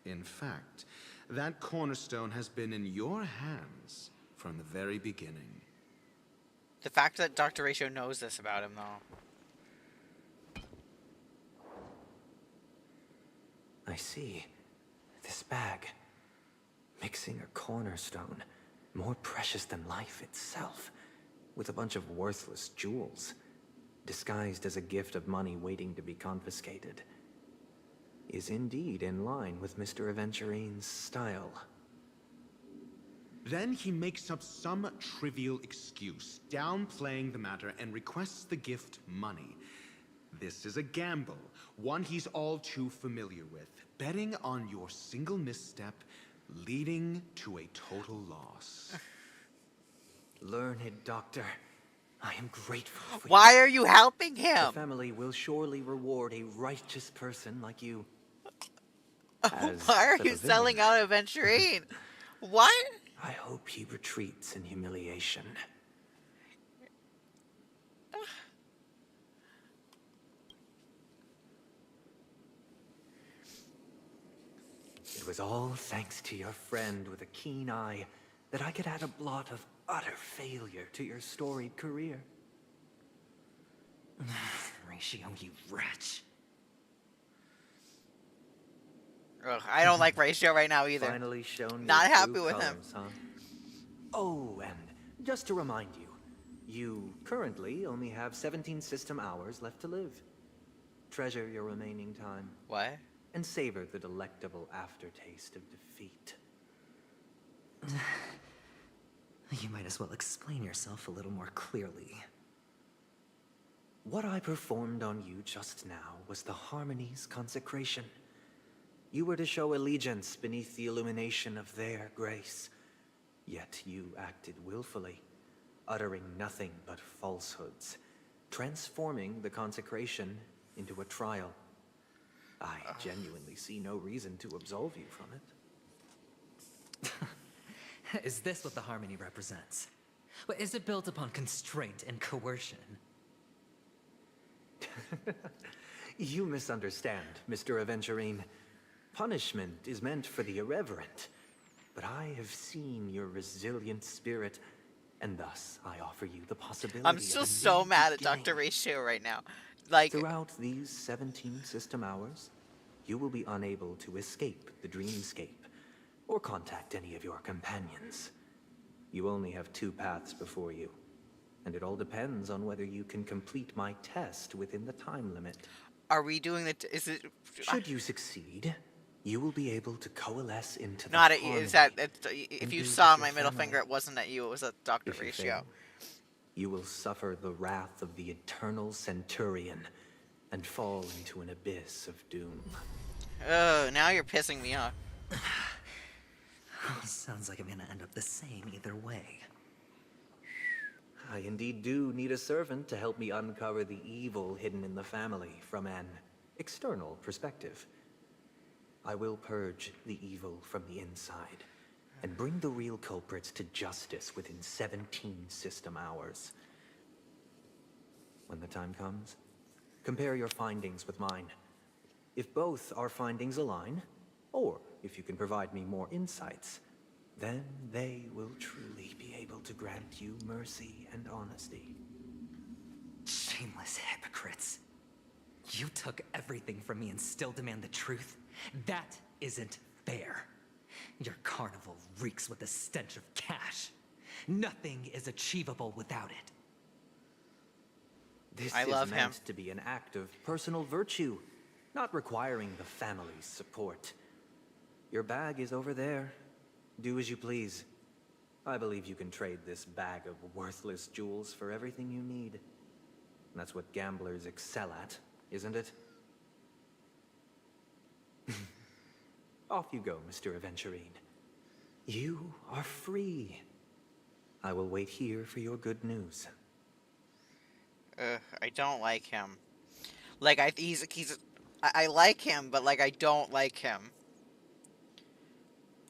In fact, that cornerstone has been in your hands from the very beginning. The fact that Dr. Ratio knows this about him, though. I see. This bag. Mixing a cornerstone. More precious than life itself. With a bunch of worthless jewels. Disguised as a gift of money waiting to be confiscated. Is indeed in line with Mr. Aventurine's style. Then he makes up some trivial excuse, downplaying the matter, and requests the gift money. This is a gamble, one he's all too familiar with. Betting on your single misstep, leading to a total loss. Learned doctor, I am grateful for you. Why are you helping him? The family will surely reward a righteous person like you. Why are you selling out Aventurine? What? I hope he retreats in humiliation. It was all thanks to your friend with a keen eye that I could add a blot of utter failure to your storied career. Ratio, you wretch. Ugh, I don't like Ratio right now either. Finally shown Not your happy true with him. colors, huh? Oh, and just to remind you, you currently only have 17 system hours left to live. Treasure your remaining time. What? And savor the delectable aftertaste of defeat. You might as well explain yourself a little more clearly. What I performed on you just now was the Harmony's consecration. You were to show allegiance beneath the illumination of their grace. Yet you acted willfully, uttering nothing but falsehoods, transforming the consecration into a trial. I genuinely see no reason to absolve you from it. Is this what the Harmony represents? Is it built upon constraint and coercion? You misunderstand, Mr. Aventurine. Punishment is meant for the irreverent. But I have seen your resilient spirit, and thus I offer you the possibility I'm still of a so new mad at beginning. Dr. Ratio right now. Like, throughout these 17 system hours, you will be unable to escape the dreamscape or contact any of your companions. You only have 2 paths before you, and it all depends on whether you can complete my test within the time limit. are we doing the? Is it? Should you succeed, you will be able to coalesce into Not the at you. Is Harmony that? If and you be saw with my your middle family. finger, it wasn't at you. It was at Dr. If you Ratio. fail, you will suffer the wrath of the eternal Centurion and fall into an abyss of doom. Oh, now you're pissing me off. Sounds like I'm gonna end up the same either way. I indeed do need a servant to help me uncover the evil hidden in the family from an external perspective. I will purge the evil from the inside and bring the real culprits to justice within 17 system hours. When the time comes, compare your findings with mine. If both our findings align, or if you can provide me more insights, then they will truly be able to grant you mercy and honesty. Shameless hypocrites. You took everything from me and still demand the truth? That isn't fair. Your carnival reeks with the stench of cash. Nothing is achievable without it. This I is love meant him. to be an act of personal virtue, not requiring the family's support. Your bag is over there. Do as you please. I believe you can trade this bag of worthless jewels for everything you need. That's what gamblers excel at, isn't it? Off you go, Mr. Aventurine. You are free. I will wait here for your good news. I don't like him. Like, I like him, but, like, I don't like him.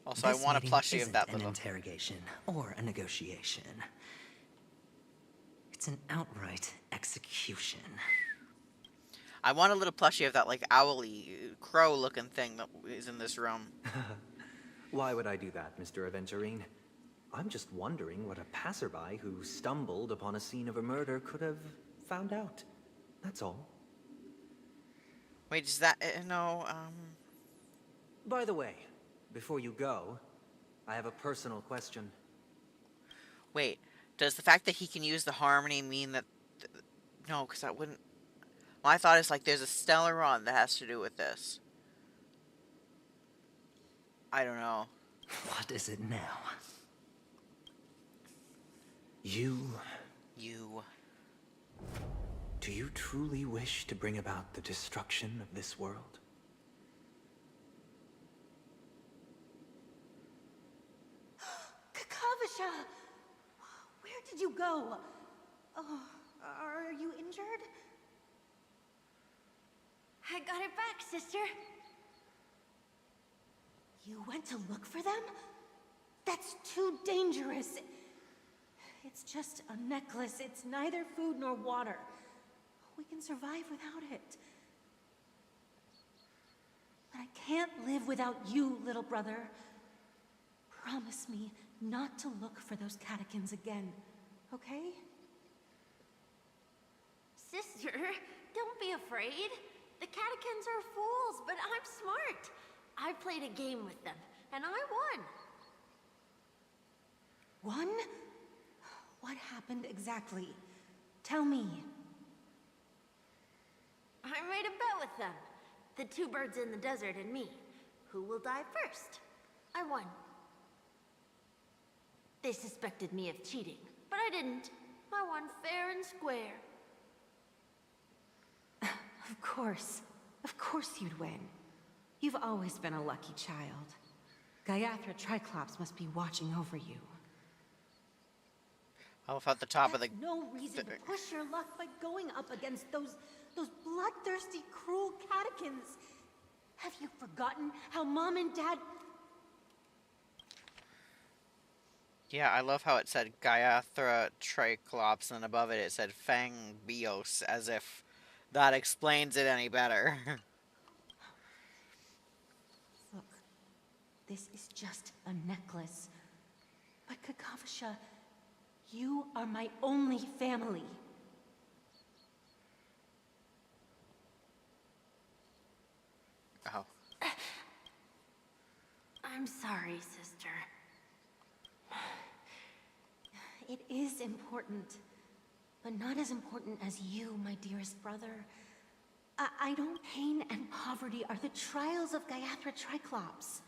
Also, I This want a meeting plushie of isn't that an little... interrogation or a negotiation. It's an outright execution. I want a little plushie of that, like, owly, crow-looking thing that is in this room. Why would I do that, Mr. Aventurine? I'm just wondering what a passerby who stumbled upon a scene of a murder could have found out. That's all. Wait, is that... no, By the way, before you go, I have a personal question. Wait, does the fact that he can use the harmony mean that... No, because that wouldn't... My thought is, like, there's a Stellaron that has to do with this. I don't know. What is it now? You... You... Do you truly wish to bring about the destruction of this world? Kakavasha! Where did you go? Oh, are you injured? I got it back, sister. You went to look for them? That's too dangerous. It's just a necklace. It's neither food nor water. We can survive without it. But I can't live without you, little brother. Promise me not to look for those catechins again, okay? Sister, don't be afraid. The catechins are fools, but I'm smart. I played a game with them, and I won. Won? What happened exactly? Tell me. I made a bet with them. The two birds in the desert and me. Who will die first? I won. They suspected me of cheating, but I didn't. I won fair and square. Of course. Of course you'd win. You've always been a lucky child. Gaiathra Triclops must be watching over you. How about the top of the... No reason to push your luck by going up against those bloodthirsty, cruel catechins. Have you forgotten how Mom and Dad... Yeah, I love how it said Gaiathra Triclops, and above it said Fang Bios, as if that explains it any better. Look, this is just a necklace. But Kakavasha, you are my only family. Oh. I'm sorry, sister. It is important, but not as important as you, my dearest brother. I don't... Pain and poverty are the trials of Gaiathra Triclops.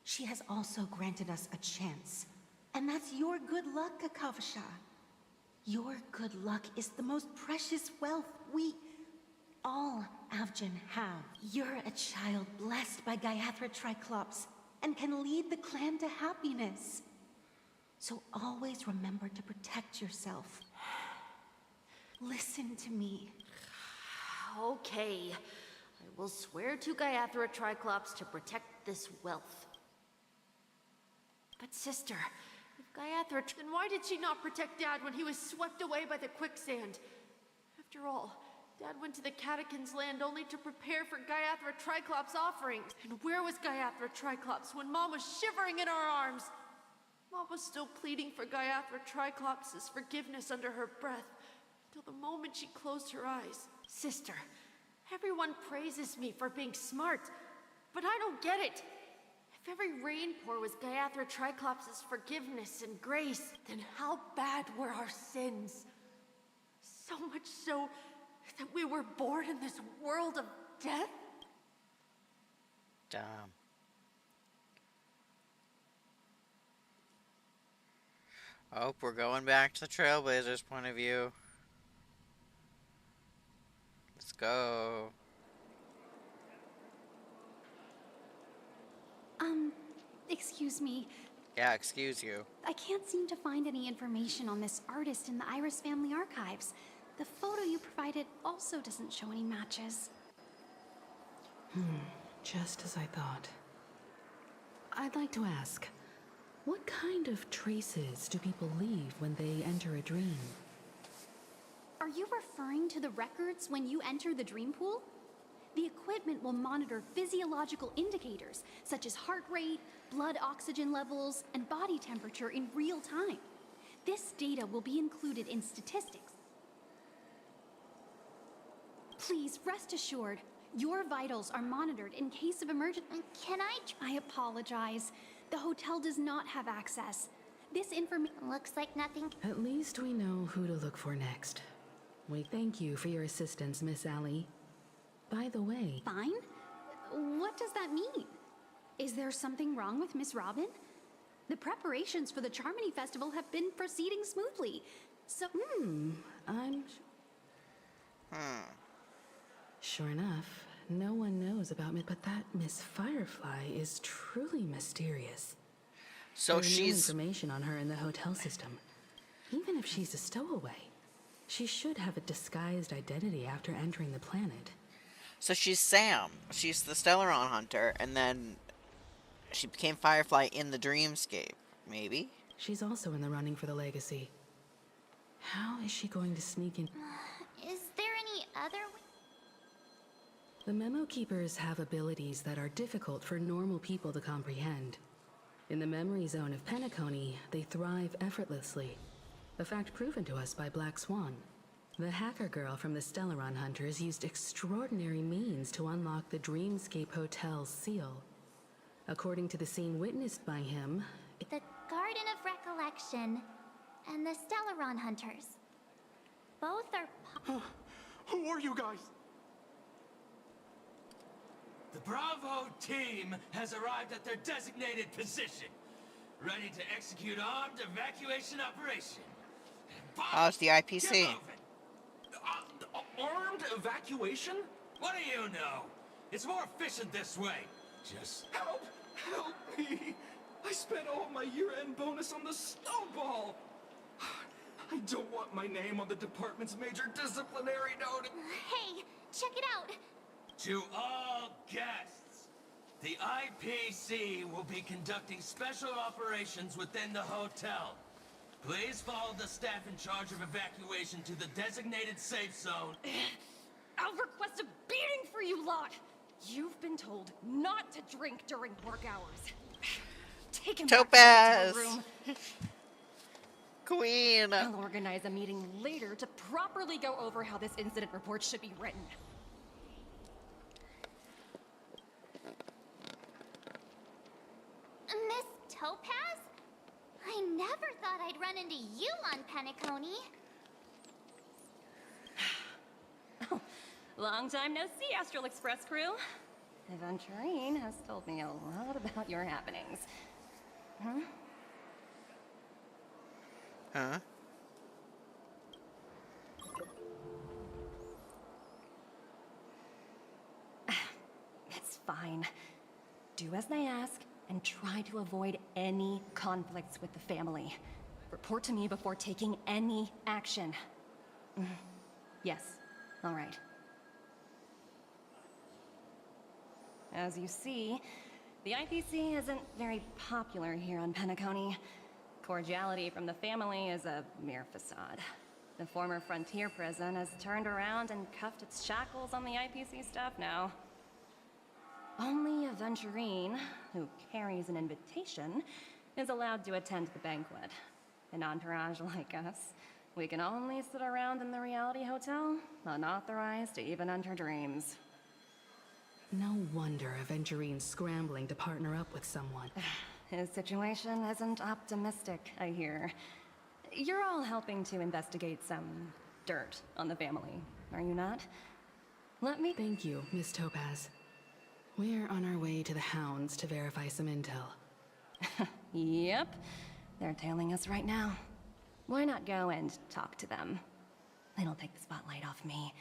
She has also granted us a chance. And that's your good luck, Kakavasha. Your good luck is the most precious wealth we... all Avgin have. You're a child blessed by Gaiathra Triclops and can lead the clan to happiness. So always remember to protect yourself. Listen to me. Okay. I will swear to Gaiathra Triclops to protect this wealth. But sister, if Gaiathra... Then why did she not protect Dad when he was swept away by the quicksand? After all, Dad went to the Catechins' land only to prepare for Gaiathra Triclops' offerings. And where was Gaiathra Triclops when Mom was shivering in our arms? Mom was still pleading for Gaiathra Triclops' forgiveness under her breath, until the moment she closed her eyes. Sister, everyone praises me for being smart, but I don't get it. If every rainpour was Gaiathra Triclops' forgiveness and grace, then how bad were our sins? So much so that we were born in this world of death? Damn. Oh, we're going back to the Trailblazers' point of view. Let's go. Excuse me. Yeah, excuse you. I can't seem to find any information on this artist in the Iris family archives. The photo you provided also doesn't show any matches. Just as I thought. I'd like to ask, what kind of traces do people leave when they enter a dream? Are you referring to the records when you enter the dream pool? The equipment will monitor physiological indicators such as heart rate, blood oxygen levels, and body temperature in real time. This data will be included in statistics. Please rest assured, your vitals are monitored in case of emergency. I apologize. The hotel does not have access. This information looks like nothing. At least we know who to look for next. We thank you for your assistance, Miss Allie. By the way... Fine? What does that mean? Is there something wrong with Miss Robin? The preparations for the Charmony Festival have been proceeding smoothly, so... Sure enough, no one knows about me, but that Miss Firefly is truly mysterious. So There's she's... no information on her in the hotel system. Even if she's a stowaway, she should have a disguised identity after entering the planet. So she's Sam. She's the Stellaron hunter, and then she became Firefly in the dreamscape. Maybe? She's also in the running for the legacy. How is she going to sneak in? Is there any other way? The Memo Keepers have abilities that are difficult for normal people to comprehend. In the memory zone of Penacony, they thrive effortlessly. A fact proven to us by Black Swan. The hacker girl from the Stellaron Hunters used extraordinary means to unlock the Dreamscape Hotel's seal. According to the scene witnessed by him... The Garden of Recollection and the Stellaron Hunters. Both are... Who are you guys? The Bravo team has arrived at their designated position, ready to execute armed evacuation operation. Oh, it's the IPC. Armed evacuation? What do you know? It's more efficient this way. Just help me! I spent all my year-end bonus on the snowball. I don't want my name on the department's major disciplinary note. Hey, check it out. To all guests, the IPC will be conducting special operations within the hotel. Please follow the staff in charge of evacuation to the designated safe zone. I'll request a beating for you lot! You've been told not to drink during work hours. Take him back to the hotel room. Queen! I'll organize a meeting later to properly go over how this incident report should be written. Miss Topaz? I never thought I'd run into you on Penacony. Oh, long time no see, Astral Express crew. Aventurine has told me a lot about your happenings. Huh? Huh? It's fine. Do as they ask, and try to avoid any conflicts with the family. Report to me before taking any action. Yes, all right. As you see, the IPC isn't very popular here on Penacony. Cordiality from the family is a mere facade. The former frontier prison has turned around and cuffed its shackles on the IPC staff now. Only Aventurine, who carries an invitation, is allowed to attend the banquet. An entourage like us, we can only sit around in the reality hotel, unauthorized to even enter dreams. No wonder Aventurine's scrambling to partner up with someone. His situation isn't optimistic, I hear. You're all helping to investigate some dirt on the family, are you not? Let me... Thank you, Miss Topaz. We're on our way to the Hounds to verify some intel. Yep. They're tailing us right now. Why not go and talk to them? It'll take the spotlight off me.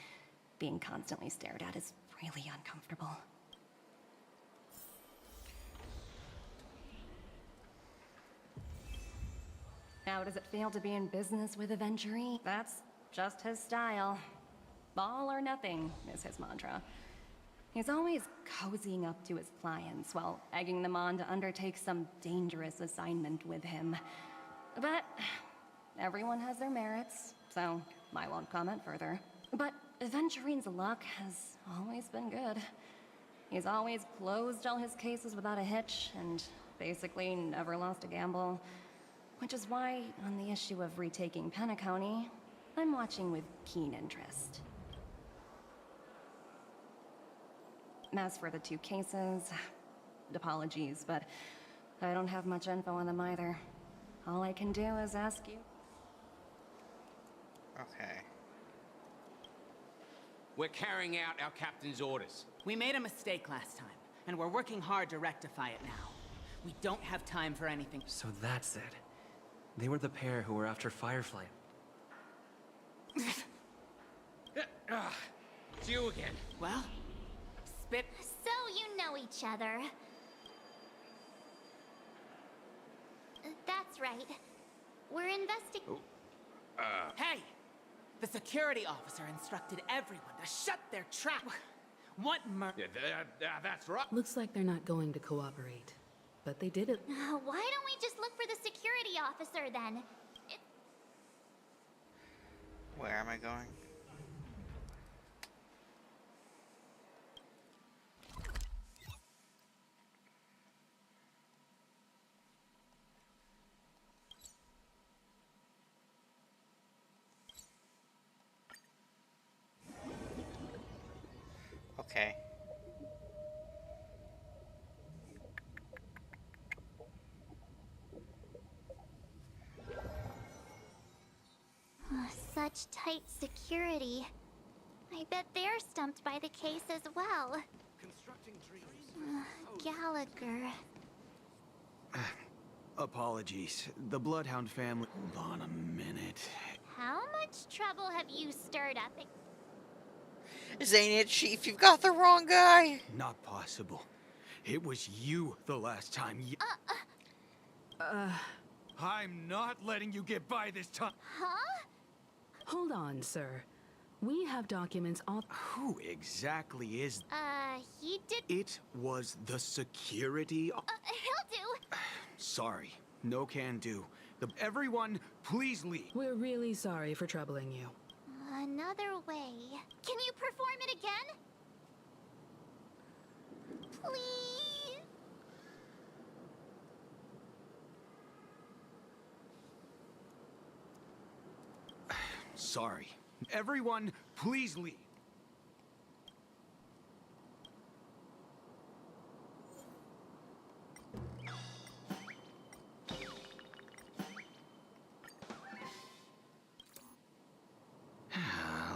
Being constantly stared at is really uncomfortable. How does it feel to be in business with Aventury? That's just his style. All or nothing is his mantra. He's always cozying up to his clients while egging them on to undertake some dangerous assignment with him. But everyone has their merits, so I won't comment further. But Aventurine's luck has always been good. He's always closed all his cases without a hitch, and basically never lost a gamble. Which is why, on the issue of retaking Penacony, I'm watching with keen interest. As for the two cases, apologies, but I don't have much info on them either. All I can do is ask you. Okay. We're carrying out our captain's orders. We made a mistake last time, and we're working hard to rectify it now. We don't have time for anything. So that's it. They were the pair who were after Firefly. It's you again. Well, spit. So you know each other. That's right. We're investigating. Hey! The security officer instructed everyone to shut their trap. What Yeah, that's right. Looks like they're not going to cooperate. But they did it. Why don't we just look for the security officer then? Where am I going? Okay. Such tight security. I bet they're stumped by the case as well. Gallagher. Apologies. The Bloodhound family... Hold on a minute. How much trouble have you stirred up? Ain't it, Chief? You've got the wrong guy. Not possible. It was you the last time. I'm not letting you get by this time. Huh? Hold on, sir. We have documents on... Who exactly is... He did... It was the security... He'll do. Sorry. No can do. Everyone, please leave. We're really sorry for troubling you. Another way. Can you perform it again? Please? Sorry. Everyone, please leave.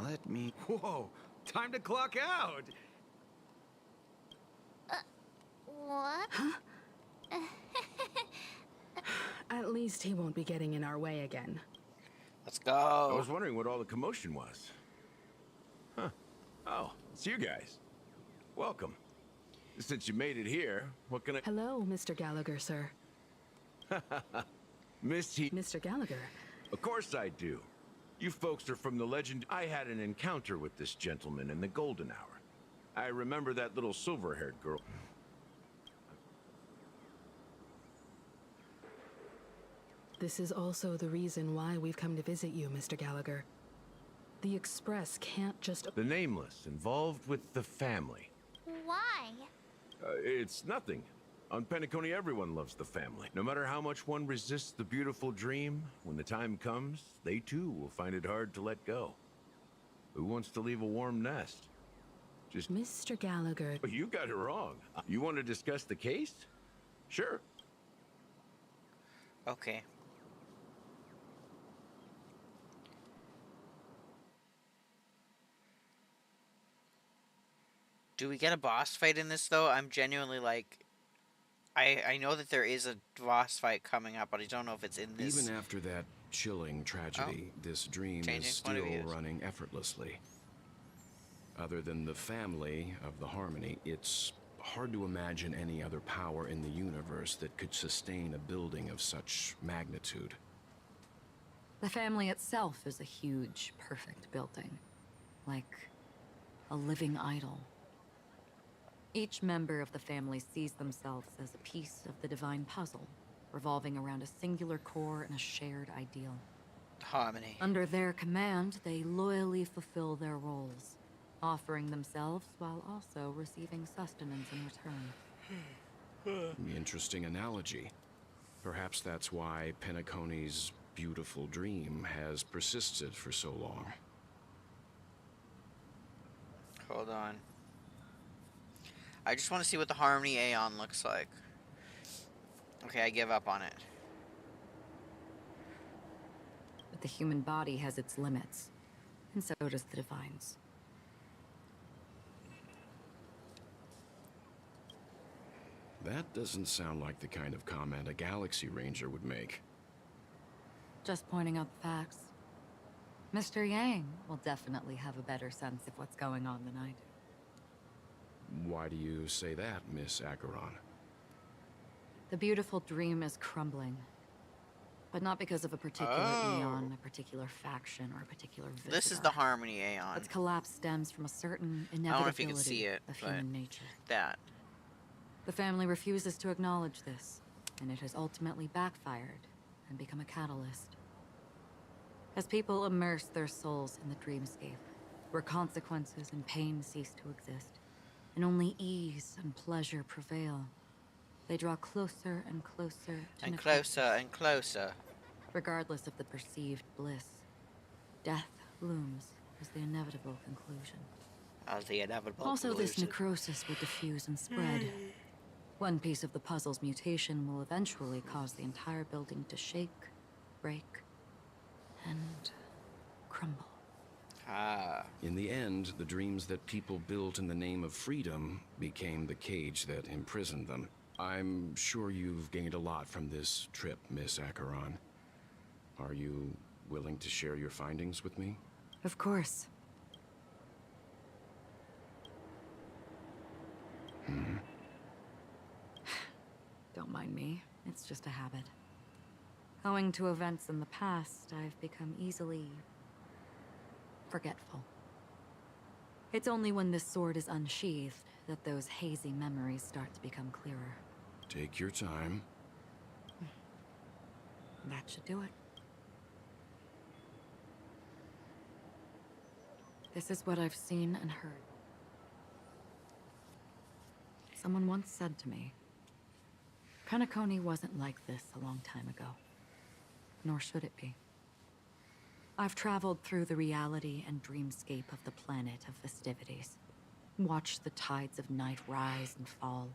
Let me... Whoa! Time to clock out! What? Huh? At least he won't be getting in our way again. Let's go. I was wondering what all the commotion was. Huh. Oh, it's you guys. Welcome. Since you made it here, what can I... Hello, Mr. Gallagher, sir. Mr. Gallagher. Of course I do. You folks are from the legend. I had an encounter with this gentleman in the golden hour. I remember that little silver-haired girl. This is also the reason why we've come to visit you, Mr. Gallagher. The Express can't just... The Nameless, involved with the family. Why? It's nothing. On Penacony, everyone loves the family. No matter how much one resists the beautiful dream, when the time comes, they too will find it hard to let go. Who wants to leave a warm nest? Just... Mr. Gallagher... You got it wrong. You want to discuss the case? Sure. Okay. Do we get a boss fight in this, though? I'm genuinely, like... I know that there is a boss fight coming up, but I don't know if it's in this... Even after that chilling tragedy, this dream is still running effortlessly. Other than the family of the Harmony, it's hard to imagine any other power in the universe that could sustain a building of such magnitude. The family itself is a huge, perfect building. Like a living idol. Each member of the family sees themselves as a piece of the divine puzzle, revolving around a singular core and a shared ideal. Harmony. Under their command, they loyally fulfill their roles, offering themselves while also receiving sustenance in return. Interesting analogy. Perhaps that's why Penacony's beautiful dream has persisted for so long. Hold on. I just want to see what the Harmony Aeon looks like. Okay, I give up on it. But the human body has its limits, and so does the Divine's. That doesn't sound like the kind of comment a Galaxy Ranger would make. Just pointing out the facts. Mr. Yang will definitely have a better sense of what's going on than I do. Why do you say that, Miss Acheron? The beautiful dream is crumbling. But not because of a particular eon, a particular faction, or a particular visitor. This is the Harmony Aeon. Its collapse stems from a certain I don't know if you can inevitability see it, of but human nature. that. The family refuses to acknowledge this, and it has ultimately backfired and become a catalyst. As people immerse their souls in the dreamscape, where consequences and pain cease to exist, and only ease and pleasure prevail, they draw closer and closer to And necrosis. closer and closer. Regardless of the perceived bliss, death looms as the inevitable conclusion. As the inevitable Also, this conclusion. necrosis will diffuse and spread. One piece of the puzzle's mutation will eventually cause the entire building to shake, break, and crumble. In the end, the dreams that people built in the name of freedom became the cage that imprisoned them. I'm sure you've gained a lot from this trip, Miss Acheron. Are you willing to share your findings with me? Of course. Don't mind me. It's just a habit. Owing to events in the past, I've become easily forgetful. It's only when this sword is unsheathed that those hazy memories start to become clearer. Take your time. That should do it. This is what I've seen and heard. Someone once said to me, Penacony wasn't like this a long time ago. Nor should it be. I've traveled through the reality and dreamscape of the planet of festivities. Watched the tides of night rise and fall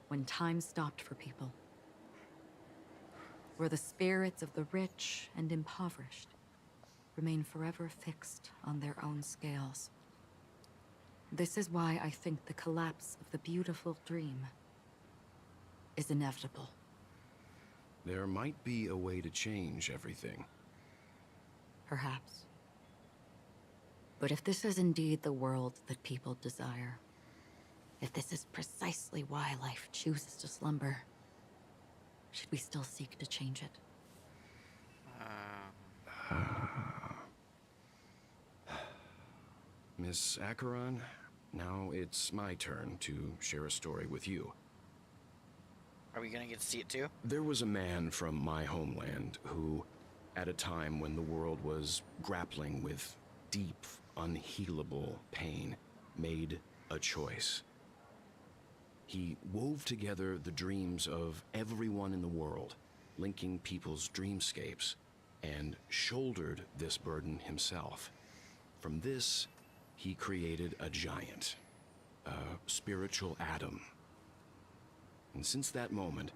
when time stopped for people. Where the spirits of the rich and impoverished remain forever fixed on their own scales. This is why I think the collapse of the beautiful dream is inevitable. There might be a way to change everything. Perhaps. But if this is indeed the world that people desire, if this is precisely why life chooses to slumber, should we still seek to change it? Miss Acheron, now it's my turn to share a story with you. Are we gonna get to see it too? There was a man from my homeland who, at a time when the world was grappling with deep, unhealable pain, made a choice. He wove together the dreams of everyone in the world, linking people's dreamscapes, and shouldered this burden himself. From this, he created a giant, a spiritual atom. And since that moment,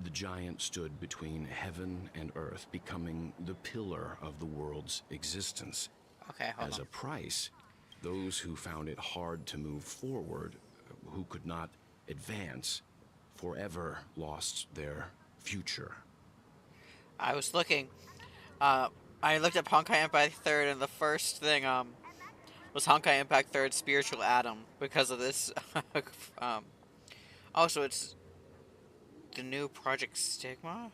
the giant stood between heaven and earth, becoming the pillar of the world's existence. Okay, hold As on. a price, those who found it hard to move forward, who could not advance, forever lost their future. I was looking. I looked at Honkai Impact 3rd, and the first thing was Honkai Impact 3rd Spiritual Atom because of this. Also, it's the new Project Stigma.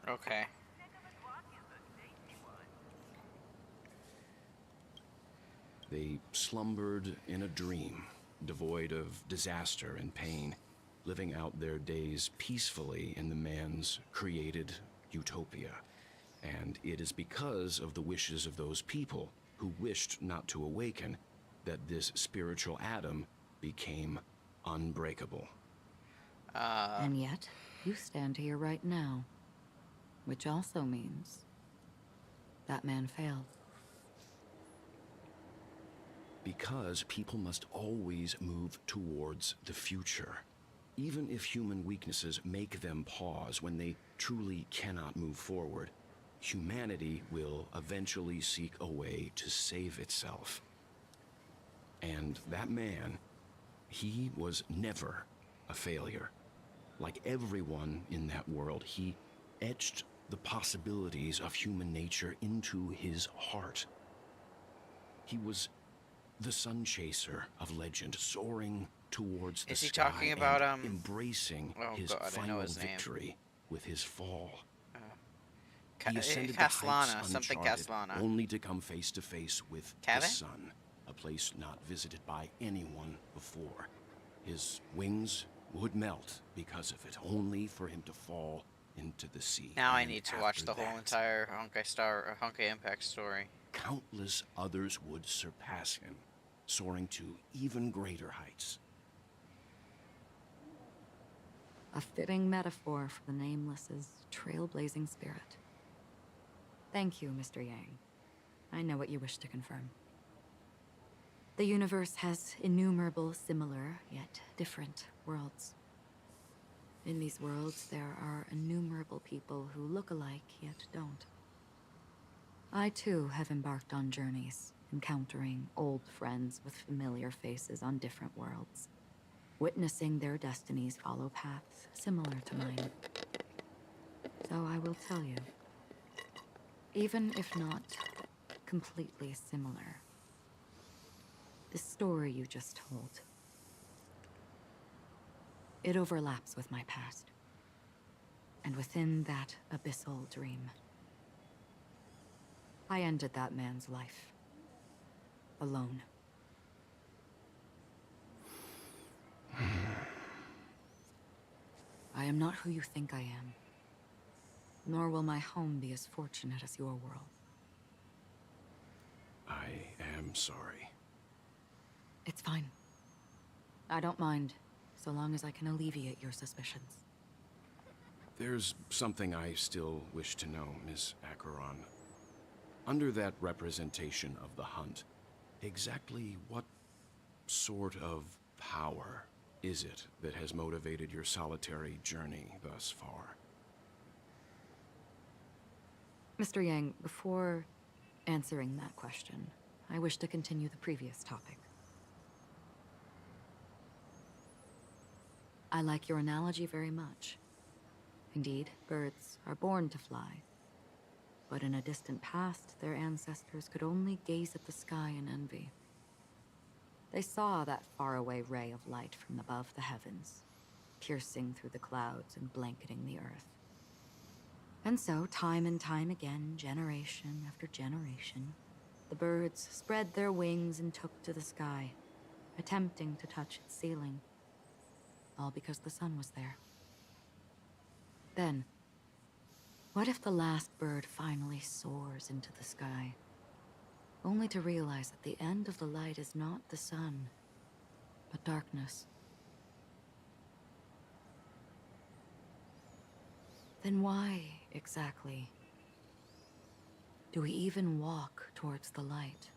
Okay. They slumbered in a dream, devoid of disaster and pain, living out their days peacefully in the man's created utopia. And it is because of the wishes of those people who wished not to awaken that this spiritual atom became unbreakable. And yet, you stand here right now. Which also means that man failed. Because people must always move towards the future. Even if human weaknesses make them pause when they truly cannot move forward, humanity will eventually seek a way to save itself. And that man, he was never a failure. Like everyone in that world, he etched the possibilities of human nature into his heart. He was the sun chaser of legend, soaring towards the Is he sky talking about and embracing his God, I final know his name. victory with his fall. He He ascended the heights Castellana, something uncharted, Castellana. only to come face to face with the Kevin? sun, a place not visited by anyone before. His wings would melt because of it, only for him to fall into the sea. Now I And need to watch after the whole that, entire Honkai Impact story. countless others would surpass him, soaring to even greater heights. A fitting metaphor for the Nameless's trailblazing spirit. Thank you, Mr. Yang. I know what you wish to confirm. The universe has innumerable similar, yet different worlds. In these worlds, there are innumerable people who look alike, yet don't. I, too, have embarked on journeys, encountering old friends with familiar faces on different worlds, witnessing their destinies follow paths similar to mine. So I will tell you, even if not completely similar, the story you just told, it overlaps with my past. And within that abyssal dream, I ended that man's life. Alone. I am not who you think I am. Nor will my home be as fortunate as your world. I am sorry. It's fine. I don't mind, so long as I can alleviate your suspicions. There's something I still wish to know, Miss Acheron. Under that representation of the hunt, exactly what sort of power is it that has motivated your solitary journey thus far? Mr. Yang, before answering that question, I wish to continue the previous topic. I like your analogy very much. Indeed, birds are born to fly. But in a distant past, their ancestors could only gaze at the sky in envy. They saw that faraway ray of light from above the heavens, piercing through the clouds and blanketing the earth. And so, time and time again, generation after generation, the birds spread their wings and took to the sky, attempting to touch its ceiling, all because the sun was there. Then, what if the last bird finally soars into the sky, only to realize that the end of the light is not the sun, but darkness? Then why, exactly, do we even walk towards the light?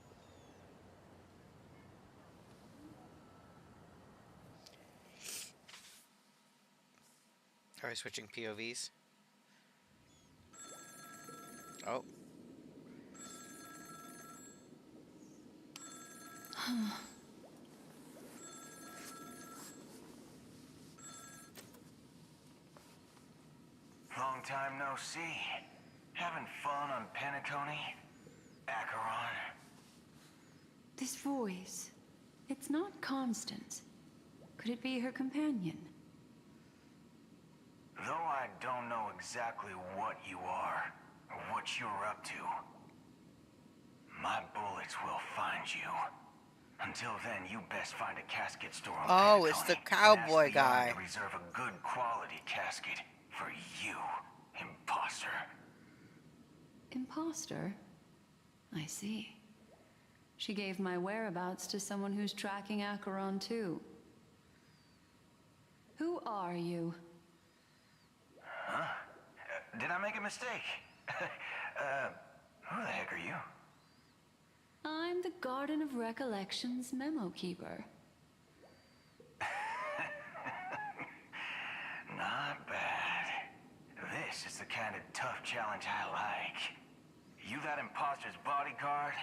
Are we switching POVs? Oh. Long time no see. Having fun on Penacony? Acheron? This voice, it's not Constance. Could it be her companion? Though I don't know exactly what you are, or what you're up to. My bullets will find you. Until then, you best find a casket store on Oh, it's the Pentaconey, cowboy and ask the owner guy. to reserve a good quality casket for you, imposter. Imposter? I see. She gave my whereabouts to someone who's tracking Acheron too. Who are you? Huh? Did I make a mistake? Who the heck are you? I'm the Garden of Recollections memo keeper. Not bad. This is the kind of tough challenge I like. You that imposter's bodyguard?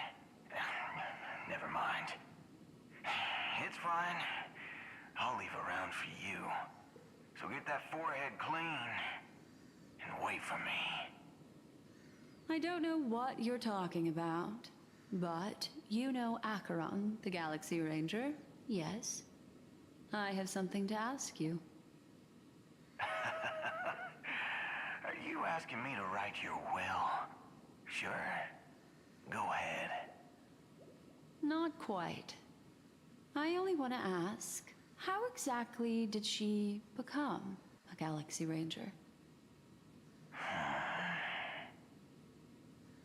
Never mind. It's fine. I'll leave a round for you. So get that forehead clean and wait for me. I don't know what you're talking about, but you know Acheron, the Galaxy Ranger, yes? I have something to ask you. Are you asking me to write your will? Sure. Go ahead. Not quite. I only want to ask, how exactly did she become a Galaxy Ranger?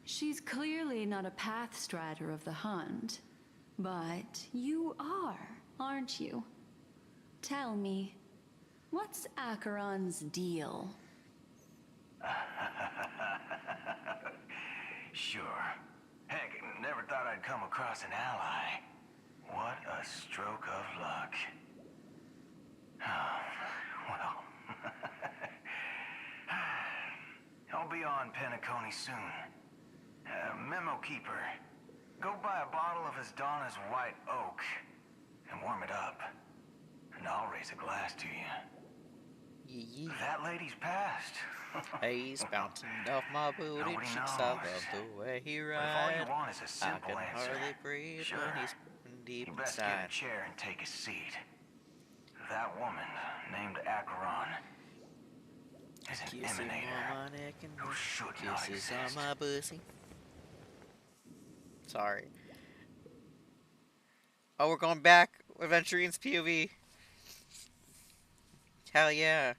She's clearly not a path strider of the hunt, but you are, aren't you? Tell me, what's Acheron's deal? Sure. Heck, never thought I'd come across an ally. What a stroke of luck. Oh, well. I'll be on Pentaconey soon. Memo keeper, go buy a bottle of his Donna's White Oak and warm it up. And I'll raise a glass to you. That lady's passed. He's bouncing off my booty Nobody cheeks. I love knows. the way he But if all rides. you want is a I simple can answer, hardly breathe sure. when he's moving deep You best inside. get a chair and take a seat. That woman, named Acheron, is an Kissing emanator on my neck and who should not kisses exist. on my pussy. Sorry. Oh, we're going back. Adventurine's POV. Hell yeah.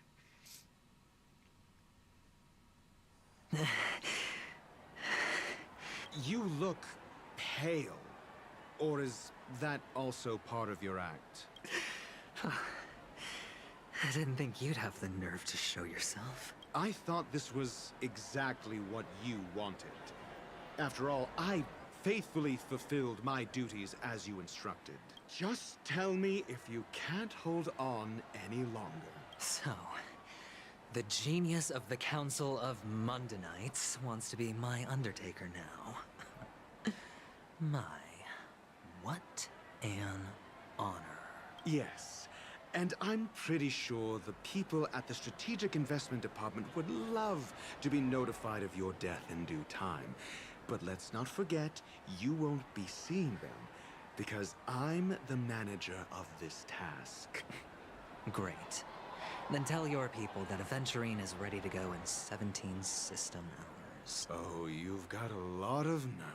You look pale. Or is that also part of your act? I didn't think you'd have the nerve to show yourself. I thought this was exactly what you wanted. After all, I faithfully fulfilled my duties as you instructed. Just tell me if you can't hold on any longer. So, the genius of the Council of Mundanites wants to be my Undertaker now. What an honor. Yes, and I'm pretty sure the people at the Strategic Investment Department would love to be notified of your death in due time. But let's not forget, you won't be seeing them, because I'm the manager of this task. Great. Then tell your people that Aventurine is ready to go in 17 system hours. Oh, you've got a lot of nerve.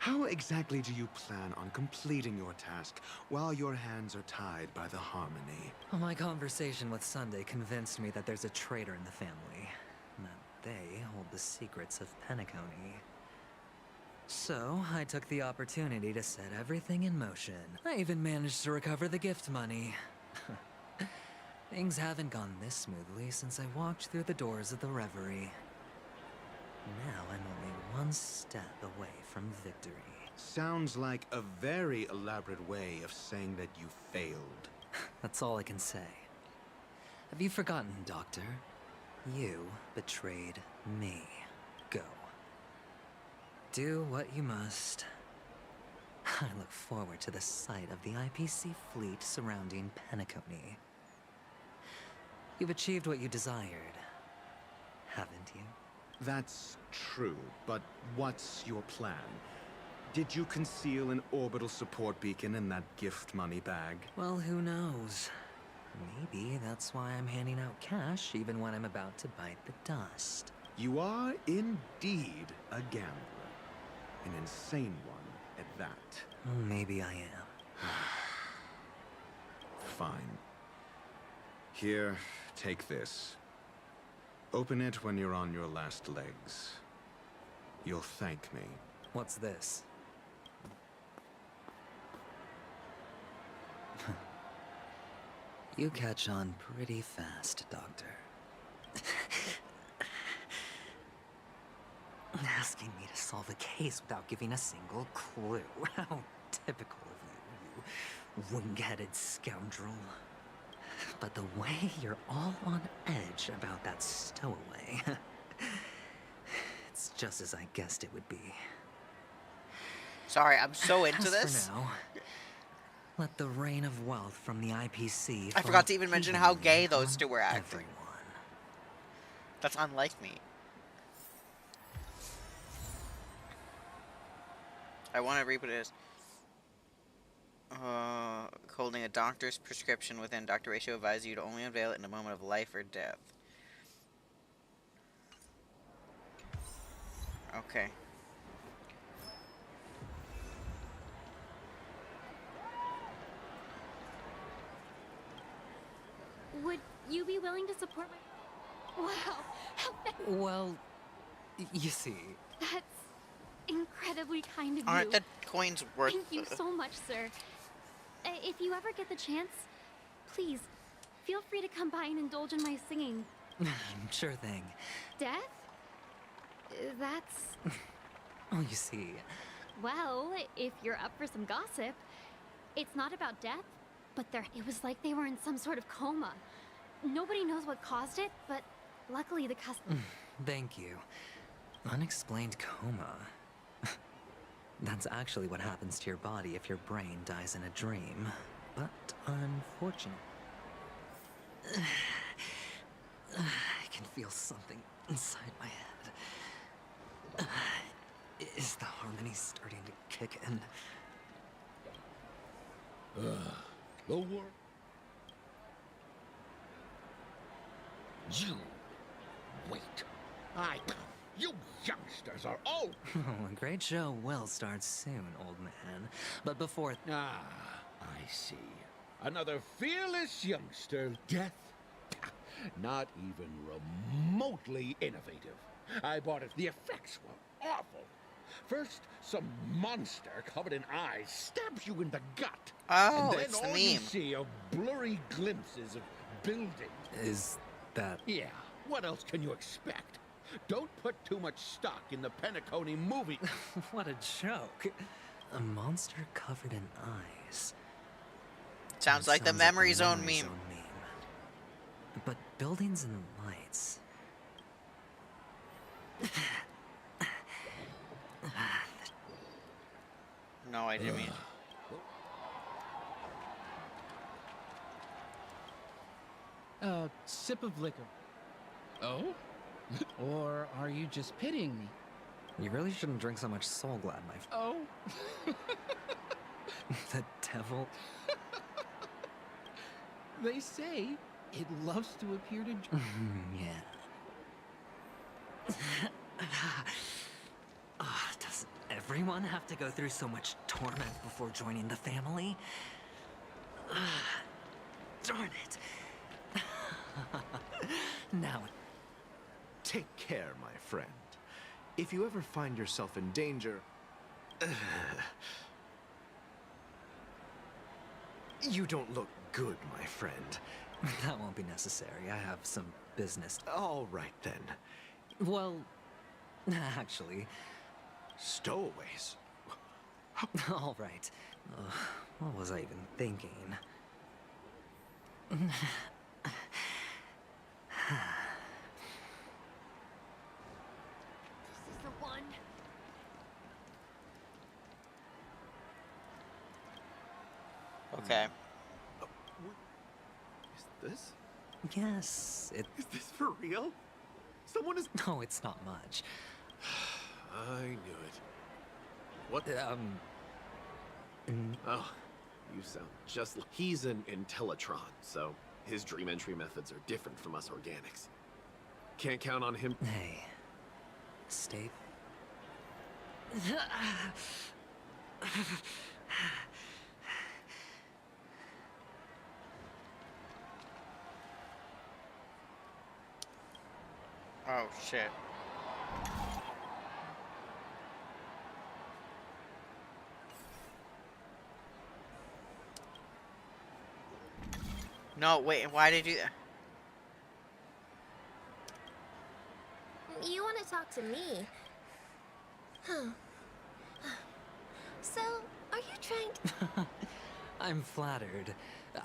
How exactly do you plan on completing your task while your hands are tied by the Harmony? Well, my conversation with Sunday convinced me that there's a traitor in the family, and that they hold the secrets of Pentaconey. So, I took the opportunity to set everything in motion. I even managed to recover the gift money. Things haven't gone this smoothly since I walked through the doors of the Reverie. Now I'm only one step away from victory. Sounds like a very elaborate way of saying that you failed. That's all I can say. Have you forgotten, Doctor? You betrayed me. Go. Do what you must. I look forward to the sight of the IPC fleet surrounding Pentaconey. You've achieved what you desired, haven't you? That's true, but what's your plan? Did you conceal an orbital support beacon in that gift money bag? Well, who knows? Maybe that's why I'm handing out cash even when I'm about to bite the dust. You are indeed a gambler. An insane one at that. Maybe I am. Fine. Here, take this. Open it when you're on your last legs. You'll thank me. What's this? You catch on pretty fast, Doctor. Asking me to solve a case without giving a single clue. How typical of you, you wing-headed scoundrel. But the way you're all on edge about that stowaway, it's just as I guessed it would be. Sorry, I'm so into As this. For now, let the rain of wealth from the IPC. I forgot to even mention how gay those on two were acting. everyone. That's unlike me. I want to read what it is. Holding a doctor's prescription within, Dr. Ratio advises you to only unveil it in a moment of life or death. Okay. Would you be willing to support my... Wow, how Well, you see... That's incredibly kind of you. Aren't the coins worth... Thank you so much, sir. If you ever get the chance, please, feel free to come by and indulge in my singing. Sure thing. Death? That's... Oh, you see... Well, if you're up for some gossip, it's not about death, but it was like they were in some sort of coma. Nobody knows what caused it, but luckily the Thank you. Unexplained coma. That's actually what happens to your body if your brain dies in a dream. But unfortunate. I can feel something inside my head. Is the harmony starting to kick in? The world. You wait. You youngsters are old. A great show will start soon, old man. But before... I see. Another fearless youngster. Death? Not even remotely innovative. I bought it. The effects were awful. First, some monster covered in eyes stabs you in the gut. Oh, and then it's the all you meme. see are blurry glimpses of buildings. Is that... Yeah, what else can you expect? Don't put too much stock in the Penacony movie. What a joke. A monster covered in eyes. Sounds That like the sounds Memory a Zone Memory meme. Zone But buildings and lights... No, I didn't mean... Sip of liquor. Oh? Or are you just pitying me? You really shouldn't drink so much Soul Glad, my Oh? The devil? They say it loves to appear to... Yeah. Does everyone have to go through so much torment before joining the family? Darn it. Now... Take care, my friend. If you ever find yourself in danger... You don't look good, my friend. That won't be necessary. I have some business. All right, then. Well, actually... Stowaways? All right. What was I even thinking? This is the one. Okay. Is this? Yes, it... Is this for real? Someone is... No, it's not much. I knew it. What? Oh, you sound just like... He's an Intellitron, so His dream entry methods are different from us organics. Can't count on him. Hey, stay. Oh, shit. No, wait, why did you... You want to talk to me? So, are you trying to... I'm flattered.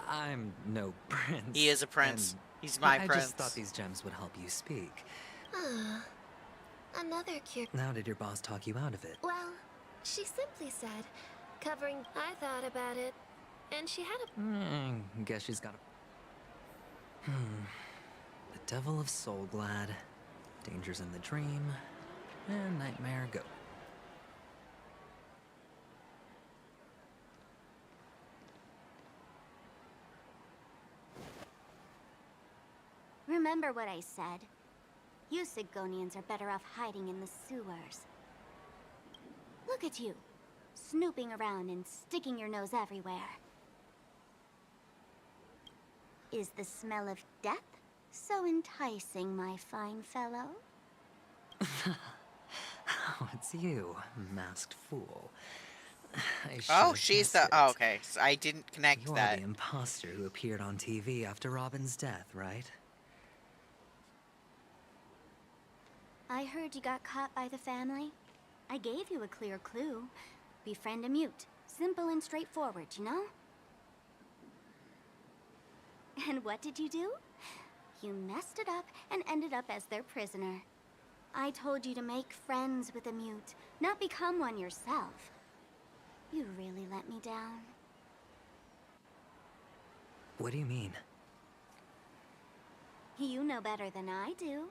I'm no prince. He is a prince. and He's my I prince. just thought these gems would help you speak. Another cure. How did your boss talk you out of it? Well, she simply said, covering... I thought about it, and she had a... Guess she's got a... The Devil of Soulglad, Dangers in the Dream, and Nightmare Go. Remember what I said. You Sigonians are better off hiding in the sewers. Look at you, snooping around and sticking your nose everywhere. Is the smell of death so enticing, my fine fellow? Oh, it's you, masked fool. Oh, she's the... Oh, okay, so I didn't connect You're that. the imposter who appeared on TV after Robin's death, right? I heard you got caught by the family. I gave you a clear clue. Befriend a mute. Simple and straightforward, you know? And what did you do? You messed it up and ended up as their prisoner. I told you to make friends with a mute, not become one yourself. You really let me down. What do you mean? You know better than I do.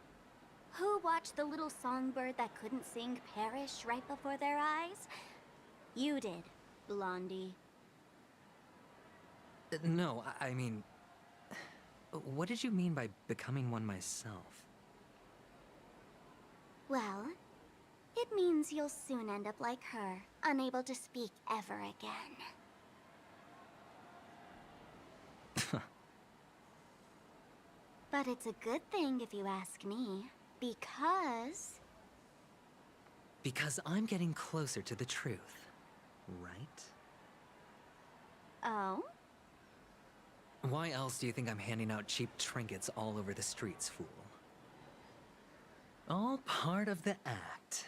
Who watched the little songbird that couldn't sing perish right before their eyes? You did, Blondie. No, I mean... What did you mean by becoming one myself? Well, it means you'll soon end up like her, unable to speak ever again. But it's a good thing if you ask me, because... Because I'm getting closer to the truth, right? Oh? Why else do you think I'm handing out cheap trinkets all over the streets, fool? All part of the act.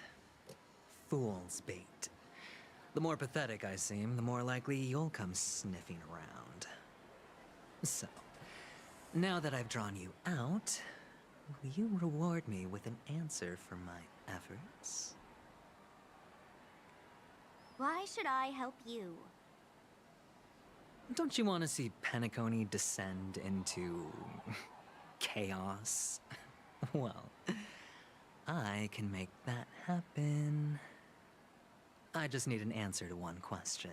Fool's bait. The more pathetic I seem, the more likely you'll come sniffing around. So, now that I've drawn you out, will you reward me with an answer for my efforts? Why should I help you? Don't you want to see Penacony descend into... chaos? Well, I can make that happen. I just need an answer to one question.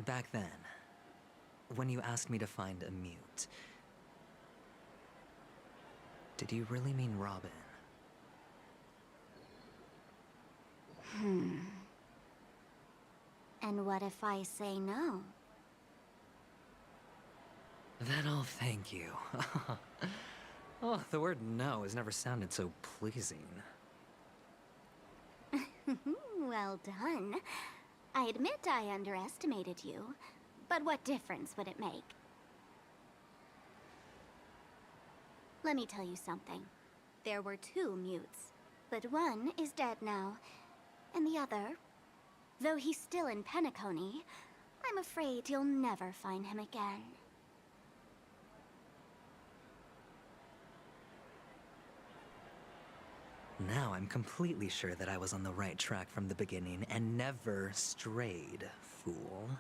Back then, when you asked me to find a mute, did you really mean Robin? And what if I say no? Then I'll thank you. Oh, the word no has never sounded so pleasing. Well done. I admit I underestimated you, but what difference would it make? Let me tell you something. There were two mutes, but one is dead now, and the other, though he's still in Penacony, I'm afraid you'll never find him again. Now I'm completely sure that I was on the right track from the beginning and never strayed, fool.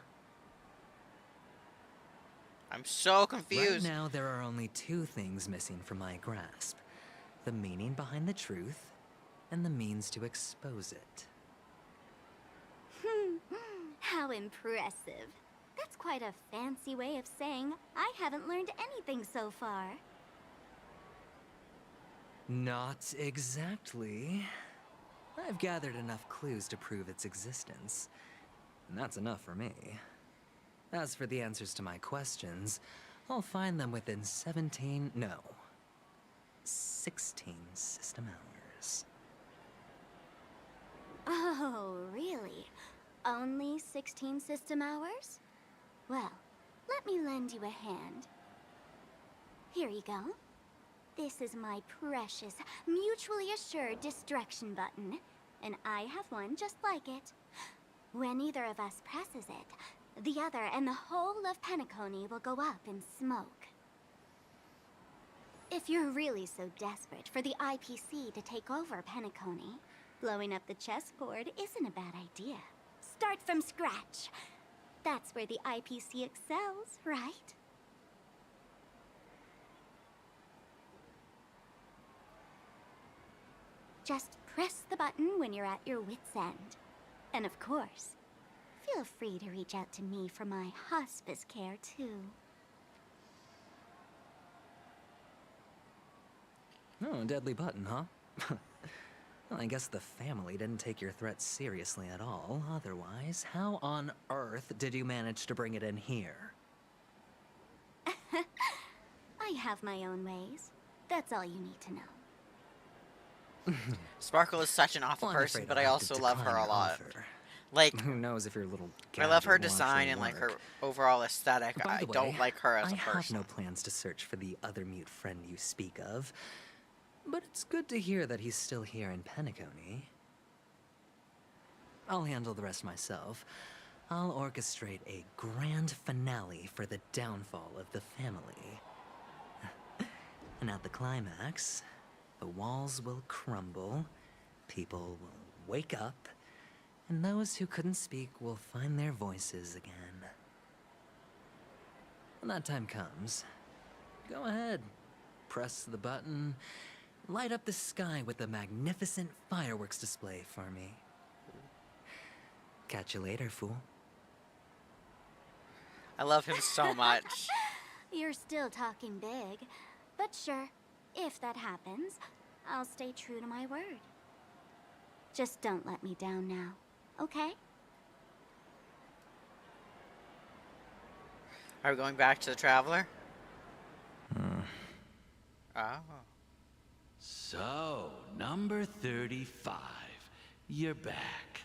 I'm so confused. Right now, there are only two things missing from my grasp. The meaning behind the truth, and the means to expose it. How impressive. That's quite a fancy way of saying I haven't learned anything so far. Not exactly. I've gathered enough clues to prove its existence, and that's enough for me. As for the answers to my questions, I'll find them within 16 system hours. Oh, really? Only 16 system hours? Well, let me lend you a hand. Here you go. This is my precious, mutually assured destruction button, and I have one just like it. When either of us presses it, the other and the whole of Penacony will go up in smoke. If you're really so desperate for the IPC to take over Penacony, blowing up the chessboard isn't a bad idea. Start from scratch. That's where the IPC excels, right? Just press the button when you're at your wit's end. And of course, feel free to reach out to me for my hospice care, too. Oh, deadly button, huh? Well, I guess the family didn't take your threat seriously at all. Otherwise, how on earth did you manage to bring it in here? I have my own ways. That's all you need to know. Sparkle is such an awful person, but I also love her a lot. Like, who knows if your little I love her gadget will design actually and like work. her overall aesthetic. By I the way, don't like her as a I have person. no plans to search for the other mute friend you speak of, but it's good to hear that he's still here in Penacony. I'll handle the rest myself. I'll orchestrate a grand finale for the downfall of the family. And at the climax, the walls will crumble, people will wake up, and those who couldn't speak will find their voices again. When that time comes, go ahead, press the button, light up the sky with a magnificent fireworks display for me. Catch you later, fool. I love him so much. You're still talking big. But sure, if that happens, I'll stay true to my word. Just don't let me down now, okay? Are we going back to the Traveler? Oh. So, number 35. You're back.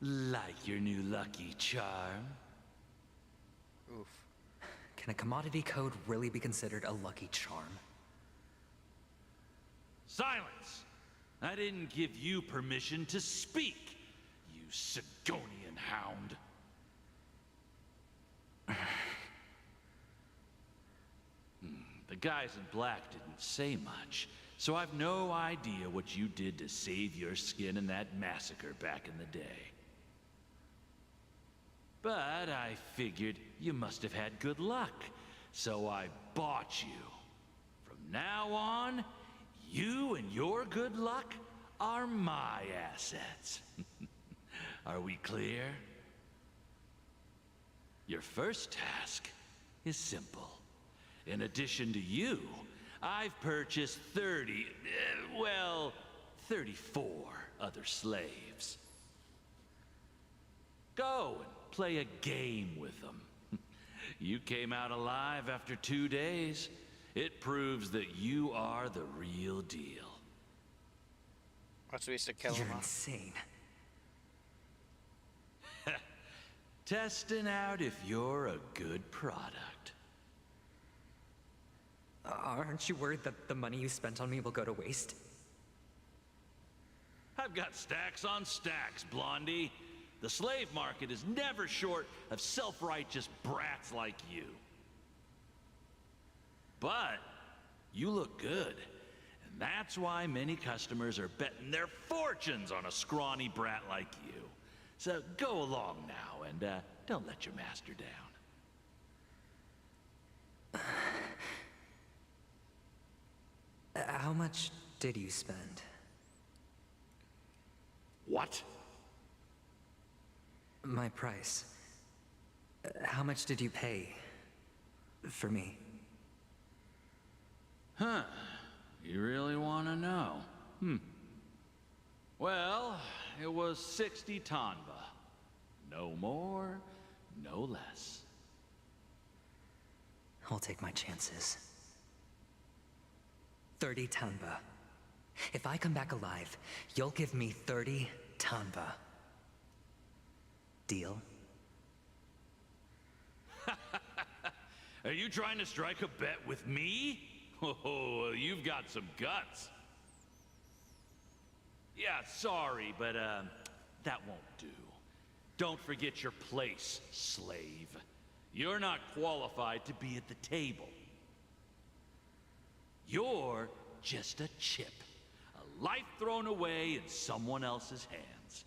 Like your new lucky charm? Oof. Can a commodity code really be considered a lucky charm? Silence! I didn't give you permission to speak, you Sigonian hound. The guys in black didn't say much, so I've no idea what you did to save your skin in that massacre back in the day. But I figured you must have had good luck, so I bought you. From now on, you and your good luck are my assets. Are we clear? Your first task is simple. In addition to you, I've purchased 34 other slaves. Go and play a game with them. You came out alive after 2 days. It proves that you are the real deal. What's we used to kill him You're off? insane. Testing out if you're a good product. Aren't you worried that the money you spent on me will go to waste? I've got stacks on stacks, Blondie. The slave market is never short of self-righteous brats like you. But you look good, and that's why many customers are betting their fortunes on a scrawny brat like you. So go along now, and don't let your master down. How much did you spend? What? My price. How much did you pay for me? Huh. You really want to know? Well, it was 60 tanba. No more, no less. I'll take my chances. 30 tanba. If I come back alive, you'll give me 30 tanba. Deal? Are you trying to strike a bet with me? Oh, you've got some guts. Yeah, sorry, but that won't do. Don't forget your place, slave. You're not qualified to be at the table. You're just a chip. A life thrown away in someone else's hands.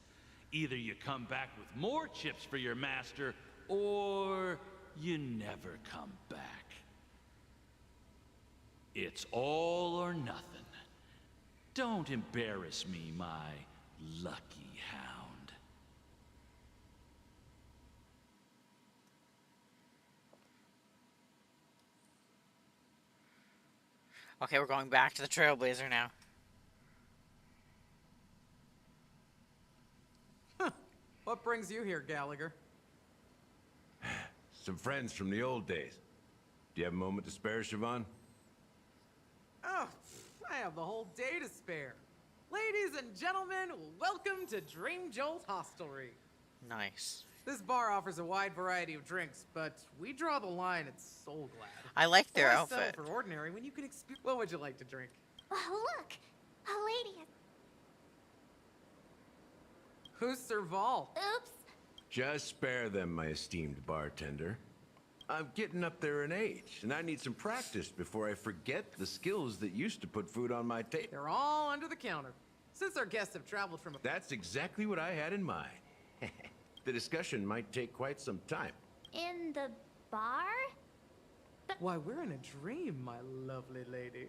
Either you come back with more chips for your master, or you never come back. It's all or nothing. Don't embarrass me, my lucky hound. Okay, we're going back to the Trailblazer now. What brings you here, Gallagher? Some friends from the old days. Do you have a moment to spare, Siobhan? Oh, I have the whole day to spare. Ladies and gentlemen, welcome to Dream Jolt Hostelry. Nice. This bar offers a wide variety of drinks, but we draw the line at Soul Glad. I like their Why outfit. settle for ordinary when you can experience. What would you like to drink? Oh, look! A lady. Who's Serval? Oops. Just spare them, my esteemed bartender. I'm getting up there in age, and I need some practice before I forget the skills that used to put food on my table. They're all under the counter. Since our guests have traveled from... That's exactly what I had in mind. The discussion might take quite some time. In the bar? Why, we're in a dream, my lovely lady.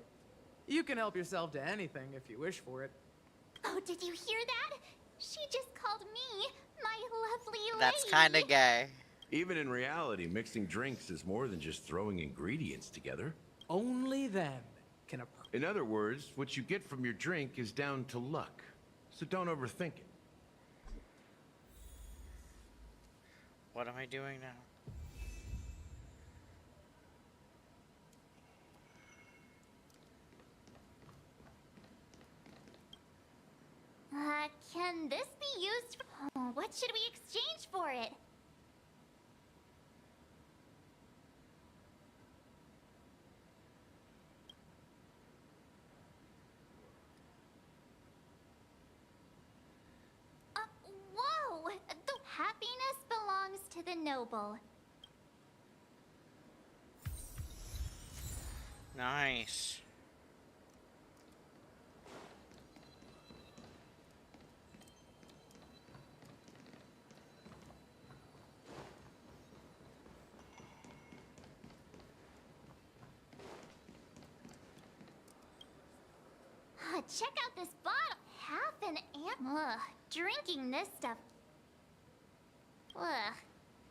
You can help yourself to anything if you wish for it. Oh, did you hear that? She just called me my lovely lady. That's kind of gay. Even in reality, mixing drinks is more than just throwing ingredients together. Only them can... In other words, what you get from your drink is down to luck. So don't overthink it. What am I doing now? Can this be used for... Oh, what should we exchange for it? Whoa! The happiness belongs to the noble. Nice. Check out this bottle. Half an amp. Ugh, drinking this stuff. Ugh,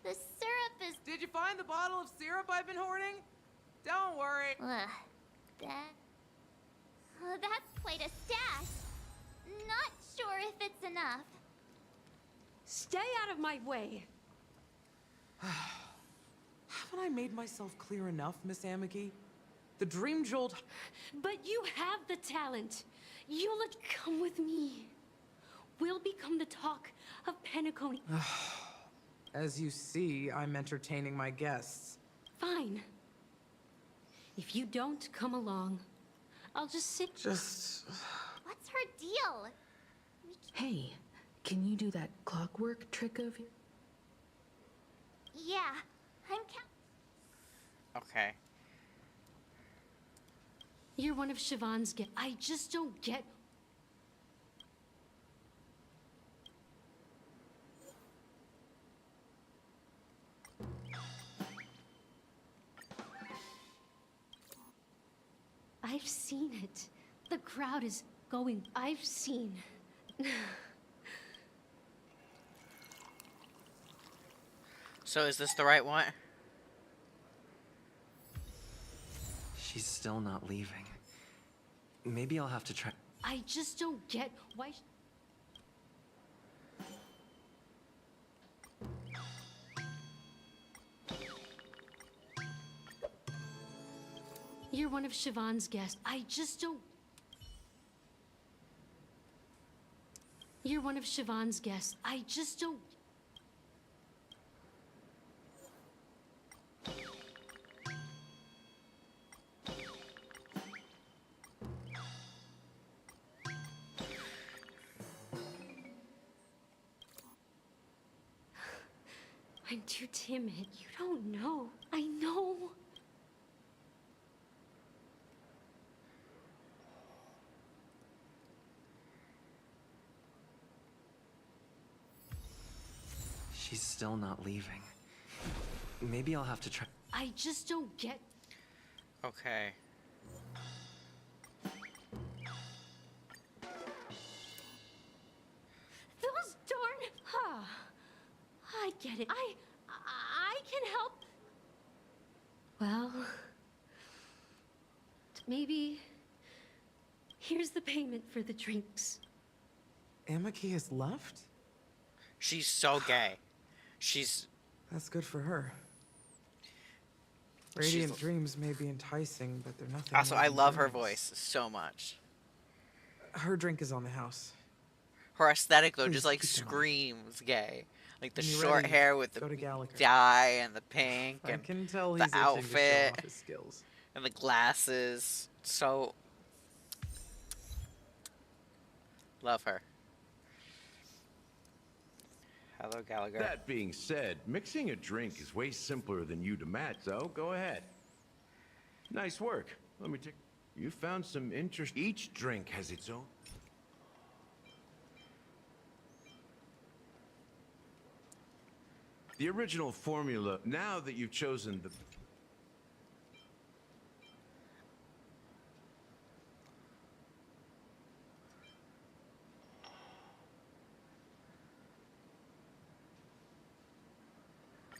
the syrup is... Did you find the bottle of syrup I've been hoarding? Don't worry. Ugh, that's quite a stash. Not sure if it's enough. Stay out of my way. Haven't I made myself clear enough, Miss Amiki? The Dream Jolt... But you have the talent. You'll come with me. We'll become the talk of Penacony. As you see, I'm entertaining my guests. Fine. If you don't come along, I'll just sit... Just... What's her deal? Hey, can you do that clockwork trick of yours? Yeah, I'm Okay. You're one of Siobhan's gifts. I just don't get... I've seen it. The crowd is going. I've seen. So is this the right one? She's still not leaving. Maybe I'll have to try. I just don't get why. You're one of Siobhan's guests. I just don't. You're one of Siobhan's guests. I just don't. I'm too timid. You don't know. I know. She's still not leaving. Maybe I'll have to try. I just don't get. Okay. Those darn. I get it. I can help. Well, maybe here's the payment for the drinks. Amaki has left? She's so gay. She's... That's good for her. Radiant dreams may be enticing, but they're nothing. Also, more I than love her dreams. voice so much. Her drink is on the house. Her aesthetic, though, Please, just like keep going. screams gay. Like the When you're short ready, hair with the go to Gallagher. dye and the pink I and can tell the he's itching to show outfit off his skills. and the glasses. So love her. Hello, Gallagher. That being said, mixing a drink is way simpler than you to match, so go ahead. Nice work. Let me take... You found some interest... Each drink has its own... The original formula, now that you've chosen the...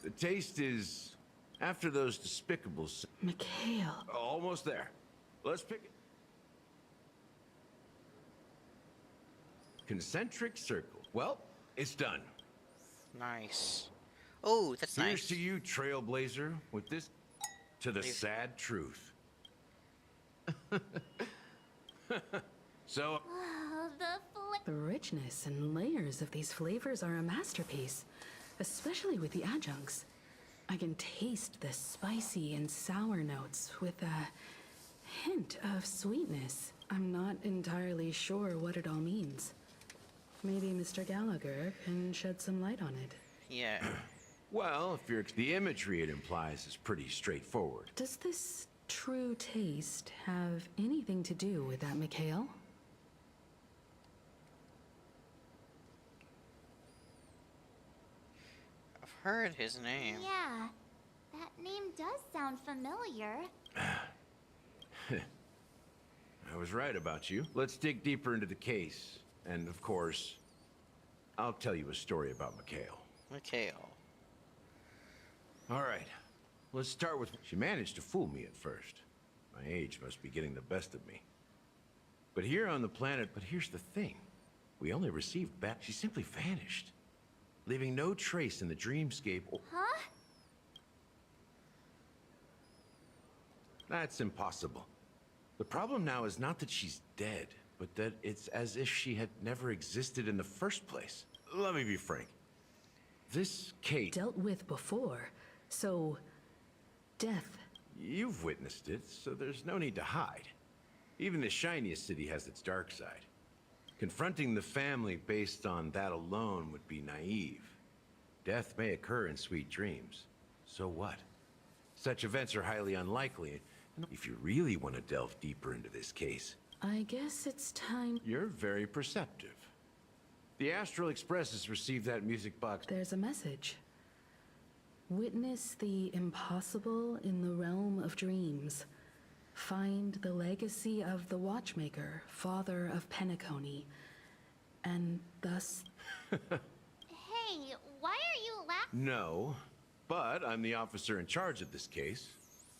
The taste is... After those despicable... Mikhail. Almost there. Let's pick it. Concentric circle. Well, it's done. Nice. Oh, that's Here's nice. to you, Trailblazer, with this... To the sad truth. So... The richness and layers of these flavors are a masterpiece, especially with the adjuncts. I can taste the spicy and sour notes with a hint of sweetness. I'm not entirely sure what it all means. Maybe Mr. Gallagher can shed some light on it. Yeah. Well, if you're... The imagery it implies is pretty straightforward. Does this true taste have anything to do with that, Mikhail? I've heard his name. Yeah, that name does sound familiar. I was right about you. Let's dig deeper into the case. And, of course, I'll tell you a story about Mikhail. Mikhail. All right. Let's start with... She managed to fool me at first. My age must be getting the best of me. But here on the planet... But here's the thing. We only received back... She simply vanished. Leaving no trace in the dreamscape or... Huh? That's impossible. The problem now is not that she's dead, but that it's as if she had never existed in the first place. Let me be frank. This Kate... Dealt with before, so... death. You've witnessed it, so there's no need to hide. Even the shiniest city has its dark side. Confronting the family based on that alone would be naive. Death may occur in sweet dreams. So what? Such events are highly unlikely. If you really want to delve deeper into this case... I guess it's time... You're very perceptive. The Astral Express has received that music box. There's a message. Witness the impossible in the realm of dreams. Find the legacy of the Watchmaker, father of Penacony, and thus... Hey, why are you laughing? No, But I'm the officer in charge of this case,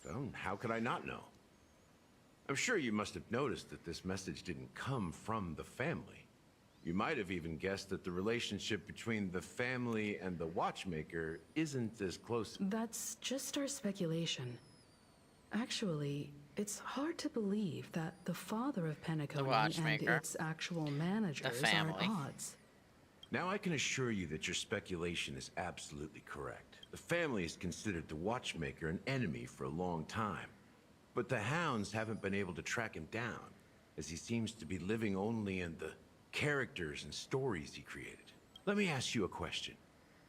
so how could I not know? I'm sure you must have noticed that this message didn't come from the family. You might have even guessed that the relationship between the family and the watchmaker isn't as close. That's just our speculation. Actually, it's hard to believe that the father of Penacony and its actual managers are at odds. Now I can assure you that your speculation is absolutely correct. The family has considered the watchmaker an enemy for a long time. But the hounds haven't been able to track him down, as he seems to be living only in the characters and stories he created. Let me ask you a question.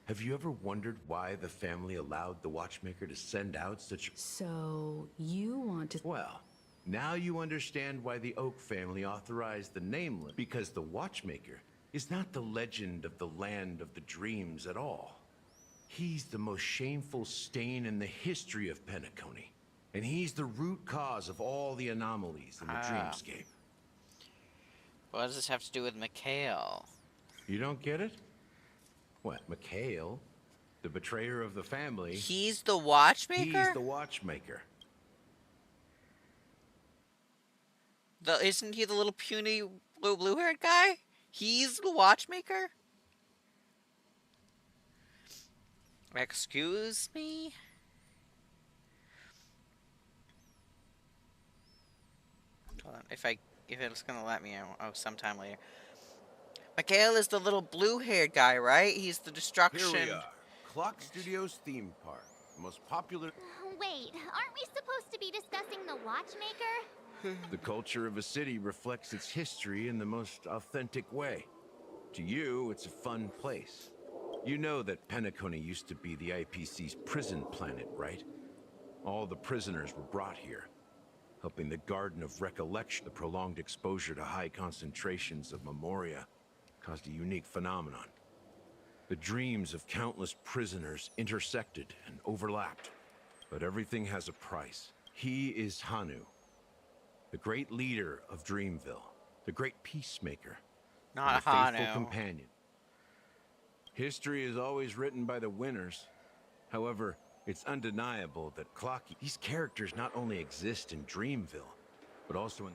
Have you ever wondered why the family allowed the watchmaker to send out such... So, you want to... Well, now you understand why the Oak family authorized the Nameless, because the watchmaker is not the legend of the land of the dreams at all. He's the most shameful stain in the history of Penacony. And he's the root cause of all the anomalies in the dreamscape. What does this have to do with Mikhail? You don't get it? What, Mikhail? The betrayer of the family? He's the watchmaker? He's the watchmaker. Isn't he the little puny blue-haired guy? He's the watchmaker? Excuse me? Hold on, if it's gonna let me, sometime later. Mikhail is the little blue-haired guy, right? He's the destruction. Here we are. Clock Studios theme park. The most popular... Wait, aren't we supposed to be discussing the watchmaker? The culture of a city reflects its history in the most authentic way. To you, it's a fun place. You know that Penacony used to be the IPC's prison planet, right? All the prisoners were brought here, helping the Garden of Recollection. The prolonged exposure to high concentrations of memoria caused a unique phenomenon. The dreams of countless prisoners intersected and overlapped. But everything has a price. He is Hanu, the great leader of Dreamville, the great peacemaker, not and Hanu. the faithful companion. History is always written by the winners. However, it's undeniable that Clocky, these characters not only exist in Dreamville, but also in...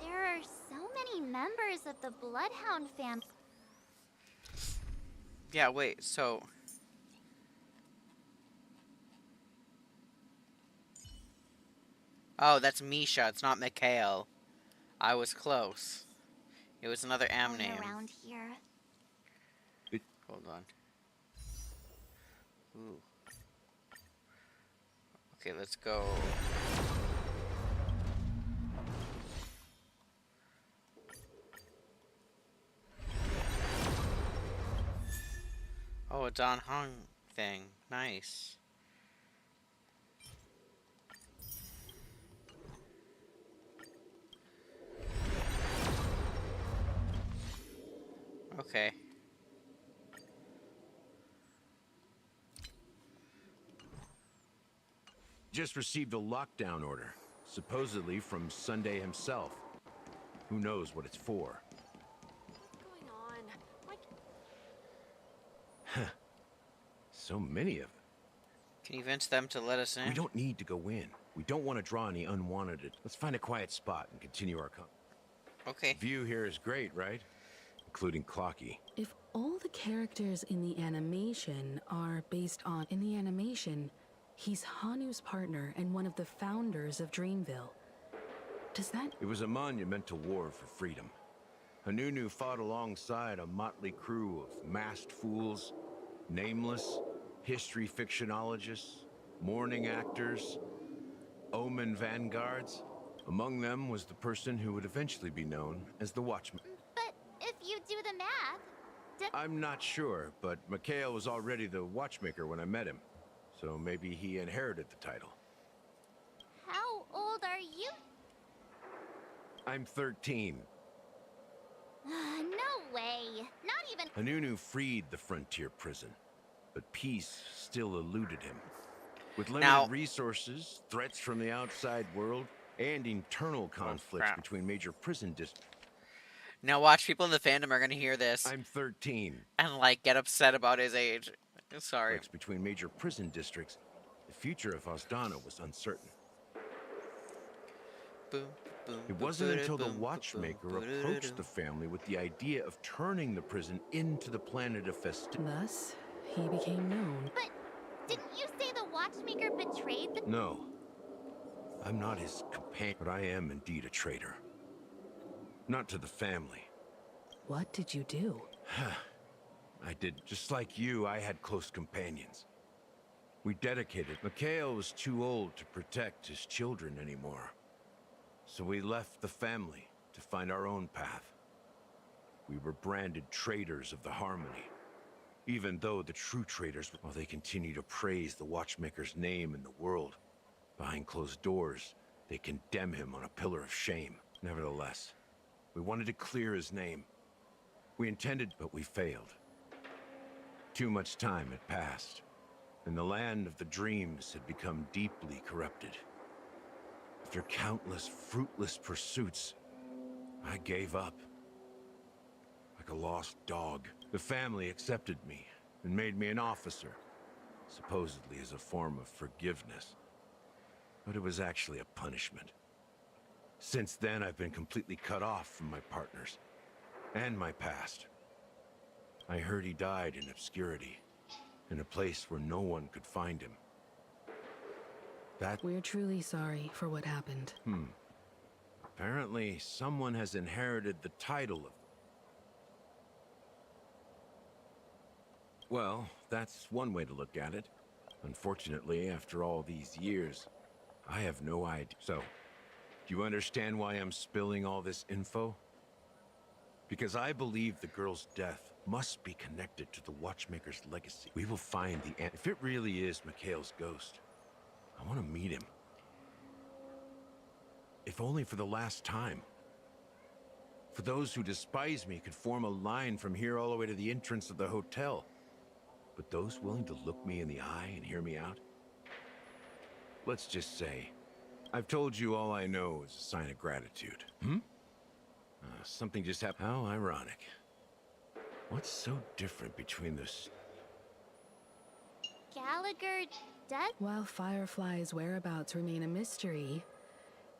There are so many members of the Bloodhound family. Yeah, wait, so... Oh, that's Misha, it's not Mikhail. I was close. It was another M name. Around here. Hold on. Ooh. Okay, let's go. Oh, a Don Hong thing. Nice. Okay. Just received a lockdown order, supposedly from Sunday himself. Who knows what it's for? What's going on? Like... So many of them. Convince them to let us in? We don't need to go in. We don't want to draw any unwanted. Let's find a quiet spot and continue our Okay. View here is great, right? Including Clocky. If all the characters in the animation are based on... In the animation, he's Hanu's partner and one of the founders of Dreamville. Does that... It was a monumental war for freedom. Hanunu fought alongside a motley crew of masked fools, nameless, history fictionologists, mourning actors, omen vanguards. Among them was the person who would eventually be known as the Watchman. But if you do the math... I'm not sure, but Mikhail was already the watchmaker when I met him. So maybe he inherited the title. How old are you? I'm 13. No way. Not even... Hanunu freed the frontier prison, but peace still eluded him. With limited resources, threats from the outside world, and internal conflicts between major prison districts. Now watch, people in the fandom are gonna hear this. I'm 13. And like get upset about his age. Sorry. Between major prison districts, the future of Osdana was uncertain. It wasn't until the Watchmaker approached the family with the idea of turning the prison into the planet of festivity. Thus, he became known. But didn't you say the Watchmaker betrayed the... No. I'm not his companion, but I am indeed a traitor. Not to the family. What did you do? I did. Just like you, I had close companions. We dedicated. Mikhail was too old to protect his children anymore. So we left the family to find our own path. We were branded traitors of the Harmony. Even though the true traitors, while they continue to praise the Watchmaker's name in the world, behind closed doors, they condemn him on a pillar of shame. Nevertheless, we wanted to clear his name. We intended, but we failed. Too much time had passed, and the land of the dreams had become deeply corrupted. After countless fruitless pursuits, I gave up. Like a lost dog, the family accepted me and made me an officer, supposedly as a form of forgiveness. But it was actually a punishment. Since then, I've been completely cut off from my partners and my past. I heard he died in obscurity, in a place where no one could find him. We're truly sorry for what happened. Apparently, someone has inherited the title of... Well, that's one way to look at it. Unfortunately, after all these years, I have no idea. So, do you understand why I'm spilling all this info? Because I believe the girl's death must be connected to the Watchmaker's legacy. We will find the end. If it really is Mikhail's ghost, I want to meet him. If only for the last time. For those who despise me could form a line from here all the way to the entrance of the hotel. But those willing to look me in the eye and hear me out? Let's just say, I've told you all I know is a sign of gratitude. Something just happened. How ironic. What's so different between this? Gallagher dead? While Firefly's whereabouts remain a mystery,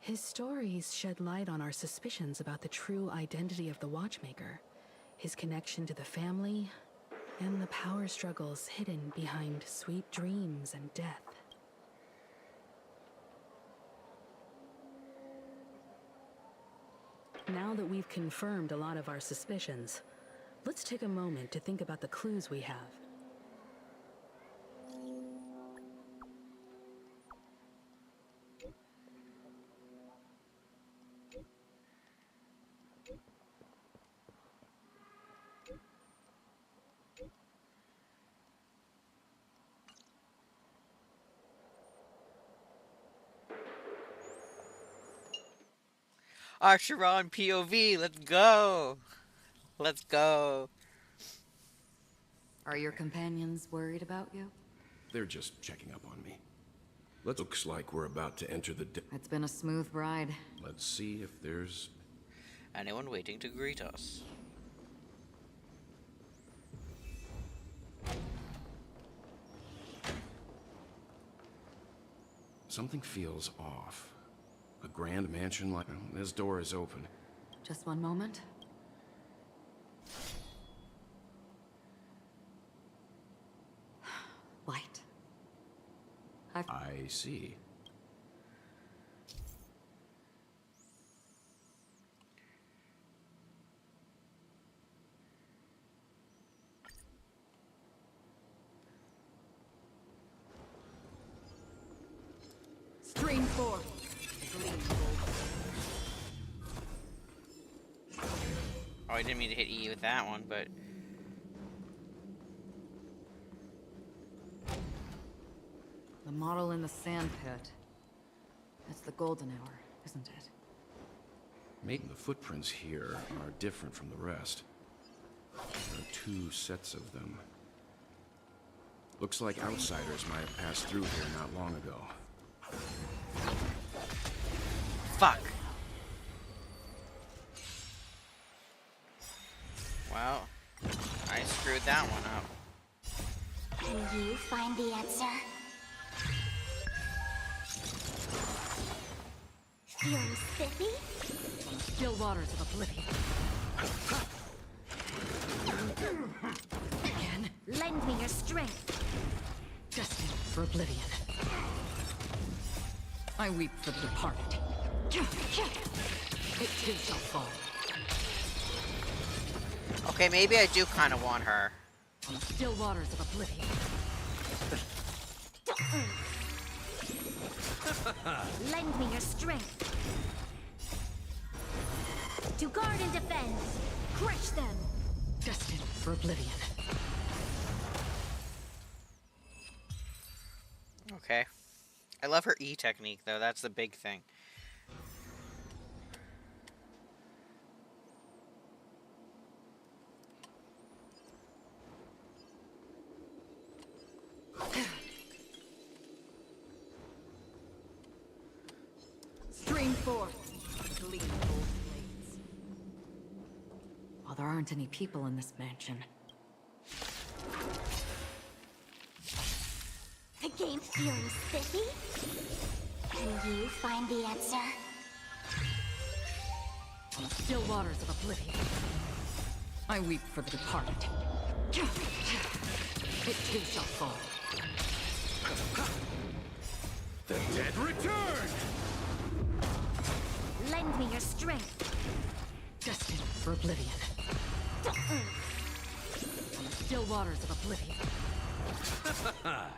his stories shed light on our suspicions about the true identity of the Watchmaker, his connection to the family, and the power struggles hidden behind sweet dreams and death. Now that we've confirmed a lot of our suspicions, let's take a moment to think about the clues we have. Archeron POV, let's go! Let's go! Are your companions worried about you? They're just checking up on me. Looks like we're about to enter the... It's been a smooth ride. Let's see if there's... anyone waiting to greet us. Something feels off. A grand mansion like... this door is open. Just one moment. Light. I see. Stream 4. Oh, I didn't mean to hit E with that one, but... The model in the sand pit. It's the golden hour, isn't it? The footprints here are different from the rest. There are two sets of them. Looks like outsiders might have passed through here not long ago. Fuck! Well, I screwed that one up. you find the answer? Feeling spiffy? Still waters of oblivion. Again? Lend me your strength. Destined for oblivion. I weep for the departed. It too shall fall. Okay, maybe I do kind of want her. Still waters of oblivion. Lend me your strength. To guard and defend. Crush them. Destined for oblivion. Okay. I love her E technique, though. That's the big thing. Stream forth. Gleam gold blades. While there aren't any people in this mansion. The game feeling spiffy? Can you find the answer? Still waters of oblivion. I weep for the departed. It too shall fall. The dead return! Lend me your strength. Destined for oblivion. Still waters of oblivion.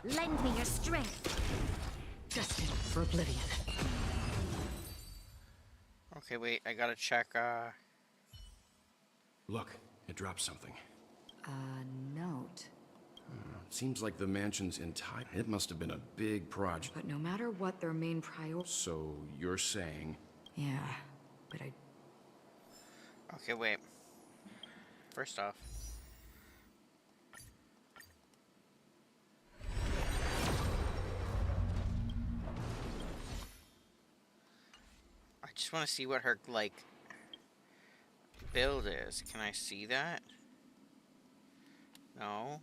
Lend me your strength. Destined for oblivion. Okay, wait. I gotta check, Look, it dropped something. A note. Seems like the mansion's entire... It must have been a big project. But no matter what their main priority... So, you're saying... Yeah, but I... Okay, wait. First off... I just want to see what her, like, build is. Can I see that? No.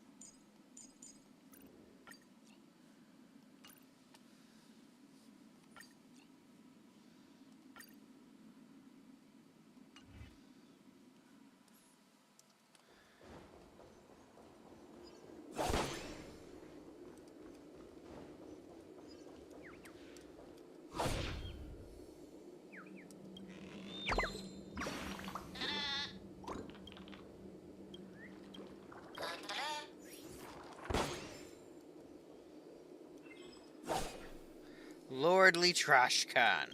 Lordly Trash Can.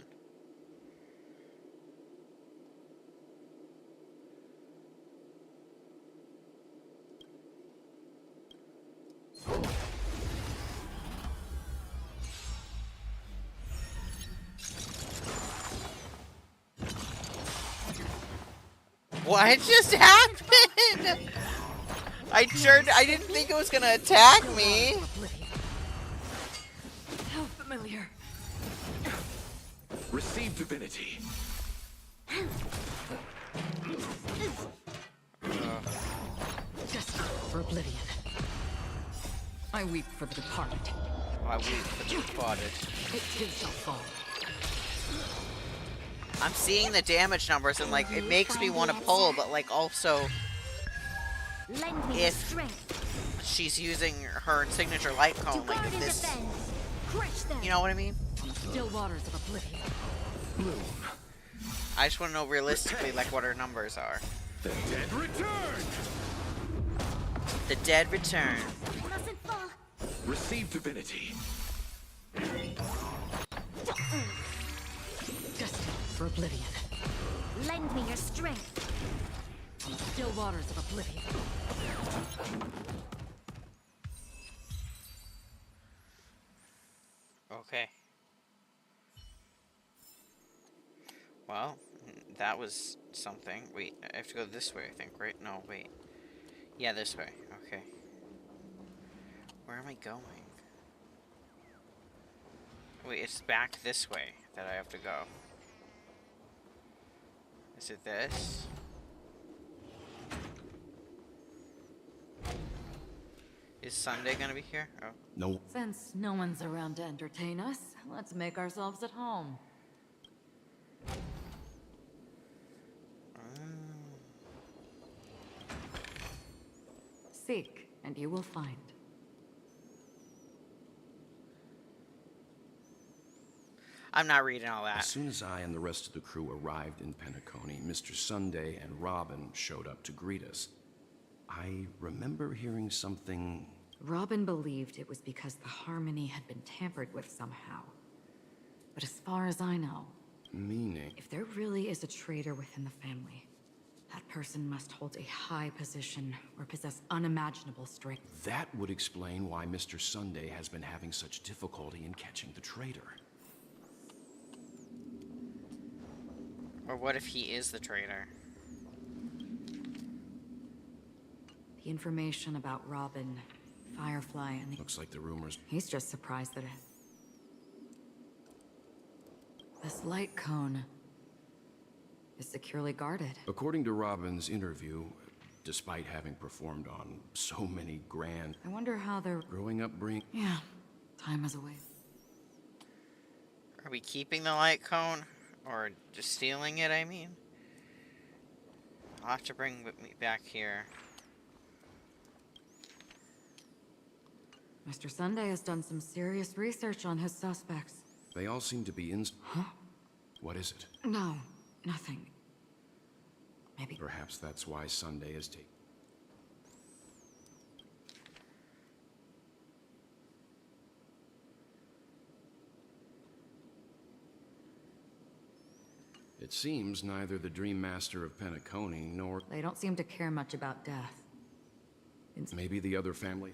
What just happened? I didn't think it was gonna attack me. How familiar. Receive divinity. Destined for oblivion. I weep for the departed. I weep for the departed. It too shall fall. I'm seeing the damage numbers and like it makes me want to pull, but like also if she's using her signature light cone, like if this, you know what I mean? Still waters of oblivion. Bloom. I just want to know realistically like what her numbers are. The dead return. The dead return. Mustn't fall. Receive divinity. Destined for oblivion. Lend me your strength. Still waters of oblivion. Okay. Well, that was something. Wait, I have to go this way, I think, right? No, wait. Yeah, this way. Okay. Where am I going? Wait, it's back this way that I have to go. Is it this? Is Sunday gonna be here? Oh. No. Since no one's around to entertain us, let's make ourselves at home. Seek, and you will find. I'm not reading all that. As soon as I and the rest of the crew arrived in Penacony, Mr. Sunday and Robin showed up to greet us. I remember hearing something... Robin believed it was because the Harmony had been tampered with somehow. But as far as I know... Meaning? If there really is a traitor within the family, that person must hold a high position or possess unimaginable strength. That would explain why Mr. Sunday has been having such difficulty in catching the traitor. Or what if he is the traitor? The information about Robin, Firefly, and the... Looks like the rumors... He's just surprised that it... This light cone is securely guarded. According to Robin's interview, despite having performed on so many grand... I wonder how they're... Growing up bring... Yeah, time is a waste. Are we keeping the light cone? Or just stealing it, I mean? I'll have to bring me back here. Mr. Sunday has done some serious research on his suspects. They all seem to be in... Huh? What is it? No, nothing. Maybe... Perhaps that's why Sunday is taking... It seems neither the Dream Master of Penacony nor... They don't seem to care much about death. Maybe the other family?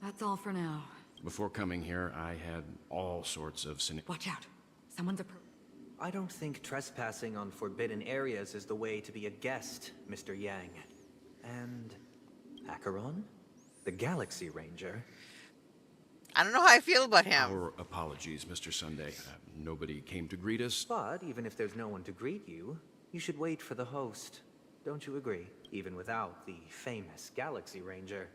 That's all for now. Before coming here, I had all sorts of... Watch out. Someone's a... I don't think trespassing on forbidden areas is the way to be a guest, Mr. Yang. And... Acheron? The Galaxy Ranger? I don't know how I feel about him. Our apologies, Mr. Sunday. Nobody came to greet us. But even if there's no one to greet you, you should wait for the host. Don't you agree? Even without the famous Galaxy Ranger.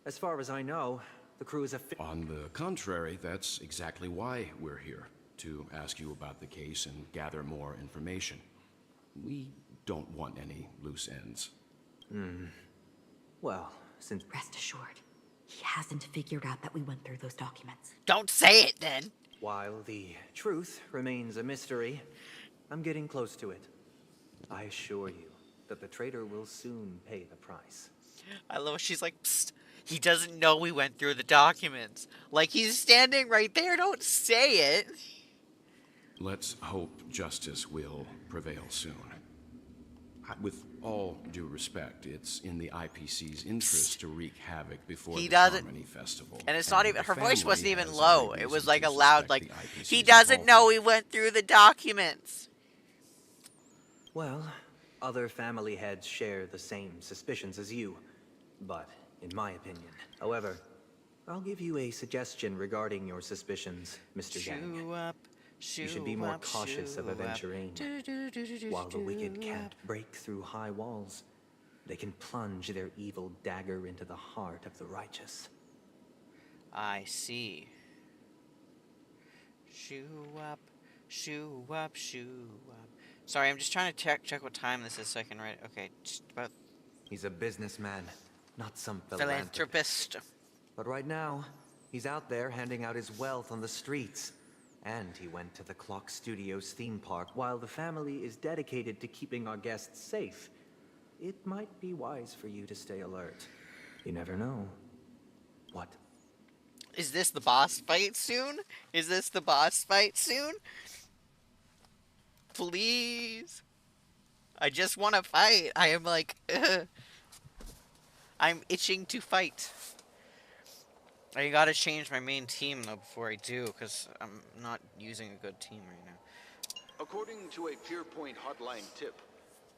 As far as I know, the crew is a... On the contrary, that's exactly why we're here. To ask you about the case and gather more information. We don't want any loose ends. Well, since... Rest assured, he hasn't figured out that we went through those documents. Don't say it, then! While the truth remains a mystery, I'm getting close to it. I assure you that the traitor will soon pay the price. I love it. She's like, psst, he doesn't know we went through the documents. Like, he's standing right there, don't say it! Let's hope justice will prevail soon. With all due respect, it's in the IPC's interest to wreak havoc before the Harmony Festival. And it's not even, her voice wasn't even low. It was like a loud, like, he doesn't know we went through the documents. Well, other family heads share the same suspicions as you, but in my opinion. However, I'll give you a suggestion regarding your suspicions, Mr. Yang. You should be more cautious of Aventurine. While the wicked can't break through high walls, they can plunge their evil dagger into the heart of the righteous. I see. Shoo up, shoo up, shoo up. Sorry, I'm just trying to check what time this is so I can write. Okay, just about... He's a businessman, not some philanthropist. But right now, he's out there handing out his wealth on the streets. And he went to the Clock Studios theme park. While the family is dedicated to keeping our guests safe, it might be wise for you to stay alert. You never know. What? Is this the boss fight soon? Is this the boss fight soon? Please. I just want to fight. I am like, ugh. I'm itching to fight. I gotta change my main team, though, before I do, because I'm not using a good team right now. According to a Pierpoint hotline tip,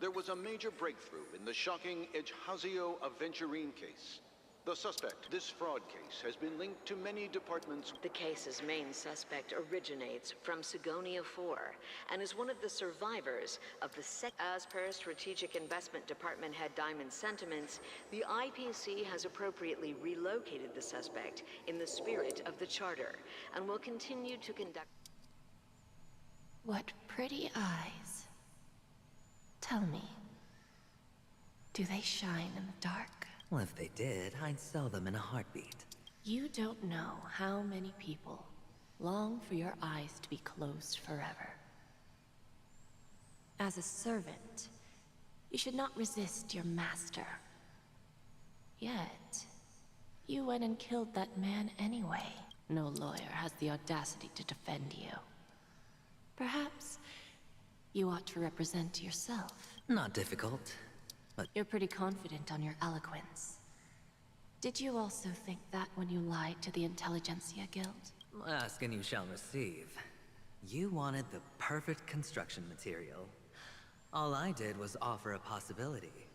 there was a major breakthrough in the shocking Ejhazio Aventurine case. The suspect. This fraud case has been linked to many departments. The case's main suspect originates from Sigonia 4 and is one of the survivors of the As per Strategic Investment Department head Diamond's sentiments, the IPC has appropriately relocated the suspect in the spirit of the Charter and will continue to conduct... What pretty eyes. Tell me, do they shine in the dark? Well, if they did, I'd sell them in a heartbeat. You don't know how many people long for your eyes to be closed forever. As a servant, you should not resist your master. Yet, you went and killed that man anyway. No lawyer has the audacity to defend you. Perhaps you ought to represent yourself. Not difficult, but... You're pretty confident on your eloquence. Did you also think that when you lied to the Intelligentsia Guild? Ask and you shall receive. You wanted the perfect construction material. All I did was offer a possibility.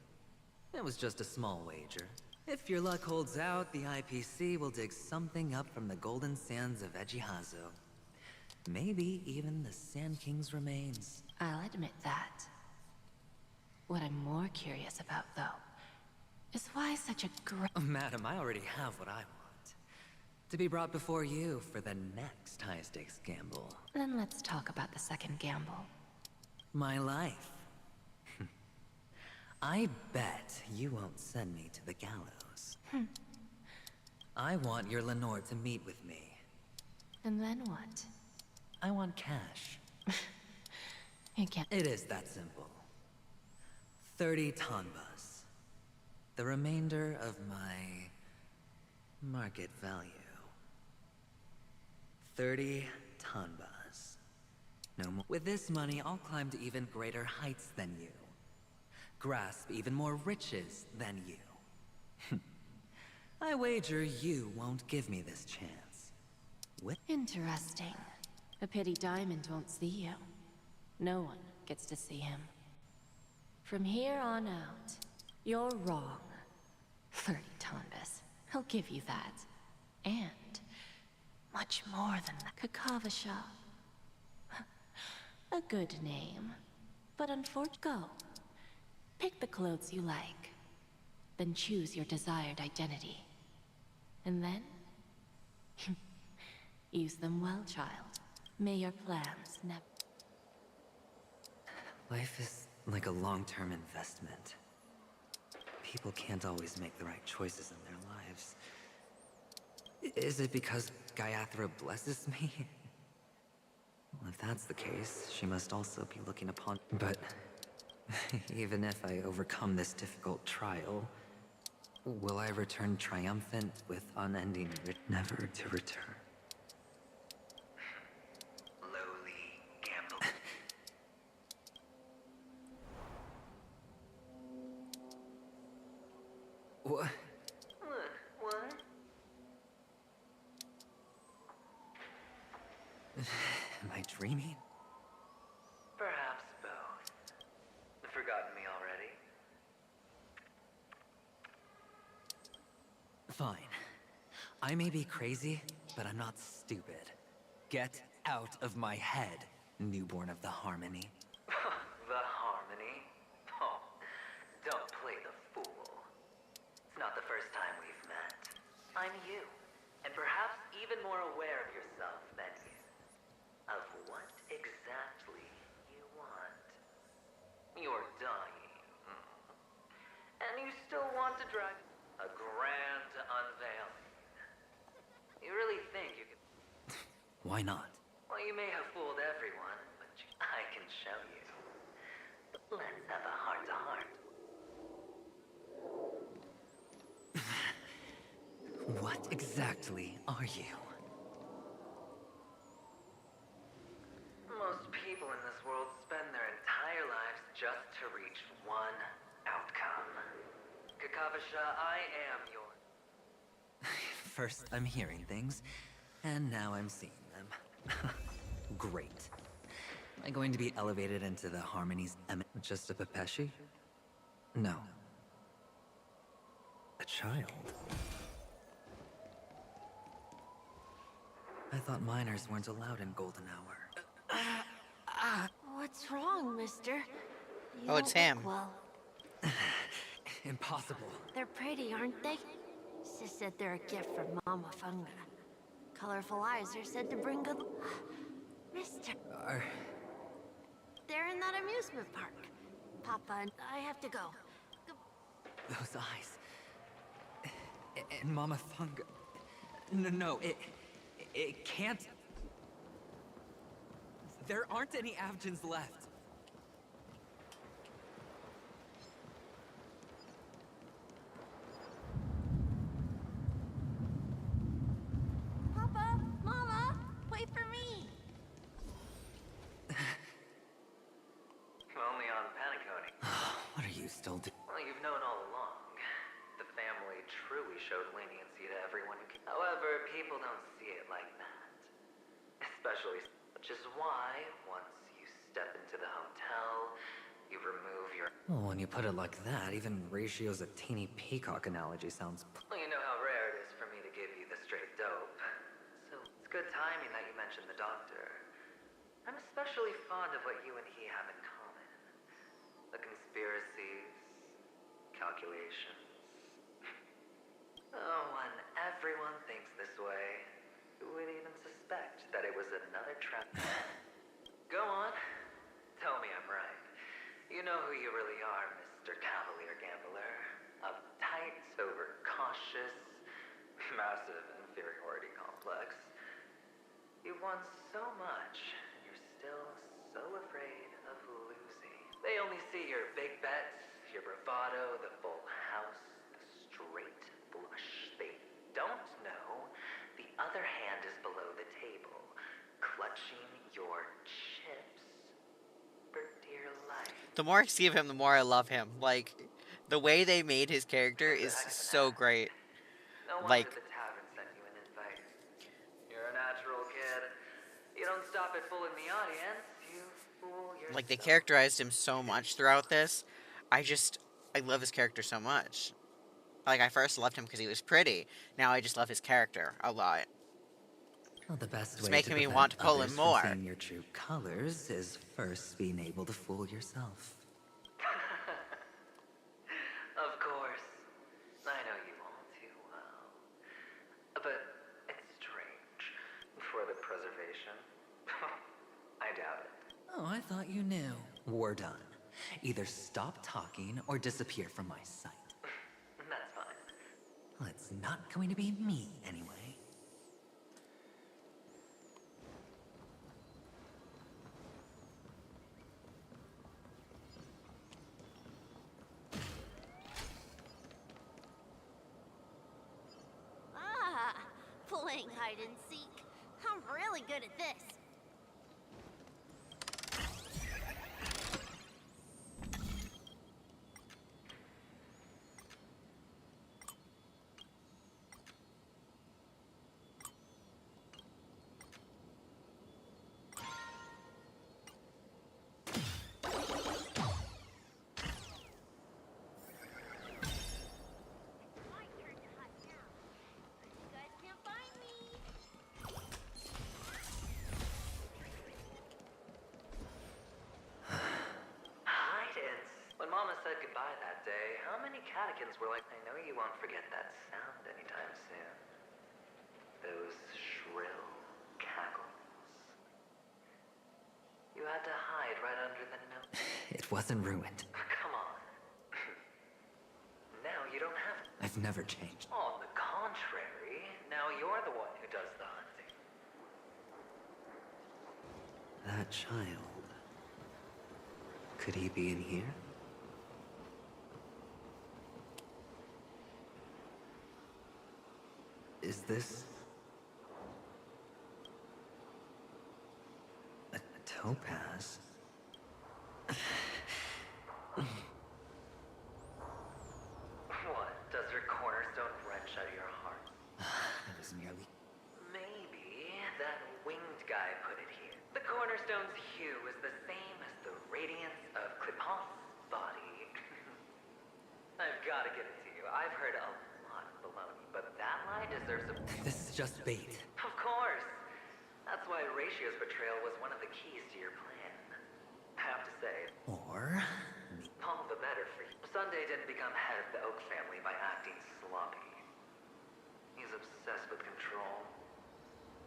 It was just a small wager. If your luck holds out, the IPC will dig something up from the golden sands of Ejihazo. Maybe even the Sand King's remains. I'll admit that. What I'm more curious about, though, is why such a Madam, I already have what I want. To be brought before you for the next high-stakes gamble. Then let's talk about the second gamble. My life. I bet you won't send me to the gallows. I want your Lenore to meet with me. And then what? I want cash. You can't. It is that simple. 30 tanbas. The remainder of my market value. 30 tanbas. No more. With this money, I'll climb to even greater heights than you. Grasp even more riches than you. I wager you won't give me this chance. Interesting. A pity Diamond won't see you. No one gets to see him. From here on out, you're wrong. 30 tanbas. I'll give you that. And much more than that. Kakavasha. A good name. But unfortunately, go. Pick the clothes you like. Then choose your desired identity. And then... use them well, child. May your plans never... Life is like a long-term investment. People can't always make the right choices in their lives. Is it because Gaiathra blesses me? Well, if that's the case, she must also be looking upon... But even if I overcome this difficult trial, will I return triumphant with unending never to return? Lowly gamble. What? What? Am I dreaming? Perhaps both. Forgotten me already? Fine. I may be crazy, but I'm not stupid. Get out of my head, newborn of the Harmony. The Harmony? Oh, don't play the fool. It's not the first time we've met. I'm you, and perhaps even more aware of yourself than you. Of what exactly you want. You're dying. And you still want to drag a grand unveiling. You really think you can... Why not? Well, you may have fooled everyone, but I can show you. Let's have a heart-to-heart. What exactly are you? Most people in this world spend their entire lives just to reach one outcome. Kakavasha, I am your... First, I'm hearing things, and now I'm seeing them. Great. Am I going to be elevated into the Harmony's just a Pepeshi? No. A child. I thought minors weren't allowed in Golden Hour. What's wrong, mister? You Oh, it's don't him. look well. Impossible. They're pretty, aren't they? Sis said they're a gift from Mama Funga. Colorful eyes are said to bring good... Mister... They're in that amusement park. Papa and I have to go. Those eyes. And Mama Funga. No, it can't. There aren't any Avgens left. Papa! Mama! Wait for me! Only on Paniconi. What are you still doing? Well, you've known all along. The family truly showed leniency to everyone who came. However, people don't see it like that. Especially, which is why, once you step into the hotel, you remove your... Well, when you put it like that, even Ratio's a teeny peacock analogy sounds... Well, you know how rare it is for me to give you the straight dope. So, it's good timing that you mentioned the doctor. I'm especially fond of what you and he have in common. The conspiracies, calculations. Oh, when everyone thinks this way, who would even suspect that it was another trap? Go on. Tell me I'm right. You know who you really are, Mr. Cavalier Gambler. Uptight, overcautious, massive inferiority complex. You want so much, and you're still so afraid of losing. They only see your big bets, your bravado, the full house, the straight flush. They don't know the other hand is below the table, clutching your chips for dear life. The more I see of him, the more I love him. Like, the way they made his character is so great. No wonder Like, the tavern sent you an invite. You're a natural kid. You don't stop at fooling the audience, you fool yourself. like they characterized him so much throughout this. I love his character so much. Like, I first loved him because he was pretty. Now I just love his character a lot. Well, the best It's way making to me prevent want to pull him others from more. seeing your true colors is first being able to fool yourself. Of course. I know you all too well. But it's strange. For the preservation? I doubt it. Oh, I thought you knew. We're done. Either stop talking or disappear from my sight. That's fine. Well, it's not going to be me, anyway. Ah, playing hide and seek. I'm really good at this. When Mama said goodbye that day, how many catechins were like, I know you won't forget that sound anytime soon. Those shrill cackles. You had to hide right under the nose. It wasn't ruined. Come on. Now you don't have to. I've never changed. On the contrary, now you're the one who does the hunting. That child. Could he be in here? Is this... a topaz? What? Does your cornerstone wrench out of your heart? That was merely... Maybe that winged guy put it here. The cornerstone's hue is the same as the radiance of Clipot's body. I've got to give it to you. I've heard a lot of baloney, but that lie deserves a... This is just bait. Of course. Horatio's betrayal was one of the keys to your plan. I have to say, Or... all the better for you. Sunday didn't become head of the Oak family by acting sloppy. He's obsessed with control.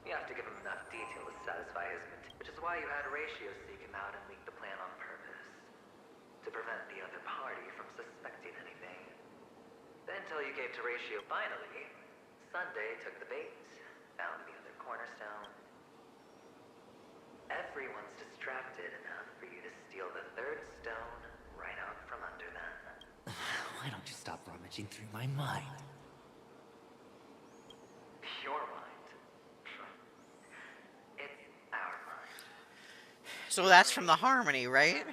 You have to give him enough detail to satisfy his which is why you had Horatio seek him out and leak the plan on purpose. To prevent the other party from suspecting anything. The intel you gave to Horatio finally, Sunday took the bait, found the other cornerstone. Everyone's distracted enough for you to steal the third stone right out from under them. Why don't you stop rummaging through my mind? Your mind. It's our mind. So that's from the Harmony, right?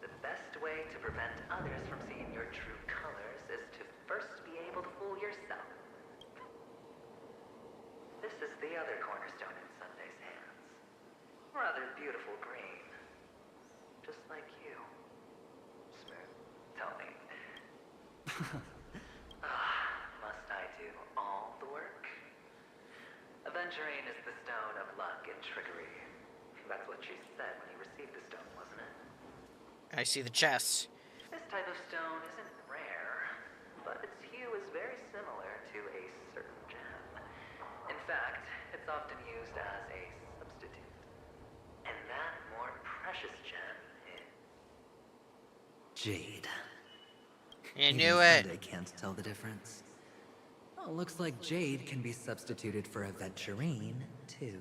The best way to prevent others from seeing your true colors is to first be able to fool yourself. This is the other cornerstone in Sunday's hands. Rather beautiful green. Just like you. Smooth. Tell me. Must I do all the work? Aventurine is the stone of luck and trickery. That's what she said when you received the stone, wasn't it? I see the chest. This type of stone isn't rare, but its hue is very similar to a certain gem. In fact, it's often used as a substitute. And that more precious gem is... Jade. You Even knew it. Sunday can't tell the difference. Oh, looks like Jade can be substituted for Aventurine, too.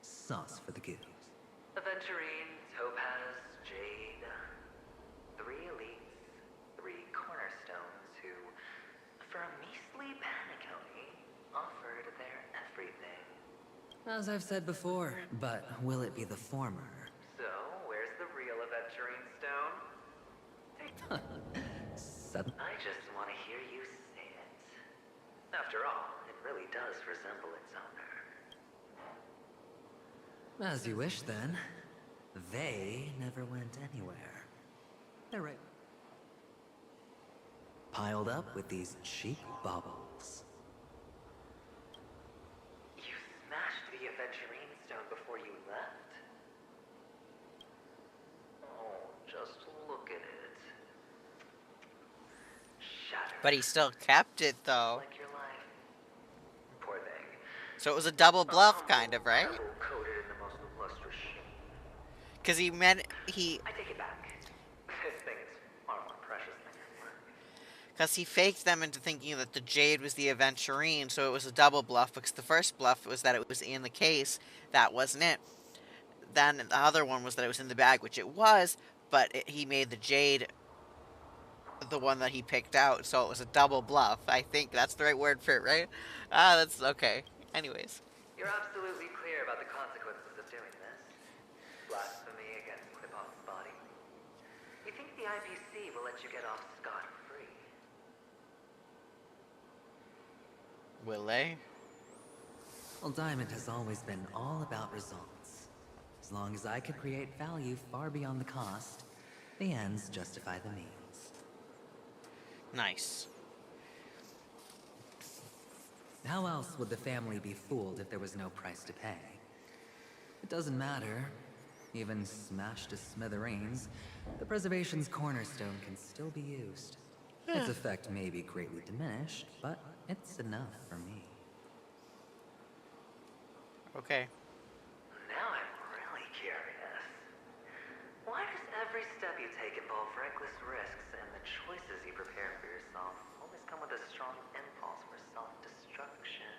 Sauce for the goose. Aventurine, Topaz, Jade. 3 elites, 3 cornerstones who, for a measly penny, offered their everything. As I've said before, but will it be the former? So, where's the real Aventurine stone? I just want to hear you say it. After all, it really does resemble its owner. As you wish, then. They never went anywhere. They're right. Piled up with these cheap baubles. You smashed the Aventurine stone before you left? Oh, just look at it. Shattered. But he still kept it, though. Like your life. Poor thing. So it was a double bluff, kind of, right? Coated in the most lustrous sheen. Because he meant he... I take it back. This thing is far more precious than your work. Because he faked them into thinking that the jade was the Aventurine, so it was a double bluff, because the first bluff was that it was in the case. That wasn't it. Then the other one was that it was in the bag, which it was, but he made the jade the one that he picked out, so it was a double bluff. I think that's the right word for it, right? That's okay. Anyways. You're absolutely clear about the consequences of doing this. Blasphemy against Clipop's body. You think the IPC will let you get off scot-free? Will they? Well, Diamond has always been all about results. As long as I could create value far beyond the cost, the ends justify the means. Nice. How else would the family be fooled if there was no price to pay? It doesn't matter. Even smashed to smithereens, the preservation's cornerstone can still be used. Its effect may be greatly diminished, but it's enough for me. Okay. Now I'm really curious. Why does every step you take involve reckless risks, and the choices you prepare for yourself always come with a strong impulse for self-destruction?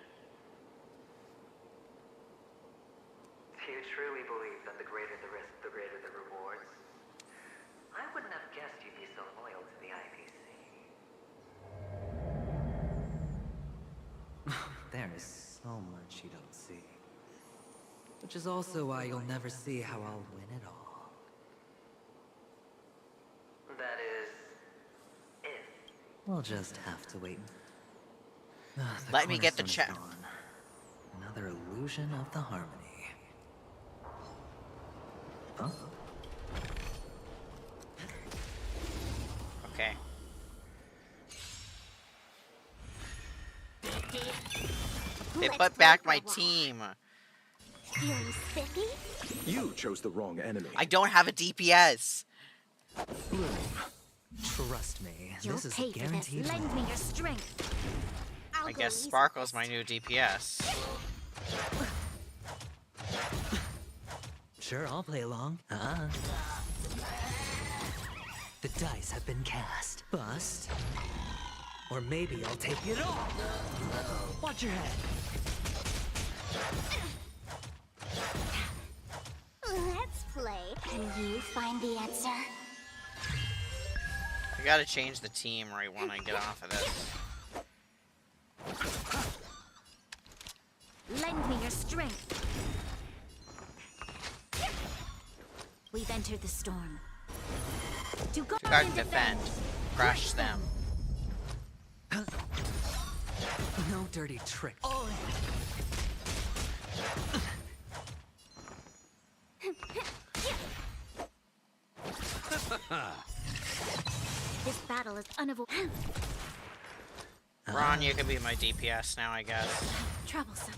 Do you truly believe that the greater the risk, the greater the rewards? I wouldn't have guessed you'd be so loyal to the IPC. There is so much you don't see. Which is also why you'll never see how I'll win it all. That is... if. We'll just have to wait. Let me get the check. Another illusion of the harmony. Huh? They Let's put play back for my a while. team. Feeling spiffy? You chose the wrong enemy. I don't have a DPS. Trust me, You'll this is pay a for guaranteed this. Lend win. me your strength. I'll I go guess easy Sparkle's first. my new DPS. Sure, I'll play along. The dice have been cast. Bust. Or maybe I'll take it all. Watch your head. Let's play. Can you find the answer? I gotta change the team right when I get off of this. Lend me your strength. We've entered the storm. To guard Guard and and defend. Crush them. No dirty trick. This battle is unavoidable. Ron, you can be my DPS now, I guess. Troublesome.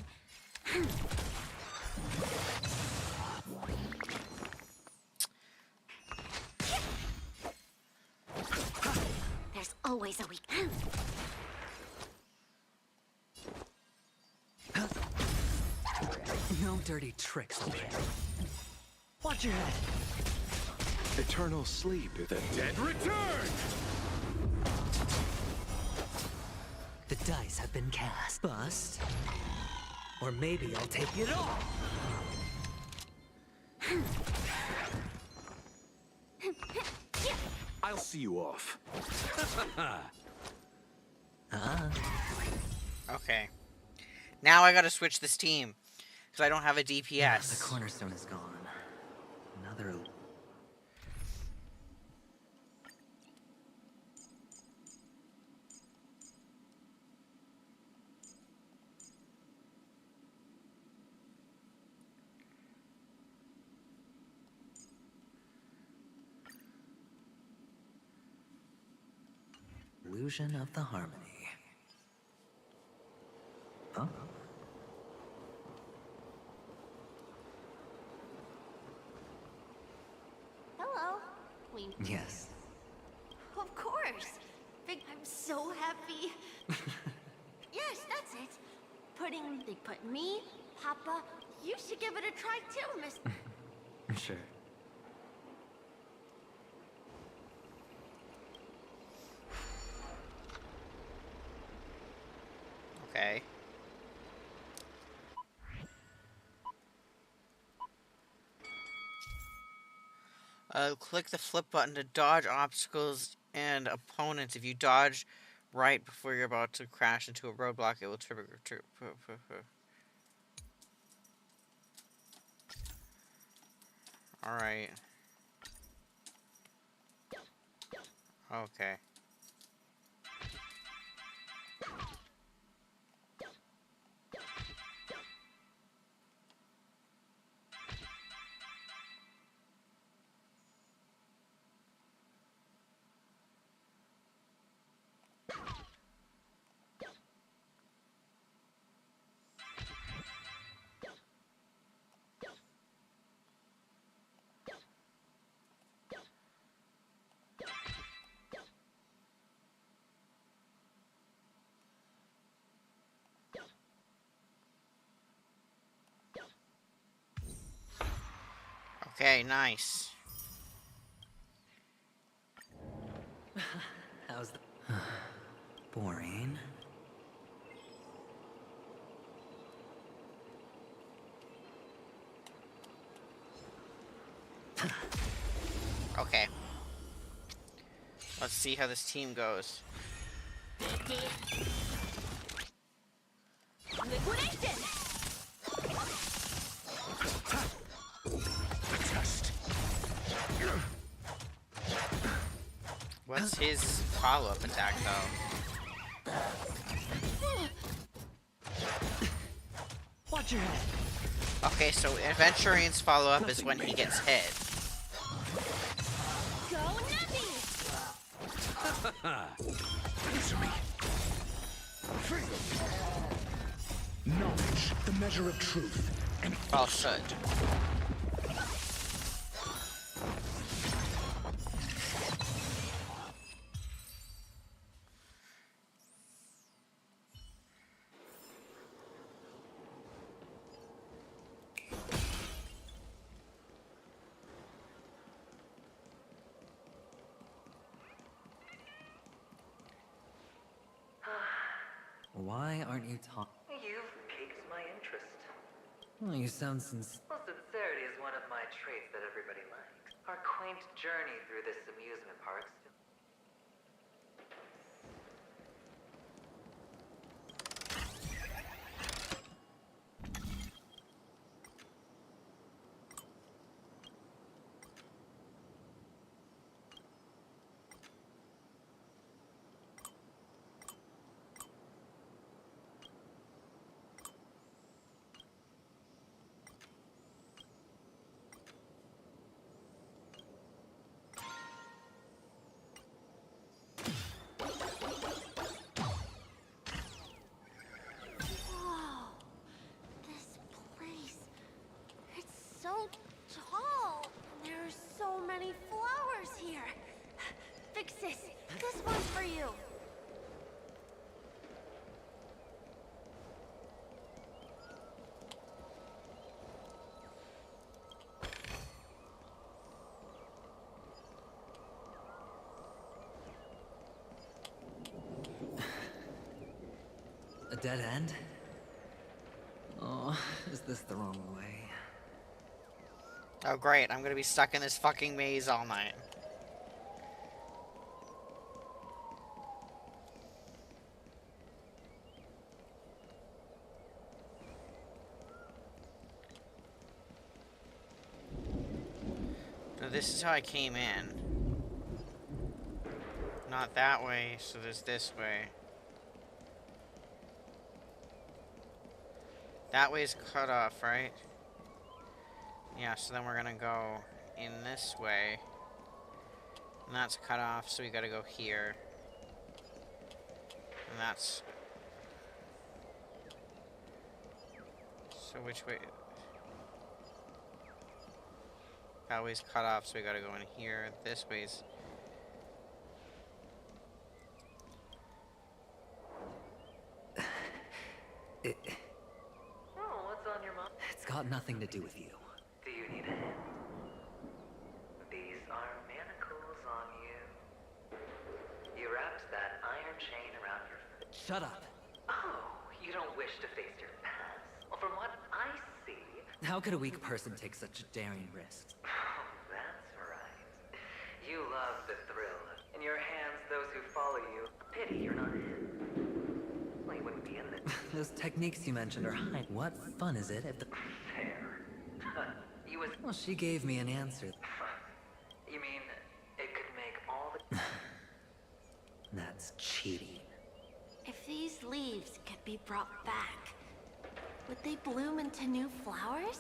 There's always a weak. No dirty tricks, okay? Watch your head. Eternal sleep. The dead return! The dice have been cast. Bust. Or maybe I'll take it all. I'll see you off. Okay. Now I gotta switch this team. Because I don't have a The DPS. cornerstone is gone. Another... Illusion of the harmony. Huh? Hello. We. Yes. Of course. I'm so happy. Yes, that's it. They put me, Papa. You should give it a try too, Miss. Sure. Okay. Click the flip button to dodge obstacles and opponents. If you dodge right before you're about to crash into a roadblock, it will trigger. Alright. Okay. Okay, nice. How's the... Boring. Okay. Let's see how this team goes. Liquidation! What's his follow-up attack, though? Watch your head. Okay, so Adventurian's follow-up is when he gets hit. Go Nappy! Answer me. Knowledge, the measure of truth, and falsehood. Why aren't you talking? You've piqued my interest. Well, you sound sincere. Well, sincerity is one of my traits that everybody likes. Our quaint journey through this amusement park still... Whoa. This place. It's so tall. There are so many flowers here. Vixis, this one's for you. A dead end? Oh, is this the wrong way? Oh great, I'm gonna be stuck in this fucking maze all night. So this is how I came in. Not that way, so there's this way. That way's cut off, right? Yeah, so then we're gonna go in this way. And that's cut off, so we gotta go here. And that's... So which way? That way's cut off, so we gotta go in here. This way's... Oh, what's on your mind? It's got nothing to do with you. Do you need a hand? These are manacles on you. You wrapped that iron chain around your foot. Shut up. Oh, you don't wish to face your past? Well, from what I see... How could a weak person take such a daring risk? Oh, that's right. You love the thrill. In your hands, those who follow you. Pity you're not in. Well, you wouldn't be in this. Those techniques you mentioned are high. What fun is it if the... Fair. You was... Well, she gave me an answer. You mean, it could make all the... That's cheating. If these leaves could be brought back, would they bloom into new flowers?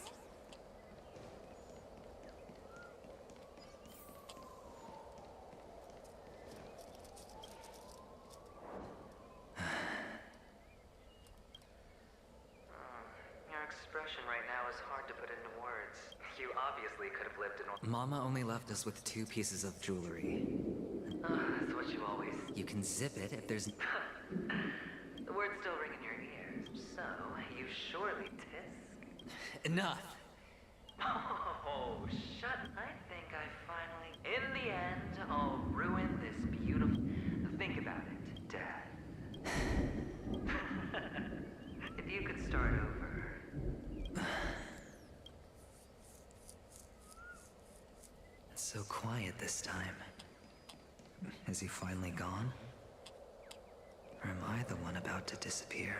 Your expression right now is hard to put into words. You obviously could have lived in... Mama only left us with 2 pieces of jewelry. That's what you always... You can zip it if there's... The words still ring in your ears. So, you surely tisk. Enough! Oh, shut. I think I finally... In the end, I'll ruin this beautiful... Think about it, Dad. If you could start over... It's so quiet this time. Is he finally gone? Or am I the one about to disappear?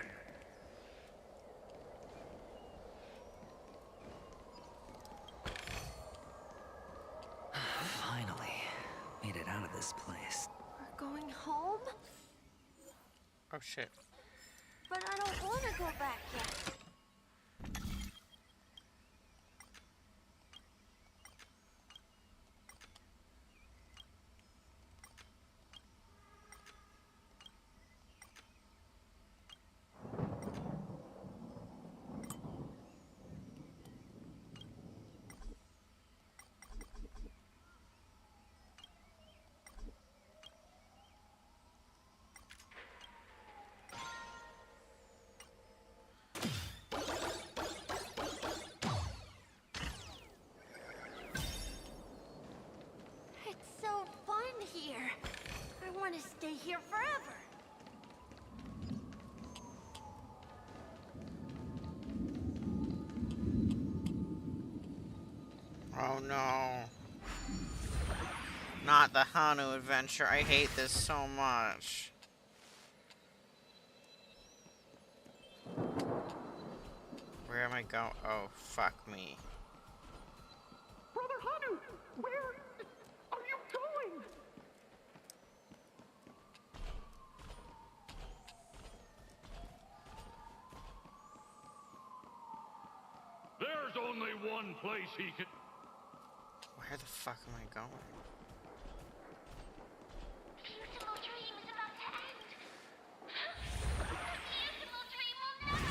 Finally, made it out of this place. We're going home? Oh shit. But I don't want to go back yet. want to stay here forever. Oh no. Not the Hanu adventure. I hate this so much. Where am I going? Oh, fuck me. Brother Hanu, where are you going? There's only one place he can... Where the fuck am I going? Beautiful dream is about to end. Beautiful dream will never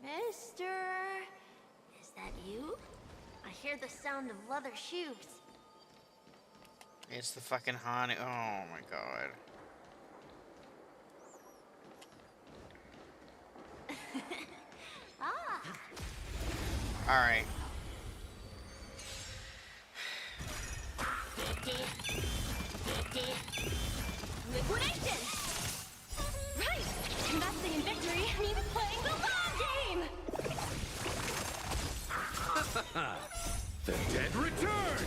end. Mister, is that you? I hear the sound of leather shoes. It's the fucking Hanu. Oh my god. Ah, Alright. Liquidation! Right! Investing in victory means playing the long game! The dead return!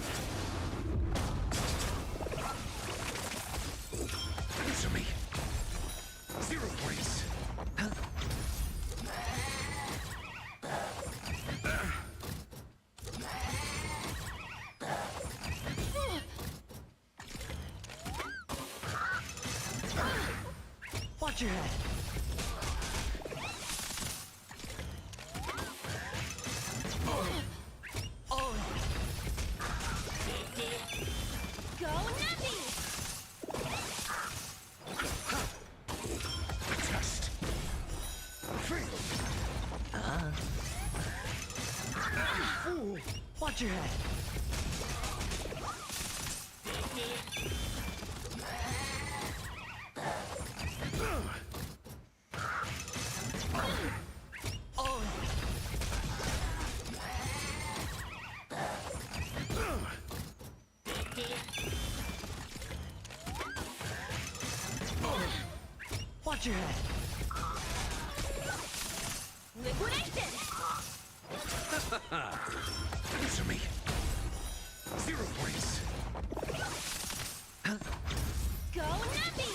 Answer me. 0 points. Watch your head. Go Nappy! Test. Fail. Fool. Watch your head. Watch your head. Liquidation! Answer me. 0 points. Go Nappy!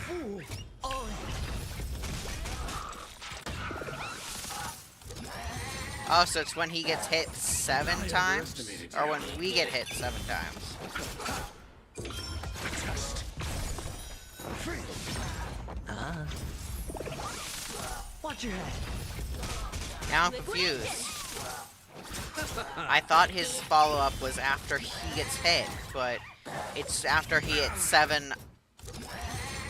Fool. Oh, so it's when he gets hit 7 times? Or when we get hit 7 times? Test. Fail. Watch your head. Now I'm confused. I thought his follow-up was after he gets hit, but it's after he hits 7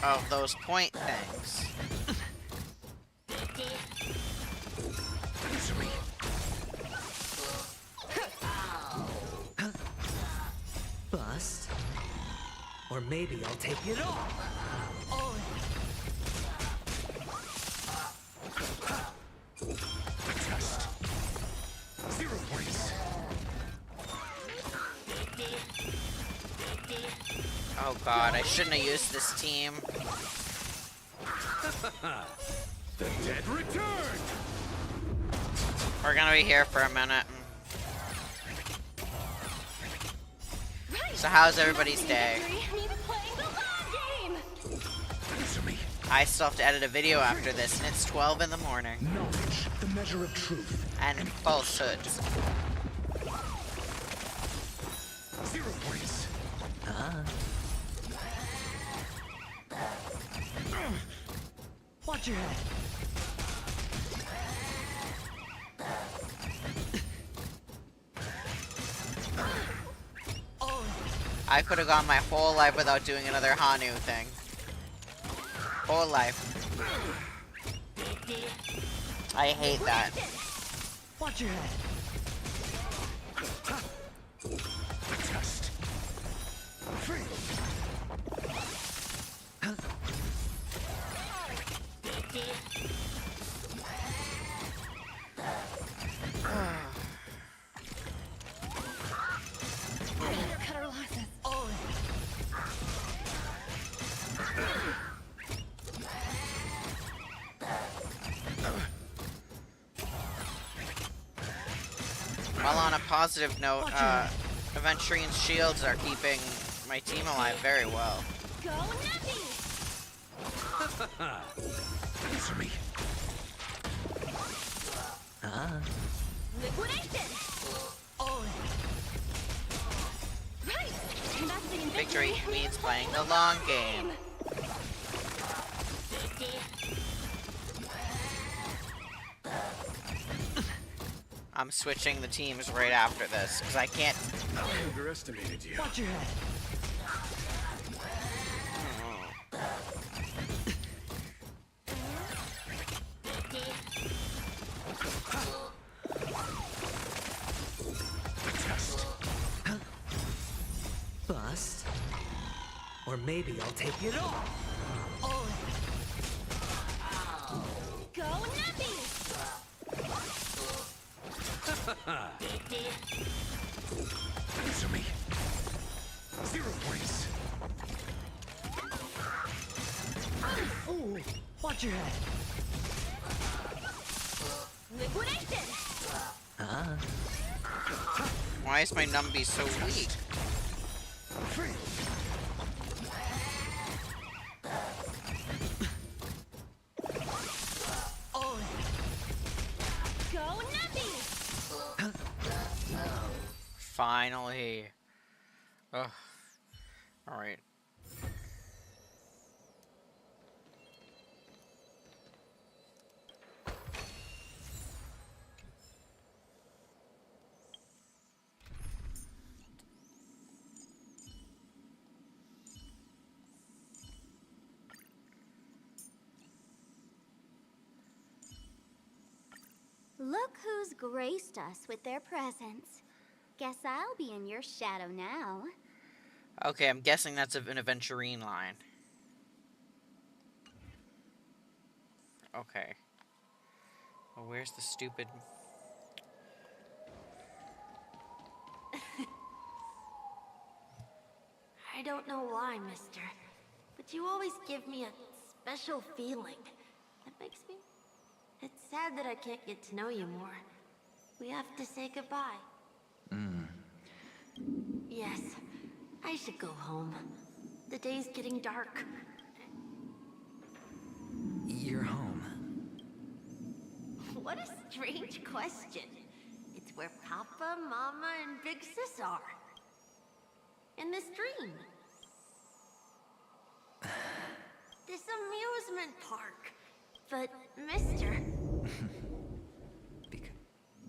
of those point things. Answer me. Bust. Or maybe I'll take it all. Test. 0 points. Oh god, I shouldn't have used this team. The dead return! We're gonna be here for a minute. So how's everybody's day? Answer me. I still have to edit a video after this, and it's 12 in the morning. Knowledge, the measure of truth. And falsehood. 0 points. Watch your head. I could have gone my whole life without doing another Hanu thing. Whole life. I hate that. Watch your head. Well, on a positive note, Aventurine's shields are keeping my team alive very well. Go Nappy! Answer me. Liquidation! Right! Investing in Victory means playing the long game. I'm switching the teams right after this, because I can't... I underestimated you. Watch your head. Bust. Or maybe I'll take it off. Go Nappy! Answer me. 0 points. Ooh, watch your head. Liquidation! Why is my Numby so weak? Go Nappy! Finally. Ugh. Alright. Look who's graced us with their presence. Guess I'll be in your shadow now. Okay, I'm guessing that's an Aventurine line. Okay. Well, where's the stupid... I don't know why, mister, but you always give me a special feeling. It makes me... It's sad that I can't get to know you more. We have to say goodbye. Yes, I should go home. The day's getting dark. You're home. What a strange question. It's where Papa, Mama, and Big Sis are. In this dream. This amusement park. But, mister...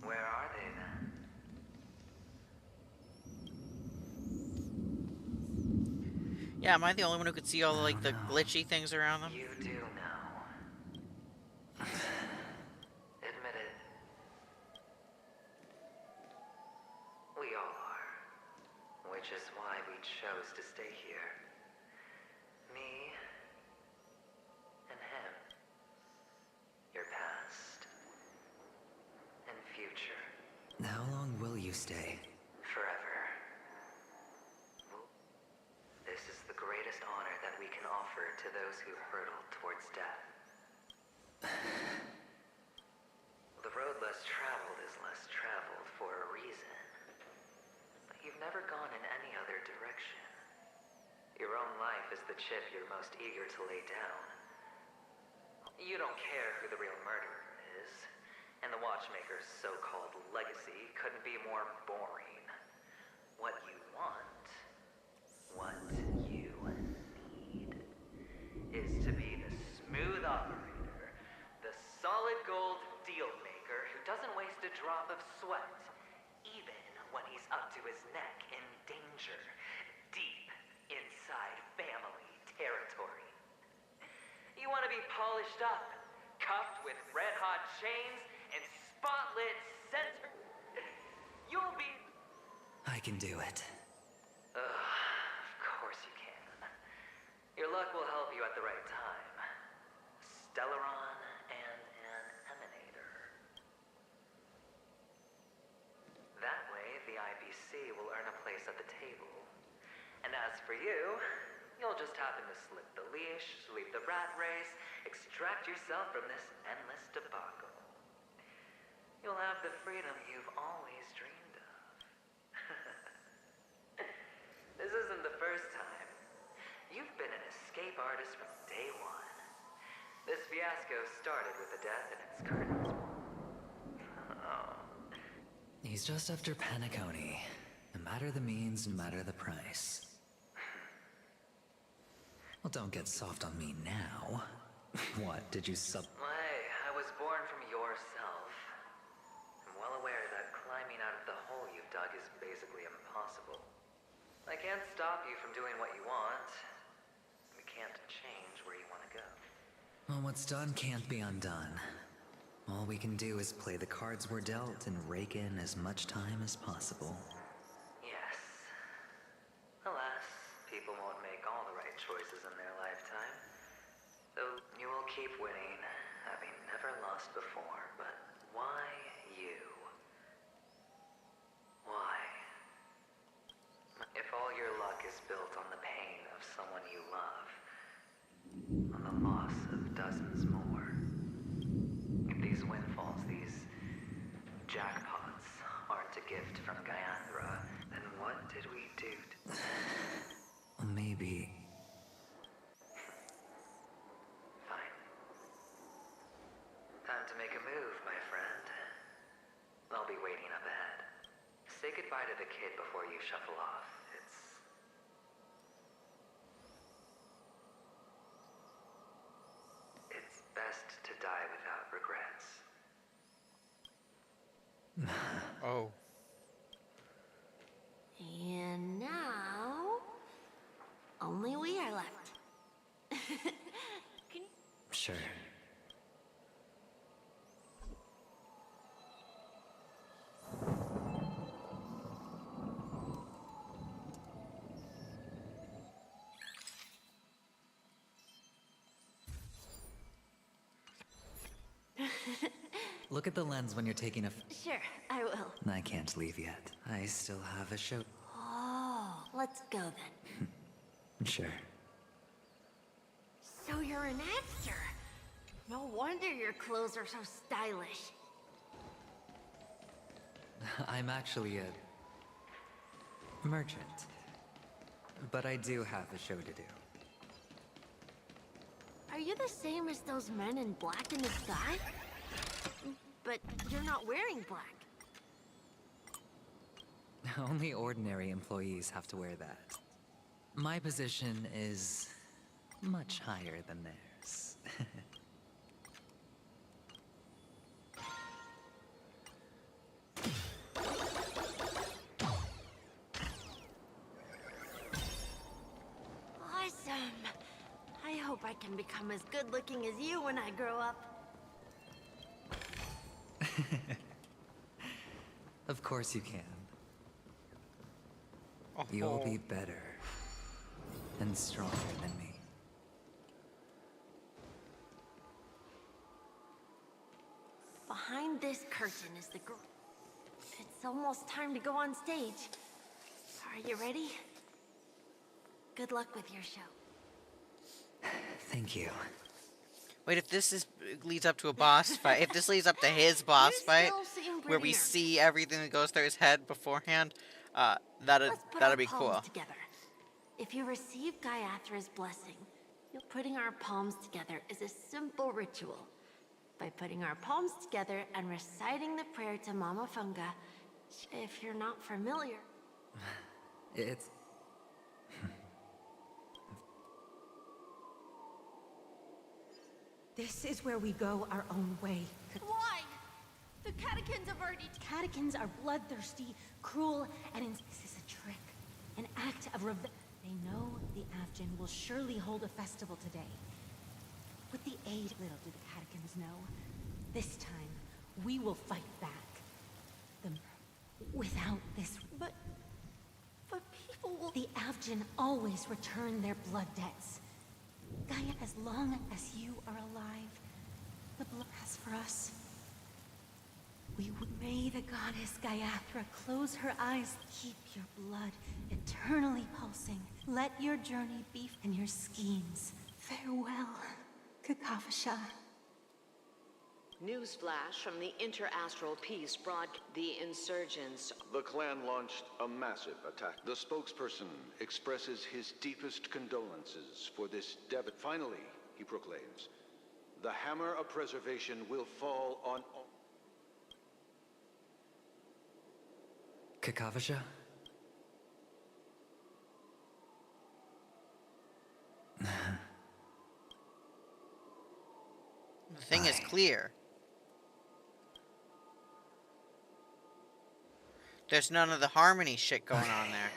Where are they then? Yeah, am I the only one who could see all the, like, the glitchy things around them? You do know. Admit it. We all are. Which is why we chose to stay here. Me and him. Your past and future. How long will you stay? Forever. This is the greatest honor that we can offer to those who hurtle towards death. The road less traveled is less traveled for a reason. But you've never gone in any other direction. Your own life is the chip you're most eager to lay down. You don't care who the real murderer is, and the Watchmaker's so-called legacy couldn't be more boring. What you want, what you need, is to be the smooth operator, the solid gold deal maker who doesn't waste a drop of sweat, even when he's up to his neck in danger, deep inside family territory. You want to be polished up, cuffed with red-hot chains, and spotlit center. You'll be... I can do it. Of course you can. Your luck will help you at the right time. Stellaron and an Emanator. That way, the IPC will earn a place at the table. And as for you, you'll just happen to slip the leash, sweep the rat race, extract yourself from this endless debacle. You'll have the freedom you've always dreamed fiasco started with a death in its curtains. Oh. He's just after Penacony. No matter the means, no matter the price. Well, don't get soft on me now. What, did you Hey, I was born from yourself. I'm well aware that climbing out of the hole you've dug is basically impossible. I can't stop you from doing what you want. We can't change where you want to go. Well, what's done can't be undone. All we can do is play the cards we're dealt and rake in as much time as possible. Yes. Alas, people won't make all the right choices in their lifetime. Though you will keep winning, having never lost before, but why you? Why? If all your luck is built on the pain of someone you love, on the loss of dozens more, if these windfalls, these jackpots, aren't a gift from Gaiathra, then what did we do to... Maybe. Fine. Time to make a move, my friend. I'll be waiting up ahead. Say goodbye to the kid before you shuffle off. It's best to die without regrets. Oh. And now, only we are left. Can you... Sure. Look at the lens when you're taking a Sure, I will. I can't leave yet. I still have a show. Oh, let's go then. Sure. So you're an actor. No wonder your clothes are so stylish. I'm actually a merchant. But I do have a show to do. Are you the same as those men in black in the sky? But you're not wearing black. Only ordinary employees have to wear that. My position is much higher than theirs. Awesome. I hope I can become as good looking as you when I grow up. Of course you can. Oh. You'll be better and stronger than me. Behind this curtain is the It's almost time to go on stage. Are you ready? Good luck with your show. Thank you. Wait, if this leads up to a boss fight, if this leads up to his boss fight, where we see everything that goes through his head beforehand, that'd be cool. Together. If you receive Gaiathra's blessing, putting our palms together is a simple ritual. By putting our palms together and reciting the prayer to Mama Funga, if you're not familiar. It's... This is where we go our own way. Why? The catechins have already... Catechins are bloodthirsty, cruel, and this is a trick. An act of revenge. They know the Avgin will surely hold a festival today. With the aid, little do the catechins know, this time, we will fight back. Without this... But people will... The Avgin always return their blood debts. Gaia, as long as you are alive, the blood has for us. May the goddess Gaiathra close her eyes. Keep your blood eternally pulsing. Let your journey be and your schemes. Farewell, Kakavasha. Newsflash from the Interastral Peace the insurgents. The clan launched a massive attack. The spokesperson expresses his deepest condolences for this Finally, he proclaims, The hammer of preservation will fall on all. Kakavasha? The thing is clear. There's none of the harmony shit going on there.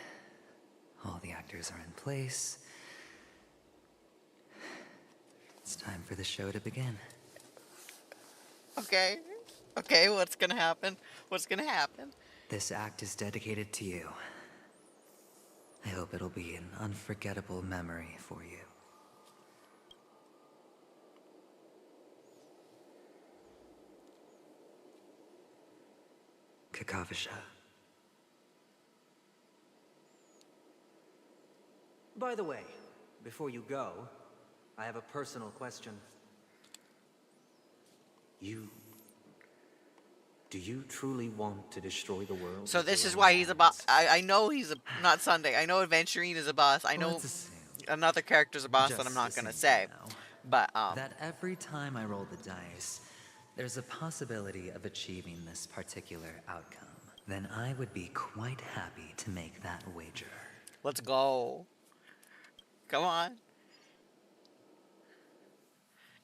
All the actors are in place. It's time for the show to begin. Okay. Okay, what's gonna happen? What's gonna happen? This act is dedicated to you. I hope it'll be an unforgettable memory for you. Kakavasha. By the way, before you go, I have a personal question. Do you truly want to destroy the world? So with this your is own why he's a boss. hands? I know he's a not Sunday. I know Adventurine is a boss. I know another character's a boss that I'm Just not to gonna see, say. you know, But that every time I roll the dice, there's a possibility of achieving this particular outcome. Then I would be quite happy to make that wager. Let's go. Come on.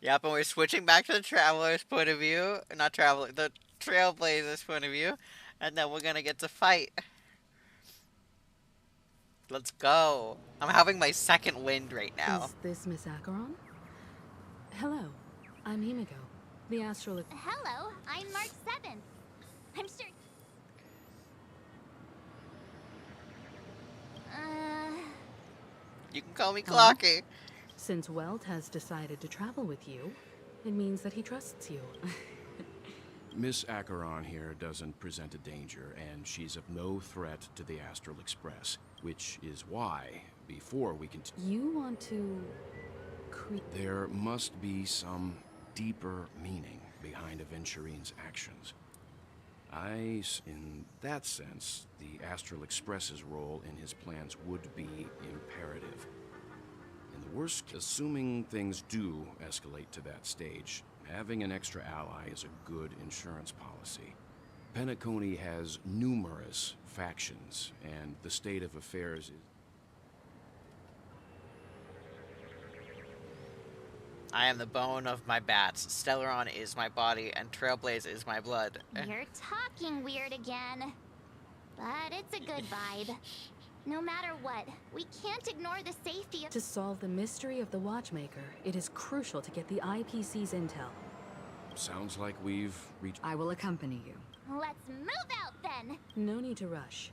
Yep, and we're switching back to the Traveler's point of view. Not Traveler, the Trailblazer's point of view. And then we're gonna get to fight. Let's go. I'm having my second wind right now. Is this Miss Acheron? Hello, I'm Himiko, the astral... Hello, I'm Mark 7. I'm sure... You can call me Huh? Clocky. Since Welt has decided to travel with you, it means that he trusts you. Miss Acheron here doesn't present a danger, and she's of no threat to the Astral Express, which is why, before we can... You want to... There must be some deeper meaning behind Aventurine's actions. In that sense, the Astral Express's role in his plans would be imperative. In the worst, assuming things do escalate to that stage, having an extra ally is a good insurance policy. Penacony has numerous factions, and the state of affairs is... I am the bone of my bats. Stellaron is my body, and Trailblaze is my blood. You're talking weird again. But it's a good vibe. No matter what, we can't ignore the safety of... To solve the mystery of the Watchmaker, it is crucial to get the IPC's intel. Sounds like we've reached... I will accompany you. Let's move out then! No need to rush.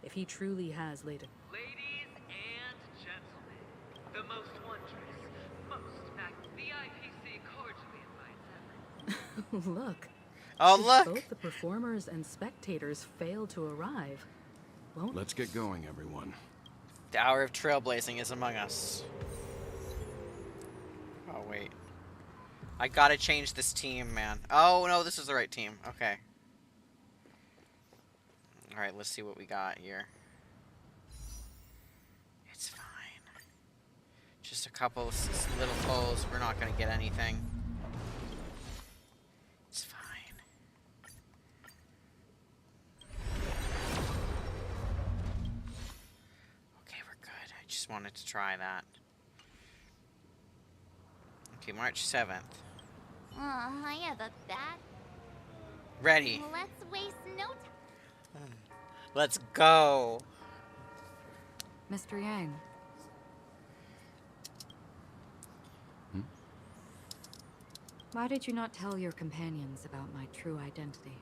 If he truly has later... Ladies and gentlemen, the most wondrous, most the IPC cordially invites everyone. Look. Oh, If look! both the performers and spectators fail to arrive, won't... Let's get going, everyone. The hour of trailblazing is among us. Oh, wait. I gotta change this team, man. Oh, no, this is the right team. Okay. Alright, let's see what we got here. It's fine. Just a couple of little pulls. We're not gonna get anything. It's fine. Okay, we're good. I just wanted to try that. Okay, March 7th. Oh, I have a bat. Ready. Let's waste no time. Let's go. Mr. Yang. Why did you not tell your companions about my true identity?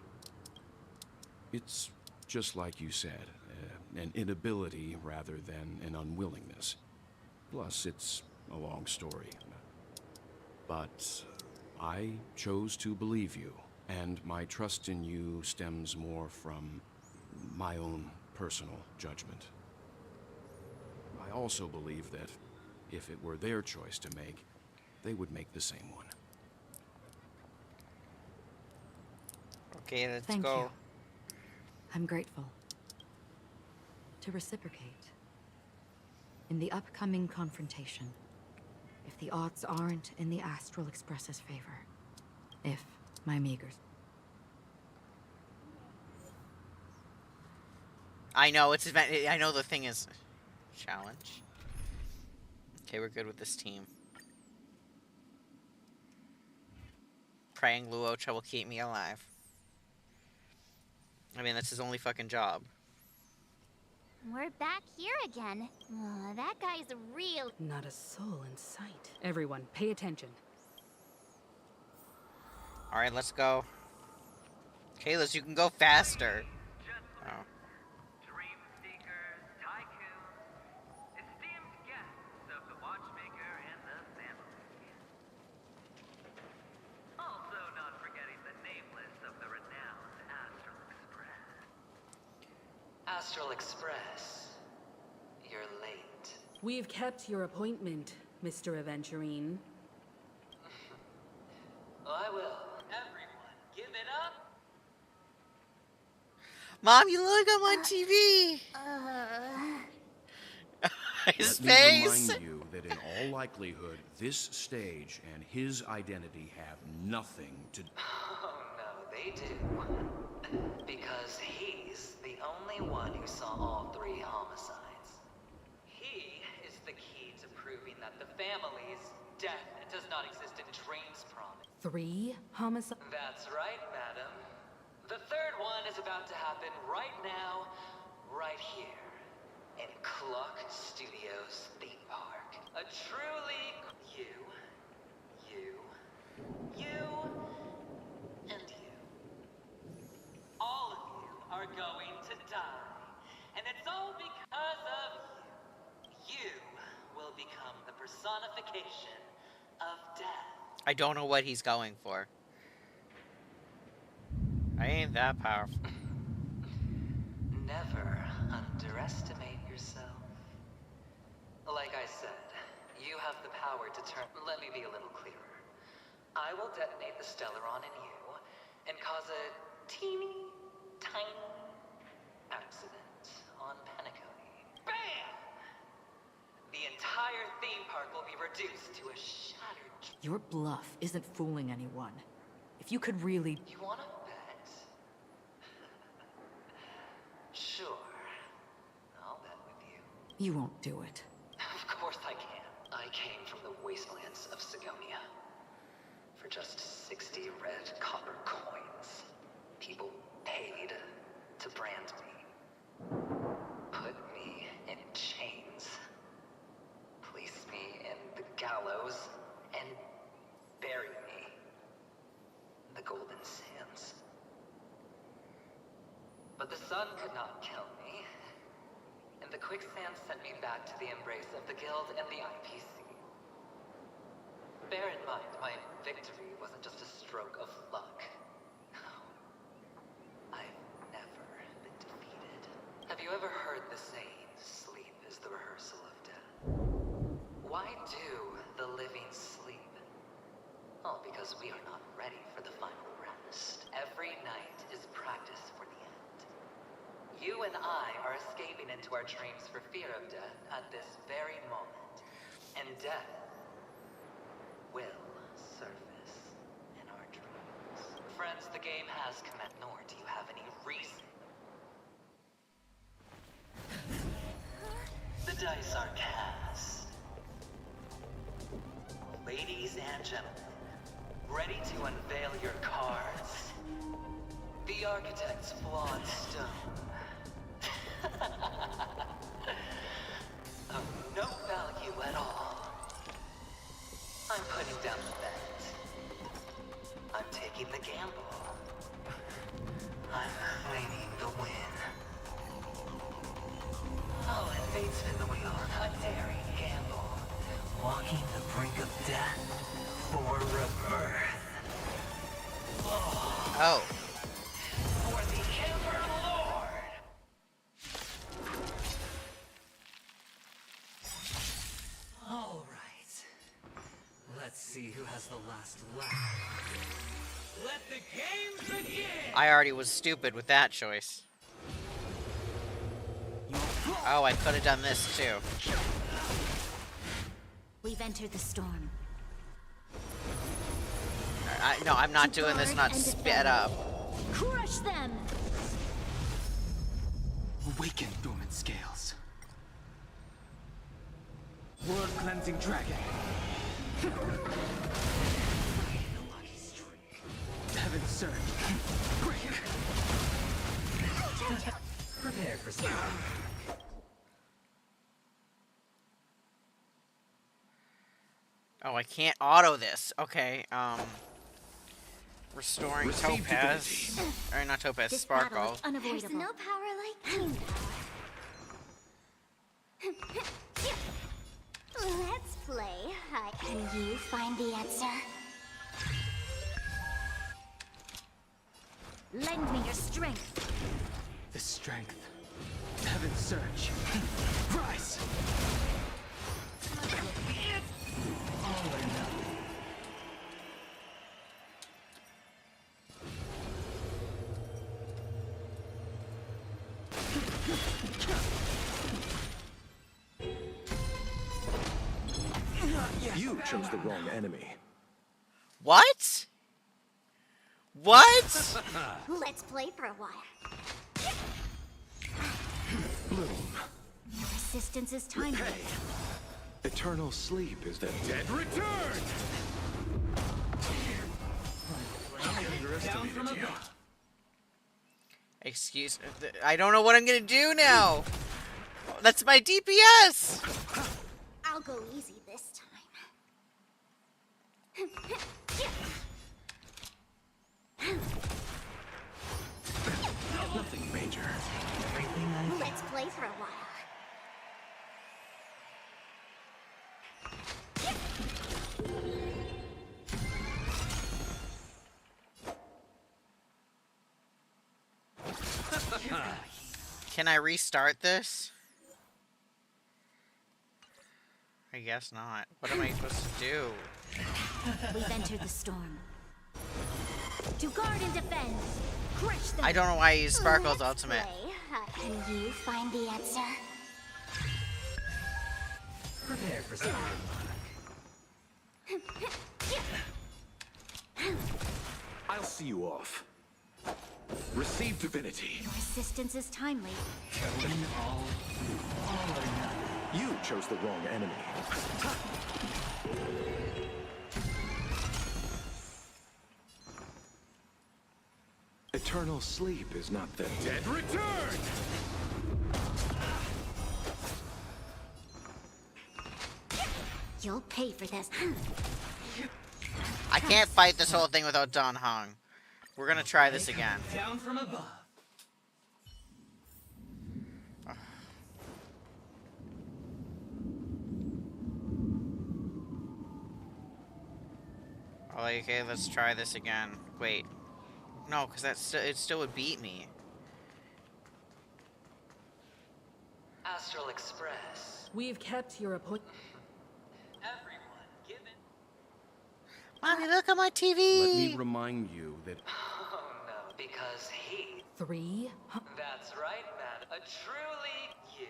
It's just like you said, an inability rather than an unwillingness. Plus, it's a long story. But I chose to believe you, and my trust in you stems more from my own personal judgment. I also believe that if it were their choice to make, they would make the same one. Okay, let's Thank go. you. I'm grateful. To reciprocate, in the upcoming confrontation, if the odds aren't in the Astral Express's favor. If my meagers. I know, it's I know the thing is... Challenge. Okay, we're good with this team. Praying Luocha will keep me alive. I mean, that's his only fucking job. We're back here again. That guy's real. Not a soul in sight. Everyone, pay attention. Alright, let's go. Kalis, you can go faster. Oh. Astral Express. You're late. We've kept your appointment, Mr. Aventurine. I will. Everyone, give it up. Mom, you look I'm on TV. His Let me face. remind you that in all likelihood, this stage and his identity have nothing to do. Oh, no, they do. Because he's the only one who saw all 3 homicides. He is the key to proving that the family's death does not exist in Dream's promise. 3 homicides? That's right, madam. The 3rd one is about to happen right now, right here, in Clock Studios theme park. A truly you, and you. All of you are going to die. And it's all because of you. You will become the personification of death. I don't know what he's going for. I ain't that powerful. Never underestimate yourself. Like I said, you have the power to turn... Let me be a little clearer. I will detonate the Stellaron in you and cause a teeny, tiny accident on Penacony. Bam! The entire theme park will be reduced to a shattered... Your bluff isn't fooling anyone. If you could really... You wanna bet? Sure. I'll bet with you. You won't do it. Of course I can. I came from the wastelands of Sigonia. For just 60 red copper coins, people paid to brand me. Put me in chains. Place me in the gallows and bury me in the golden sands. But the sun could not kill me, and the quicksand sent me back to the embrace of the Guild and the IPC. Bear in mind, my victory wasn't just a stroke of luck. I've never been defeated. Have you ever heard the saying, sleep is the rehearsal of death? Why do the living sleep? Oh, because we are not ready for the final rest. Every night is practice for the end. You and I are escaping into our dreams for fear of death at this very moment. And death will surface in our dreams. Friends, the game has commenced, nor do you have any reason. The dice are cast. Ladies and gentlemen, ready to unveil your cards? The architect's flawed stone. Of no value at all. I'm putting down the bet. I'm taking the gamble. I'm claiming the win. I'll invade spin the wheel. A daring gamble. Walking the brink of death for rebirth. Oh. For the Ember Lord. All right. Let's see who has the last laugh. Let the games begin! I already was stupid with that choice. Oh, I could have done this too. We've entered the storm. No, I'm not doing this, not sped up. Crush them! Awaken dormant scales. World cleansing dragon. Heaven surge. Break. Prepare for some. Oh, I can't auto this. Okay, restoring Topaz. Or not Topaz, This Sparkle. battle is unavoidable. There's no power like team power. Let's play. Can you find the answer? Lend me your strength. The strength. Heaven surge. Rise. All or nothing. You chose the wrong enemy. What? What? Let's play for a while. Bloom. Your resistance is time. Eternal sleep is the Dead return! underestimated you. Excuse me. I don't know what I'm gonna do now. That's my DPS. I'll go easy this time. Nothing major. Let's play for a while. Can I restart this? I guess not. What am I supposed to do? We've entered the storm. To guard and defend. Crush them. I don't know why I use Sparkle's ultimate. Can you find the answer? Prepare for some. I'll see you off. Receive divinity. Your resistance is timely. All or nothing. You chose the wrong enemy. Eternal sleep is not the Dead return! You'll pay for this. I can't fight this whole thing without Don Hong. We're gonna try this again. Down from above. Okay, let's try this again. Wait. No, because it still would beat me. Astral Express. We've kept your appointment. Everyone, give it. Mommy, look at my TV! Let me remind you that... Oh no, because he... 3? That's right, man. A truly you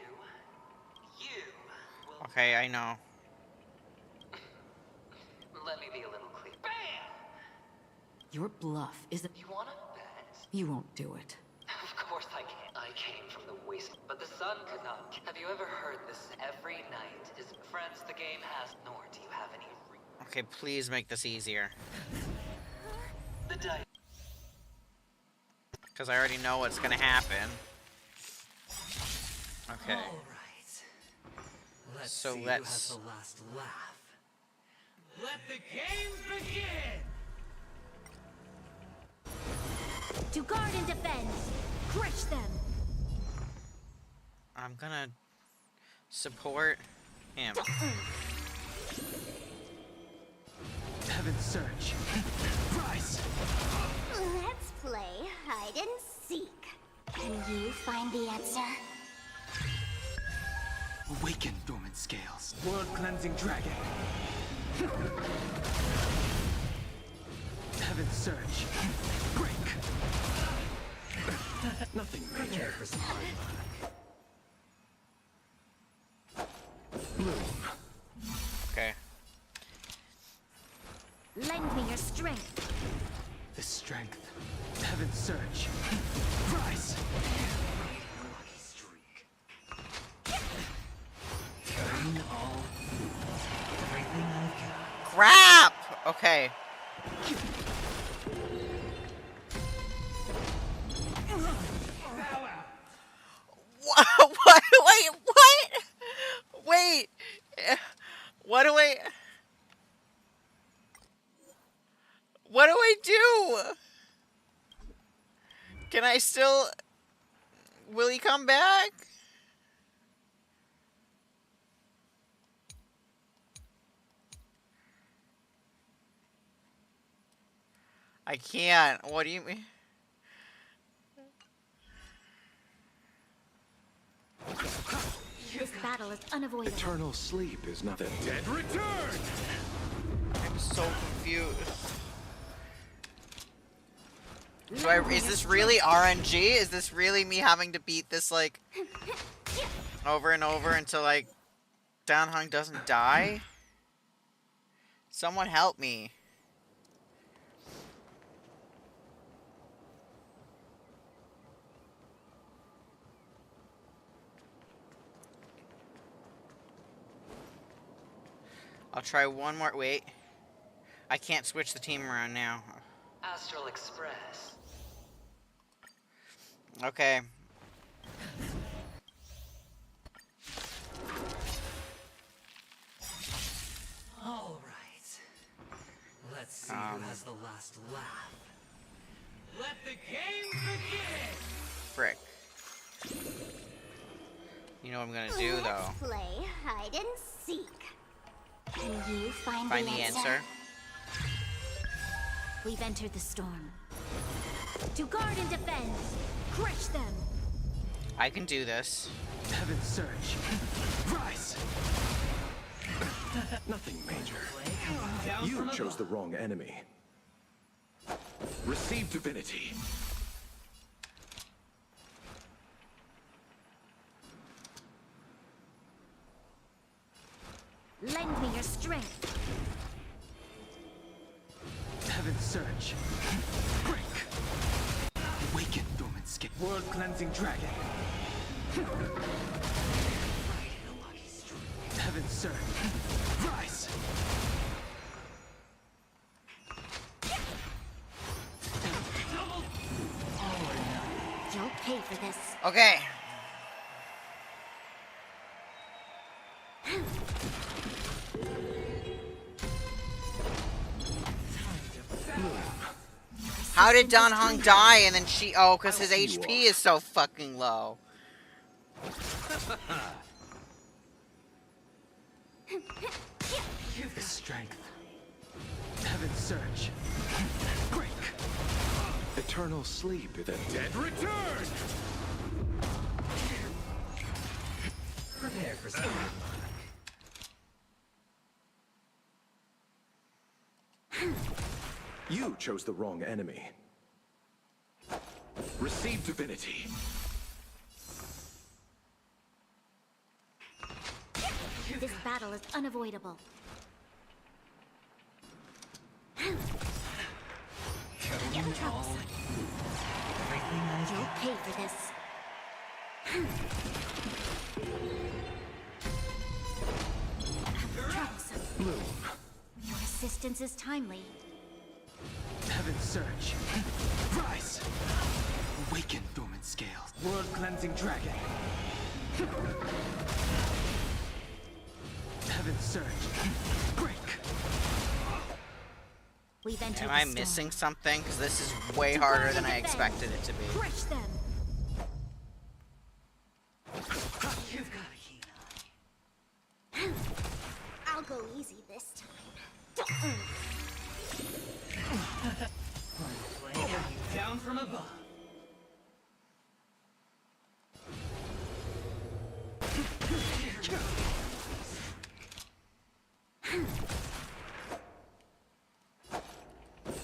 will... Okay, I know. Let me be a little clear. Bam! Your bluff isn't. You wanna bet? You won't do it. Of course I can. I came from the waste, but the sun could not. Have you ever heard this? Every night is friends the game has. Nor do you have any. Okay, please make this easier. The dice. Because I already know what's gonna happen. Okay. All right. Let's see who has the last laugh. Let the games begin! To guard and defend. Crush them. I'm gonna support him. Heaven surge. Rise. Let's play hide and seek. Can you find the answer? Awaken dormant scales. World cleansing dragon. Heaven surge. Break. Nothing Prepare major. for some hard luck. Bloom. Okay. strength. The strength. Heaven's surge. Rise! Lucky streak. Carrying all. Everything I've got. Crap! Okay. What? Wait, what? Wait. What do I... What do I do? Can I still... Will he come back? I can't. What do you mean? This battle is unavoidable. Eternal sleep is not... The dead return! I'm so confused. Is this really RNG? Is this really me having to beat this, like, over and over until, like, Danhong doesn't die? Someone help me. I'll try one more. Wait. I can't switch the team around now. Astral Express. Okay. All right. Let's see who has the last laugh. Let the game begin! Frick. You know what I'm gonna do, Let's though. play hide and seek. Can you find Find the the answer? answer. We've entered the storm. To guard and defend. Crush them. I can do this. Heaven's surge. Rise! Nothing major. Down You from chose above. the wrong enemy. Receive divinity. Lend me your strength. Heaven's surge. Break! Awaken, dormant skin. World cleansing dragon. Heaven's surge. Rise! You'll pay for this. Okay. How did Danhong die and then she... Oh, because his HP is so fucking low. The strength. Heaven's surge. Break! Eternal sleep is... The dead return! Prepare for something. You chose the wrong enemy. Receive divinity. This battle is unavoidable. Carrying all. Everything I've You'll got. pay for this. Troublesome. Bloom. Your assistance is timely. Heaven's surge. Rise! Awaken, dormant scales. World cleansing dragon. Heaven's surge. Break! We've entered Am the I storm. missing something? Because this is way harder than I expected it to be. Crush them. You've got a keen eye. I'll go easy this time. Down from above.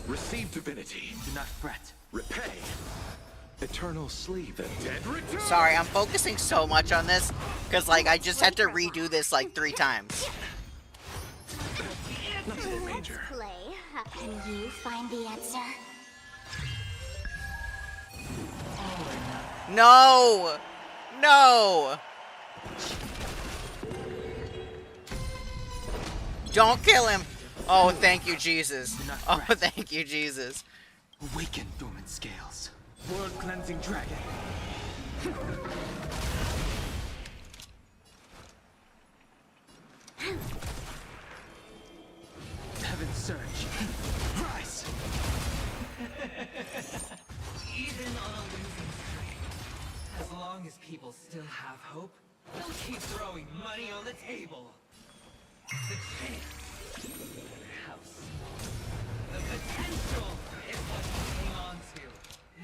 Receive divinity. Do not fret. Repay. Eternal sleep. The dead return! Sorry, I'm focusing so much on this. Because, like, I just had to redo this, like, 3 times. Nothing major. Play hide Can you find the answer? No! No! Don't kill him! Oh, thank you, Jesus. Oh, thank you, Jesus. Awaken, dormant scales. World-cleansing dragon. Heaven's surge. Rise! Even on a losing streak, as long as people still have hope, they'll keep throwing money on the table. The chance, no matter how small, the potential is what you hang on to.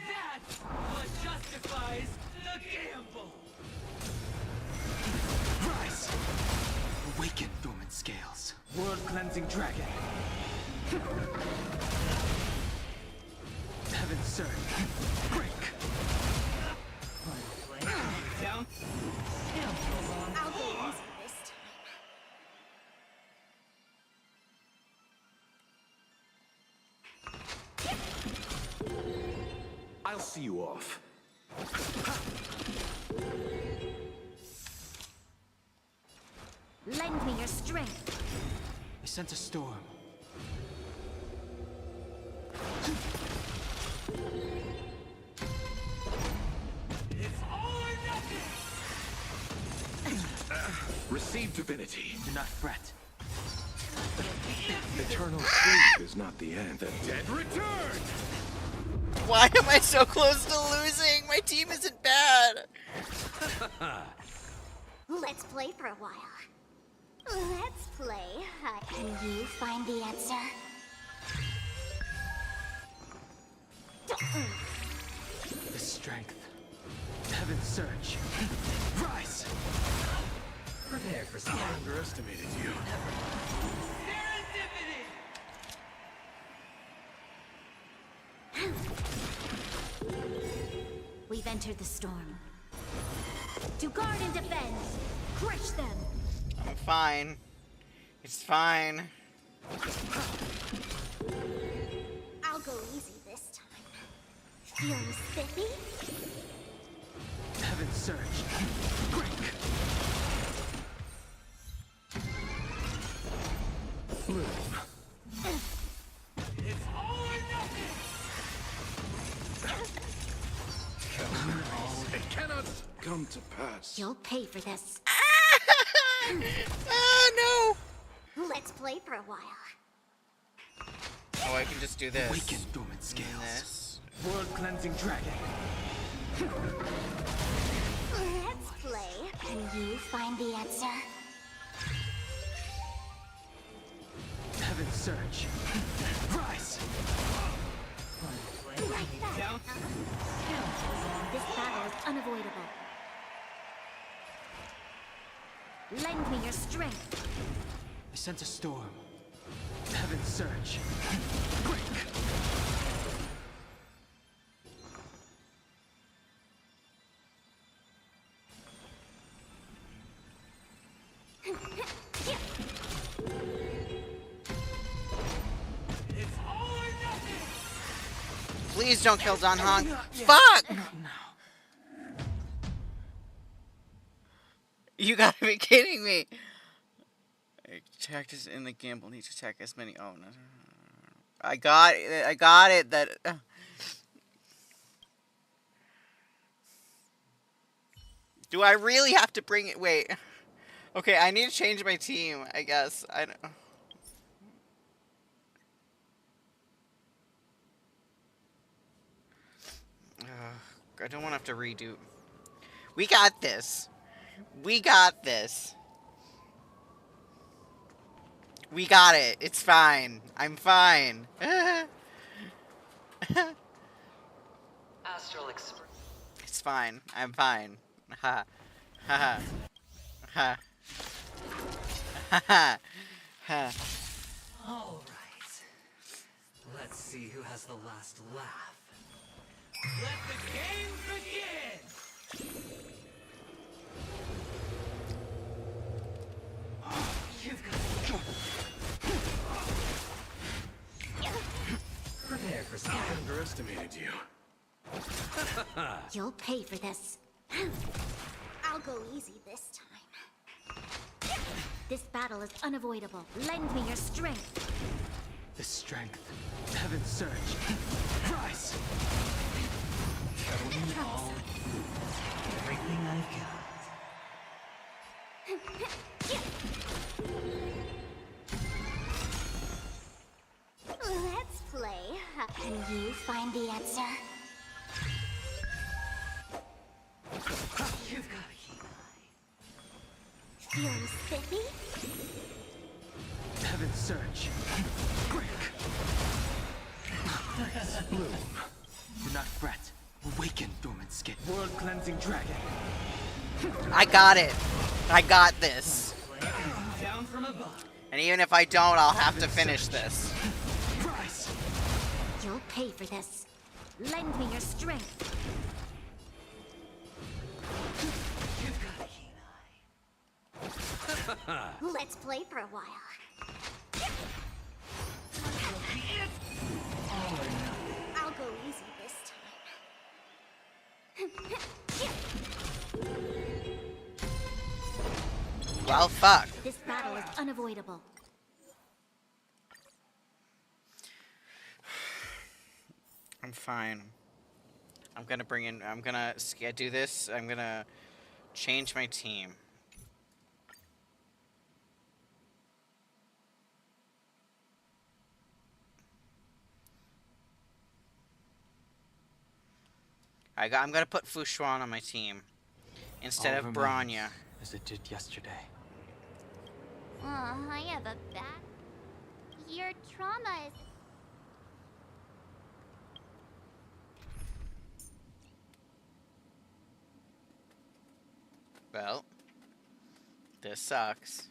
That's what justifies the gamble. Rise! Awaken, dormant scales. World-cleansing dragon. Heaven's surge. Break! Down. I'll go easy this I'll see you off. Lend me your strength. I sense a storm. It's all or nothing! Receive divinity. Do not fret. Eternal sleep is not the end. The dead return! Why am I so close to losing? My team isn't bad. Let's play for a while. Let's play. Can you find the answer? The strength. Heaven's surge. Rise! Prepare for some. I underestimated you. We've entered the storm. To guard and defend. Crush them. I'm fine. It's fine. I'll go easy this time. Feeling spiffy? Heaven's surge. Break! It's all or nothing! It cannot come to pass. You'll pay for this. Oh, no! Let's play for a while. Oh, I can just do this. Awaken, dormant scales. This. World-cleansing dragon. Let's play. Can you find the answer? Heaven's surge. Rise! Like that. This battle is unavoidable. Lend me your strength. I sense a storm. Heaven's surge. Break! It's all or nothing! Please don't kill Don Hong. Fuck! You gotta be kidding me. Tactics in the gamble need to attack as many. Oh no! I got it. I got it. That. Do I really have to bring it? Wait. Okay, I need to change my team. I guess I don't. I don't want to have to redo. We got this. We got this. We got it. It's fine. I'm fine. Astral Express. It's fine. I'm fine. Ha. Ha. Ha. Ha. Ha. All right. Let's see who has the last laugh. Let the game begin! You've got. underestimated you. You'll pay for this. I'll go easy this time. This battle is unavoidable. Lend me your strength. The strength. Heaven's surge. Rise! Show me all. Everything I've got. Let's play. Can you find the answer? You've got a keen Feeling spiffy? Heaven's surge. Break! Bloom. Do not fret. Awaken, dormant skin. World-cleansing dragon. I got it. I got this. Down from above. And even if I don't, I'll have to finish this. Rise! You'll pay for this. Lend me your strength. You've got a keen eye. Let's play for a while. All or nothing. I'll go easy this time. Well, fuck. This battle is unavoidable. I'm fine. I'm gonna do this. I'm gonna change my team. I'm gonna put Fushuan on my team instead of Branya. As it did yesterday. I have a bad... Your trauma is... Well, this sucks.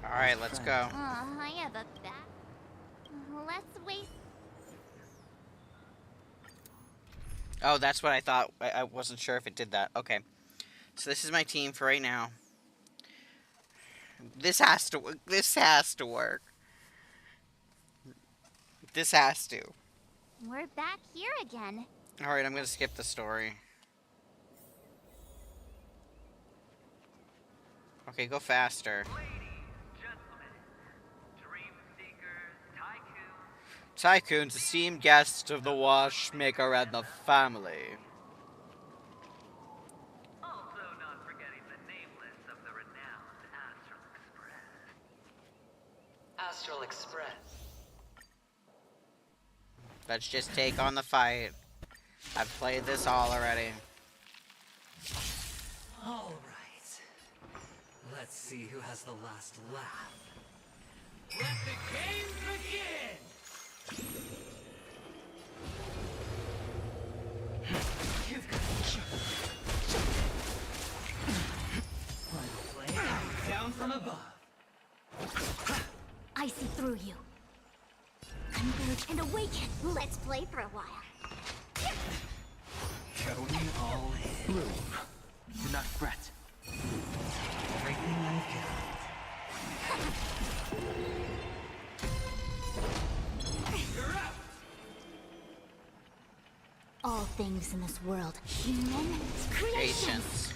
Alright, let's go. I have a bad... Let's waste... Oh, that's what I thought. I wasn't sure if it did that. Okay. So this is my team for right now. This has to work. This has to work. This has to. We're back here again. Alright, I'm gonna skip the story. Okay, go faster. Tycoons, esteemed guests of the watchmaker and the family. Also not forgetting the nameless of the renowned Astral Express. Astral Express. Let's just take on the fight. I've played this all already. All right. Let's see who has the last laugh. Let the games begin! You've got Final play. Down from above. I see through you. Converge and awaken. Let's play for a while. Show me all in. Bloom. Do not fret. Everything I've got. All things in this world, human creations.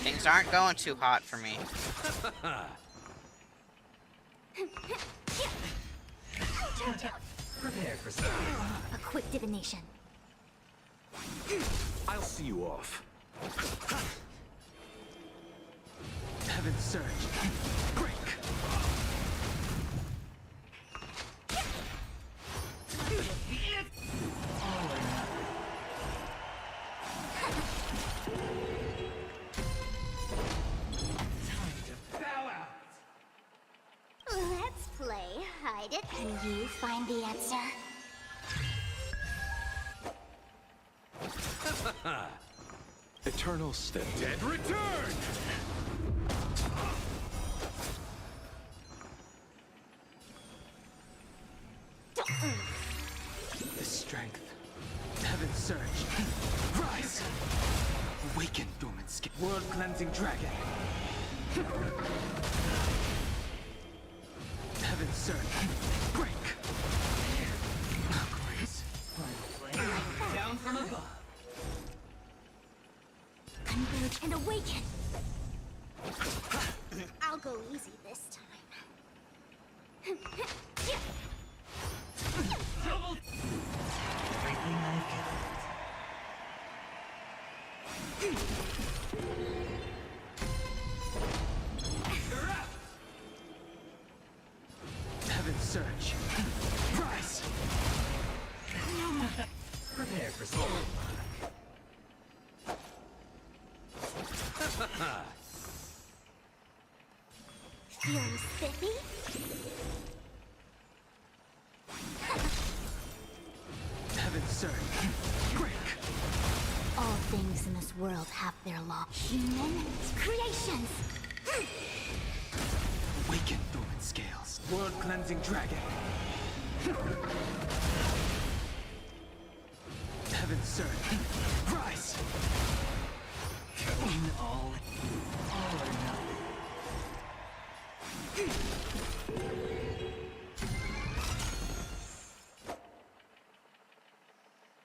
Things aren't going too hot for me. Prepare for something. A quick divination. I'll see you off. Heaven's surge. Break! All or nothing. Time to bow out. Let's play hide it. Can you find the answer? Eternal step. Dead return! World-cleansing dragon. Heaven's surge. Break. Grace. Down from above. Converge and awaken. I'll go easy this time. Everything I've Heaven's surge. Rise. Prepare for storm. Feeling spiffy? Heaven's surge. Break. All things in this world have their law. Human creations. Awaken, dormant scales. World-cleansing dragon. Heaven's surge. Rise. Going all or nothing.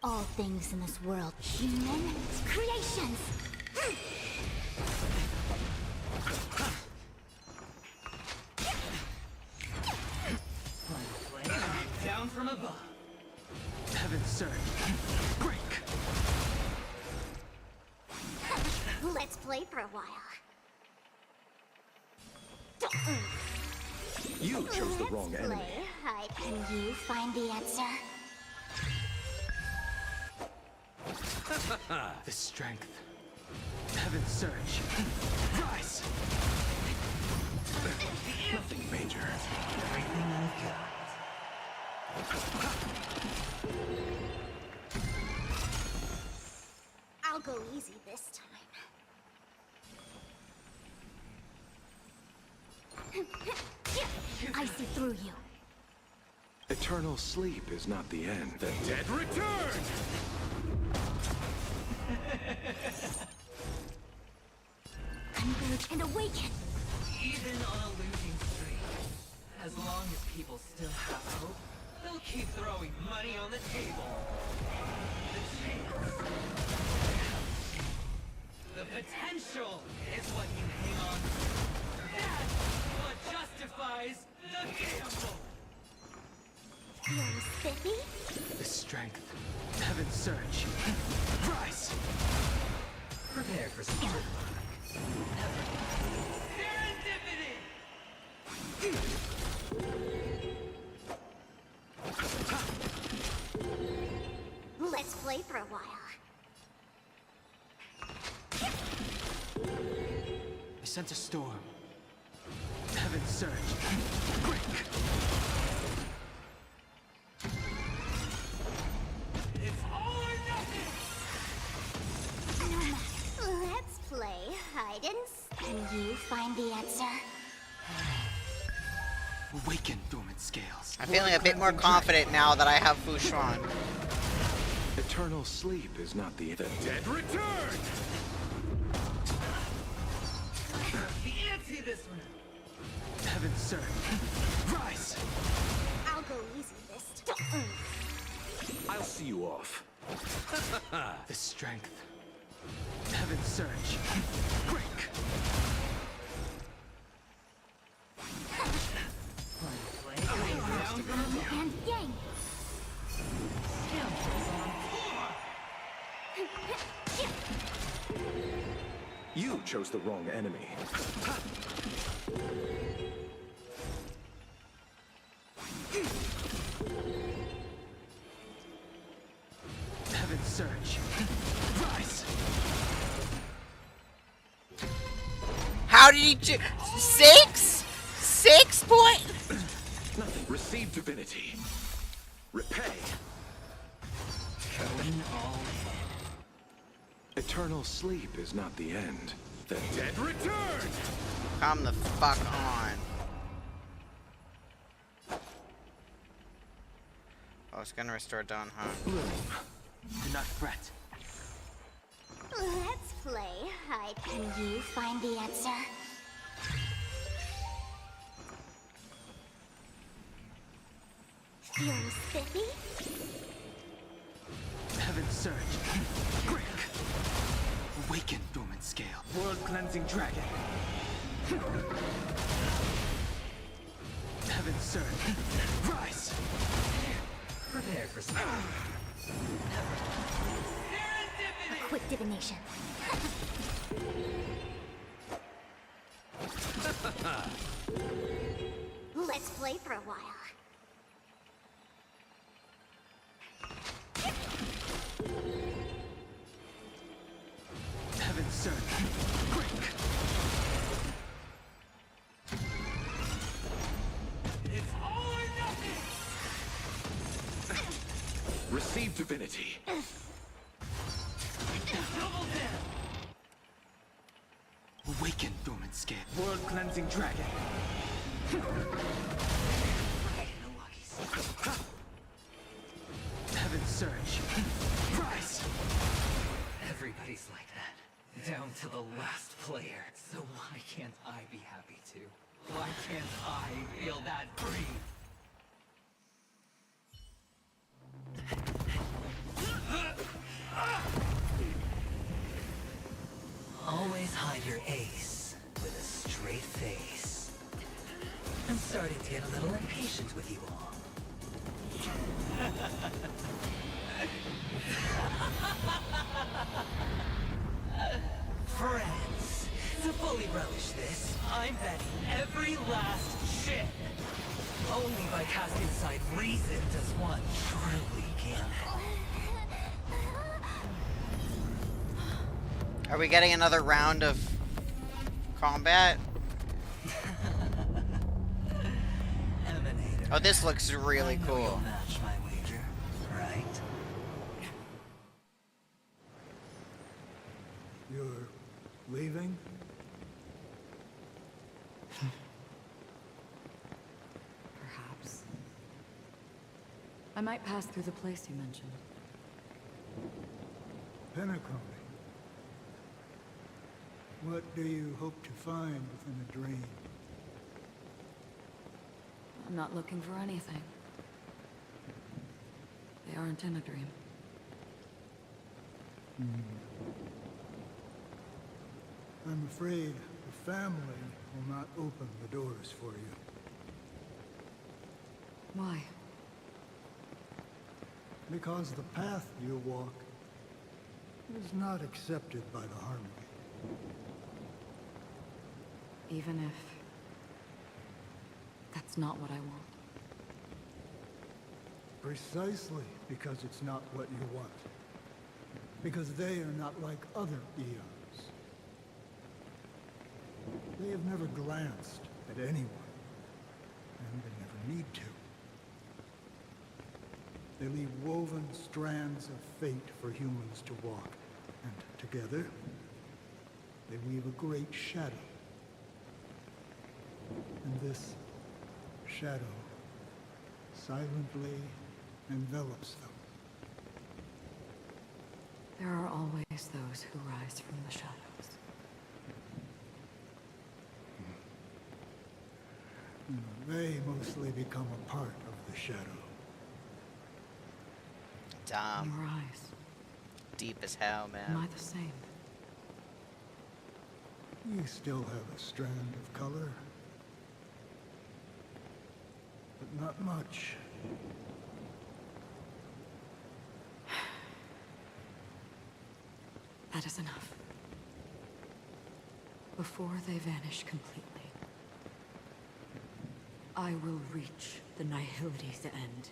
All things in this world. Human creations. Down from above. Heaven's surge. Break. Let's play for a while. You chose the wrong Let's enemy. play hide. Can you find the answer? The strength. Heaven's surge. Rise. Nothing major. Everything I've got. I'll go easy this time. I see through you. Eternal sleep is not the end. The dead return! Converge and awaken. Even on a losing streak, as long as people still have hope, they'll keep throwing money on the table. The chance. The potential is what you hang on to. That's what justifies the gamble. Feeling spiffy? The strength. Heaven's surge. Rise. Prepare for some good luck. Serendipity! Let's play for a while. I sense a storm. Heaven's surge. Break. It's all or nothing! Let's play hide and seek. Can you find the answer? Awaken, dormant scales. I'm feeling a bit more confident now that I have Fushuan. Eternal sleep is not the end. The dead return! Fancy this one! Heaven's surge. Rise. I'll go easy this time. I'll see you off. The strength. Heaven's surge. Break. And yang. You chose the wrong enemy. Heaven's surge. Rise. How did he do? 6? 6 point? Nothing. Receive divinity. Repay. Going all in. Eternal sleep is not the end. The Dead return! Come the fuck on. Oh, it's gonna restore dawn, huh? Do not fret. Let's play hide Can you find the answer? Feeling spiffy? Heaven Surge. Break. Awaken, dormant scale. World cleansing dragon. Heaven Surge. Rise. Prepare for some. A quick divination. Let's play for a while. Heaven Surge. Break. It's all or nothing! Receive divinity. Double down! Awaken, dormant scale. World cleansing dragon. Heaven Surge. Rise. Everybody's like that, down to the last player. So why can't I be happy too? Why can't I feel that free? Always hide your ace with a straight face. I'm starting to get a little impatient with you all. Friends, to fully relish this, I'm betting every last chip. Only by casting aside reason does one truly gamble. Are we getting another round of combat? Oh, this looks really cool. Match my wager, right? You're leaving? Perhaps. I might pass through the place you mentioned. Penacony. What do you hope to find within a dream? I'm not looking for anything. They aren't in a dream. I'm afraid the family will not open the doors for you. Why? Because the path you walk is not accepted by the Harmony. Even if that's not what I want. Precisely because it's not what you want. Because they are not like other eons. They have never glanced at anyone, and they never need to. They leave woven strands of fate for humans to walk, and together, they weave a great shadow. And this shadow silently envelops them. There are always those who rise from the shadows. They mostly become a part of the shadow. Dumb. Your eyes. Deep as hell, man. Am I the same? You still have a strand of color. But not much. That is enough. Before they vanish completely, I will reach the Nihility's end.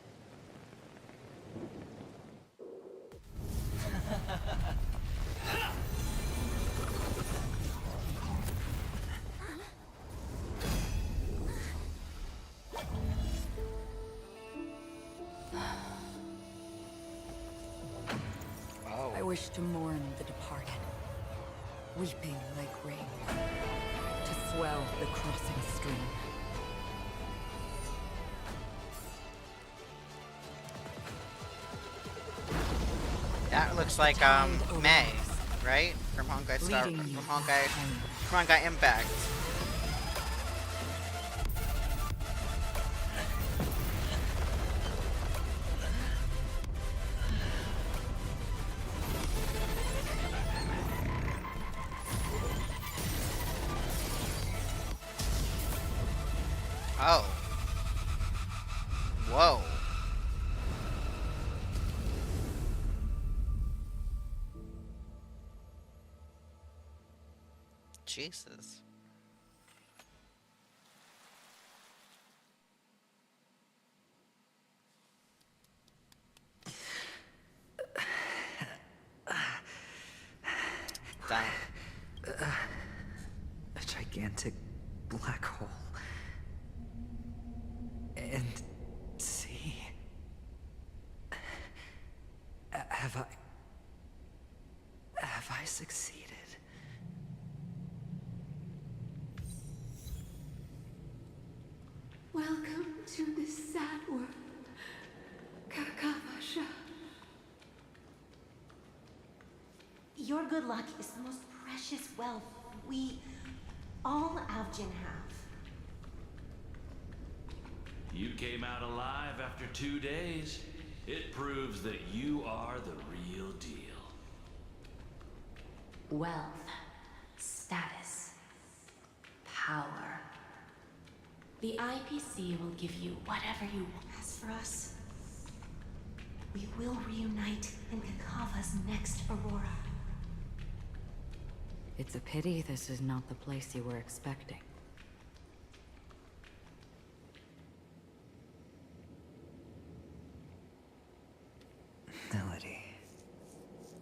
I wish to mourn the departed, weeping like rain, to swell the crossing stream. That looks like May. right? From Honkai Star, Leading from you Honkai Impact. Oh. Whoa. Jesus. Damn. A gigantic black hole. And see. Have I succeeded? Welcome to this sad world, Kakavasha. Your good luck is the most precious wealth we, all Avgin, have. You came out alive after 2 days. It proves that you are the real deal. Wealth, status, power. The IPC will give you whatever you want. As for us, we will reunite in Kakava's next Aurora. It's a pity this is not the place you were expecting. Melody.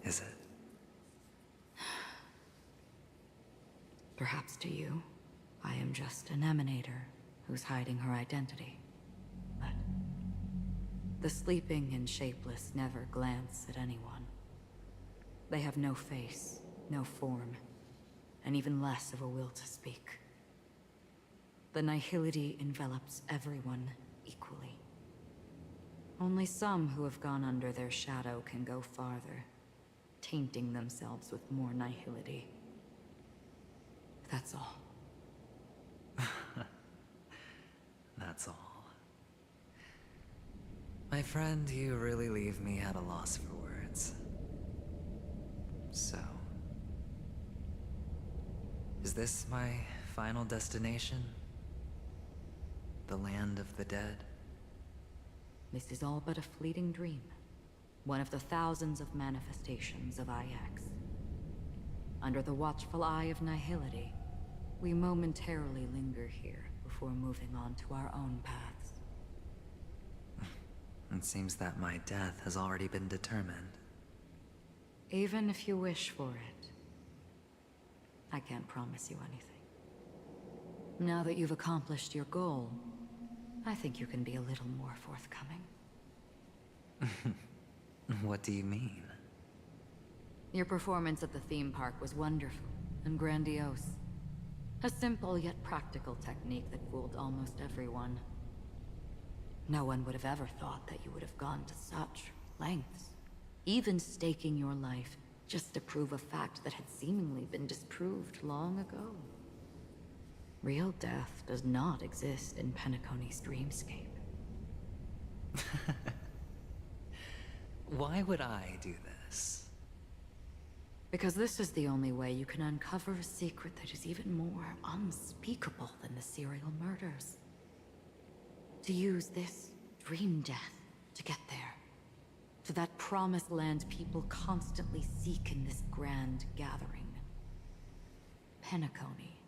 Is it? Perhaps to you, I am just an emanator who's hiding her identity. But the sleeping and shapeless never glance at anyone. They have no face, no form, and even less of a will to speak. The nihility envelops everyone equally. Only some who have gone under their shadow can go farther, tainting themselves with more nihility. That's all. That's all. My friend, you really leave me at a loss for words. So... is this my final destination? The land of the dead? This is all but a fleeting dream. One of the thousands of manifestations of IX. Under the watchful eye of nihility, we momentarily linger here before moving on to our own paths. It seems that my death has already been determined. Even if you wish for it, I can't promise you anything. Now that you've accomplished your goal, I think you can be a little more forthcoming. What do you mean? Your performance at the theme park was wonderful and grandiose. A simple yet practical technique that fooled almost everyone. No one would have ever thought that you would have gone to such lengths, even staking your life just to prove a fact that had seemingly been disproved long ago. Real death does not exist in Penacony's dreamscape. Why would I do this? Because this is the only way you can uncover a secret that is even more unspeakable than the serial murders. To use this dream death to get there. To that promised land people constantly seek in this grand gathering. Penacony.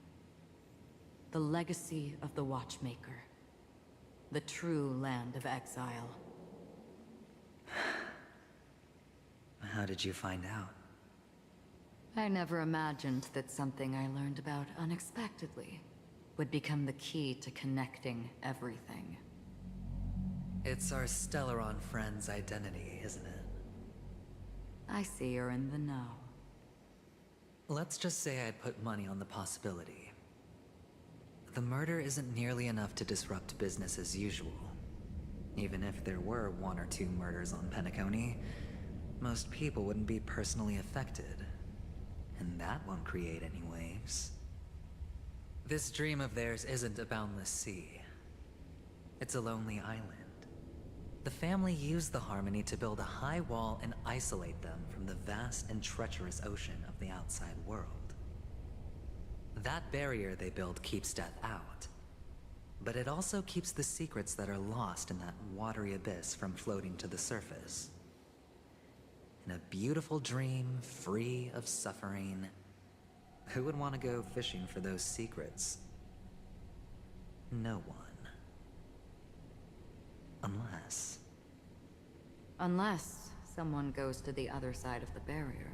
The legacy of the Watchmaker. The true land of exile. How did you find out? I never imagined that something I learned about unexpectedly would become the key to connecting everything. It's our Stellaron friend's identity, isn't it? I see you're in the know. Let's just say I'd put money on the possibility. The murder isn't nearly enough to disrupt business as usual. Even if there were 1 or 2 murders on Penacony, most people wouldn't be personally affected. and that won't create any waves. This dream of theirs isn't a boundless sea. It's a lonely island. The family used the Harmony to build a high wall and isolate them from the vast and treacherous ocean of the outside world. That barrier they built keeps death out, but it also keeps the secrets that are lost in that watery abyss from floating to the surface. In a beautiful dream, free of suffering, who would want to go fishing for those secrets? No one. Unless someone goes to the other side of the barrier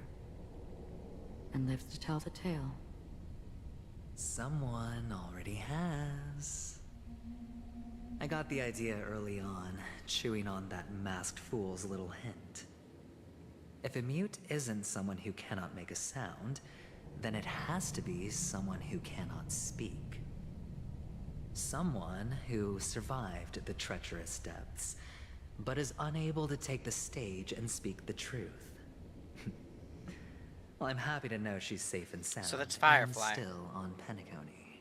and lives to tell the tale. Someone already has. I got the idea early on, chewing on that masked fool's little hint. If a mute isn't someone who cannot make a sound, then it has to be someone who cannot speak. Someone who survived the treacherous depths, but is unable to take the stage and speak the truth. Well, I'm happy to know she's safe and sound. So that's Firefly. And still on Penacony.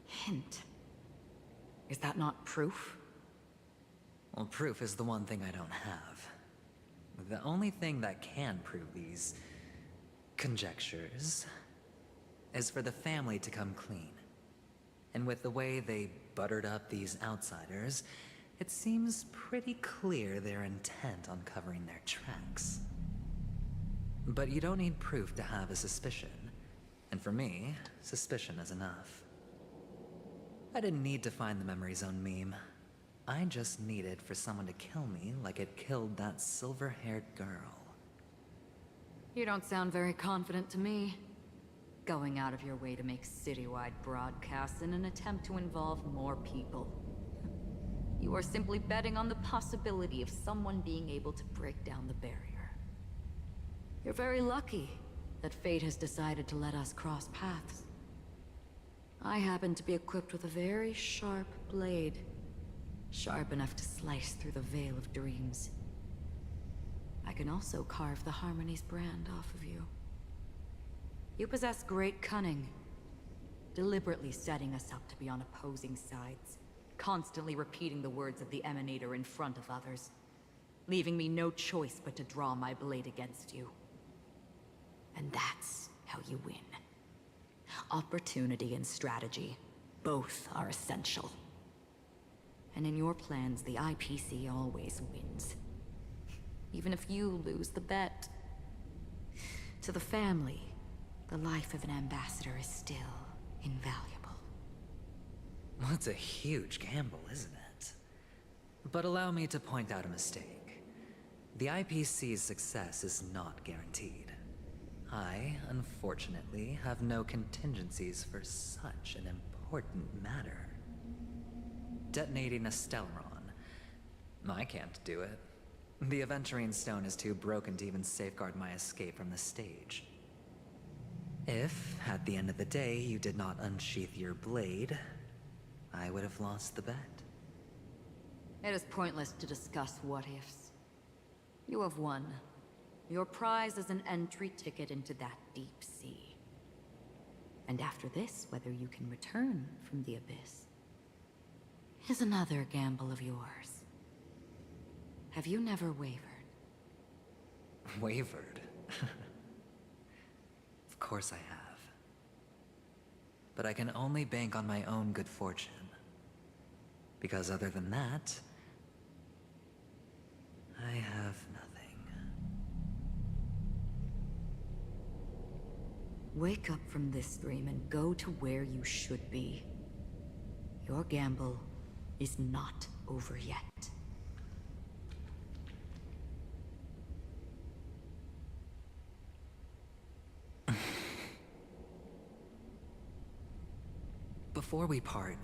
Hint. Is that not proof? Well, proof is the one thing I don't have. The only thing that can prove these conjectures is for the family to come clean. And with the way they buttered up these outsiders, it seems pretty clear they're intent on covering their tracks. But you don't need proof to have a suspicion. And for me, suspicion is enough. I didn't need to find the memory zone meme. I just needed for someone to kill me like it killed that silver-haired girl. You don't sound very confident to me. Going out of your way to make citywide broadcasts in an attempt to involve more people. You are simply betting on the possibility of someone being able to break down the barrier. You're very lucky that fate has decided to let us cross paths. I happen to be equipped with a very sharp blade. Sharp enough to slice through the veil of dreams. I can also carve the Harmony's brand off of you. You possess great cunning, deliberately setting us up to be on opposing sides, constantly repeating the words of the Emanator in front of others, leaving me no choice but to draw my blade against you. And that's how you win. Opportunity and strategy, both are essential. And in your plans, the IPC always wins. Even if you lose the bet. To the family, the life of an ambassador is still invaluable. Well, it's a huge gamble, isn't it? But allow me to point out a mistake. The IPC's success is not guaranteed. I, unfortunately, have no contingencies for such an important matter. Detonating a Stellaron. I can't do it. The Aventurine Stone is too broken to even safeguard my escape from the stage. If, at the end of the day, you did not unsheath your blade, I would have lost the bet. It is pointless to discuss what-ifs. You have won. Your prize is an entry ticket into that deep sea. And after this, whether you can return from the abyss is another gamble of yours. Have you never wavered? Wavered? Of course I have. But I can only bank on my own good fortune. Because other than that, I have nothing. Wake up from this dream and go to where you should be. Your gamble is not over yet. Before we part,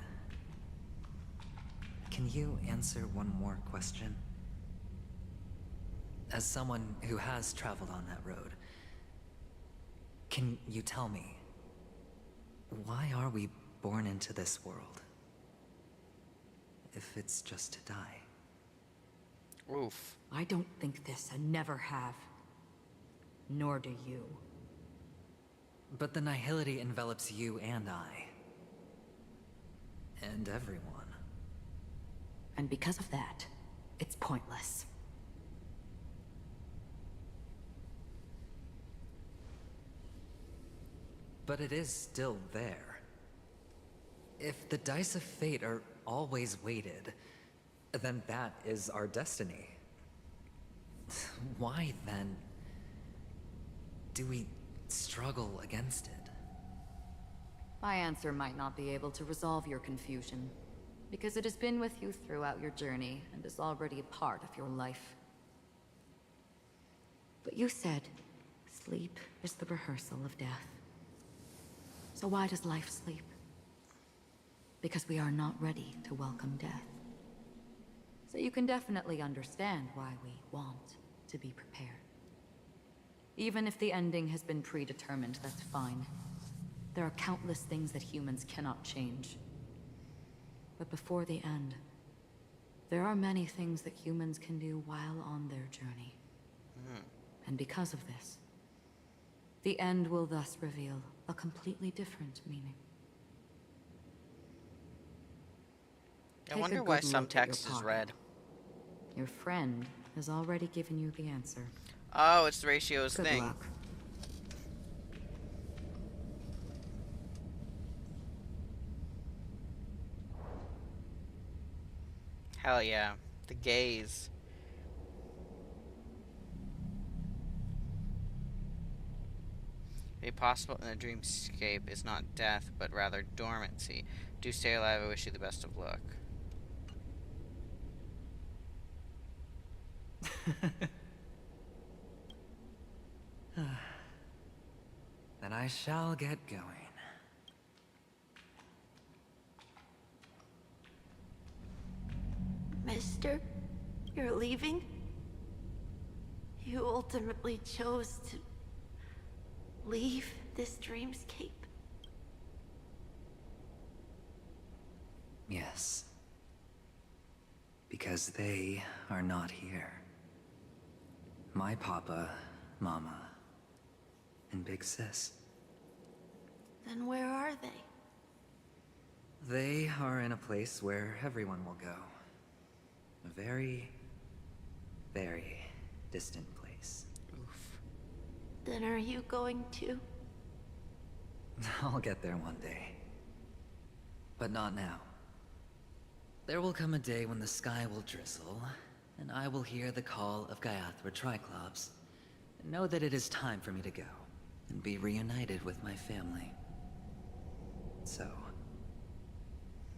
can you answer one more question? As someone who has traveled on that road, can you tell me, why are we born into this world? If it's just to die. Oof. I don't think this and never have. Nor do you. But the nihility envelops you and I. And everyone. And because of that, it's pointless. But it is still there. If the dice of fate are always weighted, then that is our destiny. Why, then, do we struggle against it? My answer might not be able to resolve your confusion, because it has been with you throughout your journey and is already a part of your life. But you said, sleep is the rehearsal of death. So why does life sleep? Because we are not ready to welcome death. So you can definitely understand why we want to be prepared. Even if the ending has been predetermined, that's fine. There are countless things that humans cannot change. But before the end, there are many things that humans can do while on their journey. And because of this, the end will thus reveal a completely different meaning. I wonder why some text is red. Your friend has already given you the answer. Oh, it's the ratios Good thing. luck. Hell yeah. The gaze. Maybe possible in a dreamscape is not death, but rather dormancy. Do stay alive, I wish you the best of luck. Then I shall get going. Mister, you're leaving? You ultimately chose to leave this dreamscape? Yes. Because they are not here. My papa, mama, and big sis. Then where are they? They are in a place where everyone will go. A very, very distant place. Then are you going to? I'll get there one day. But not now. There will come a day when the sky will drizzle, and I will hear the call of Gaiathra Triclops, and know that it is time for me to go, and be reunited with my family. So,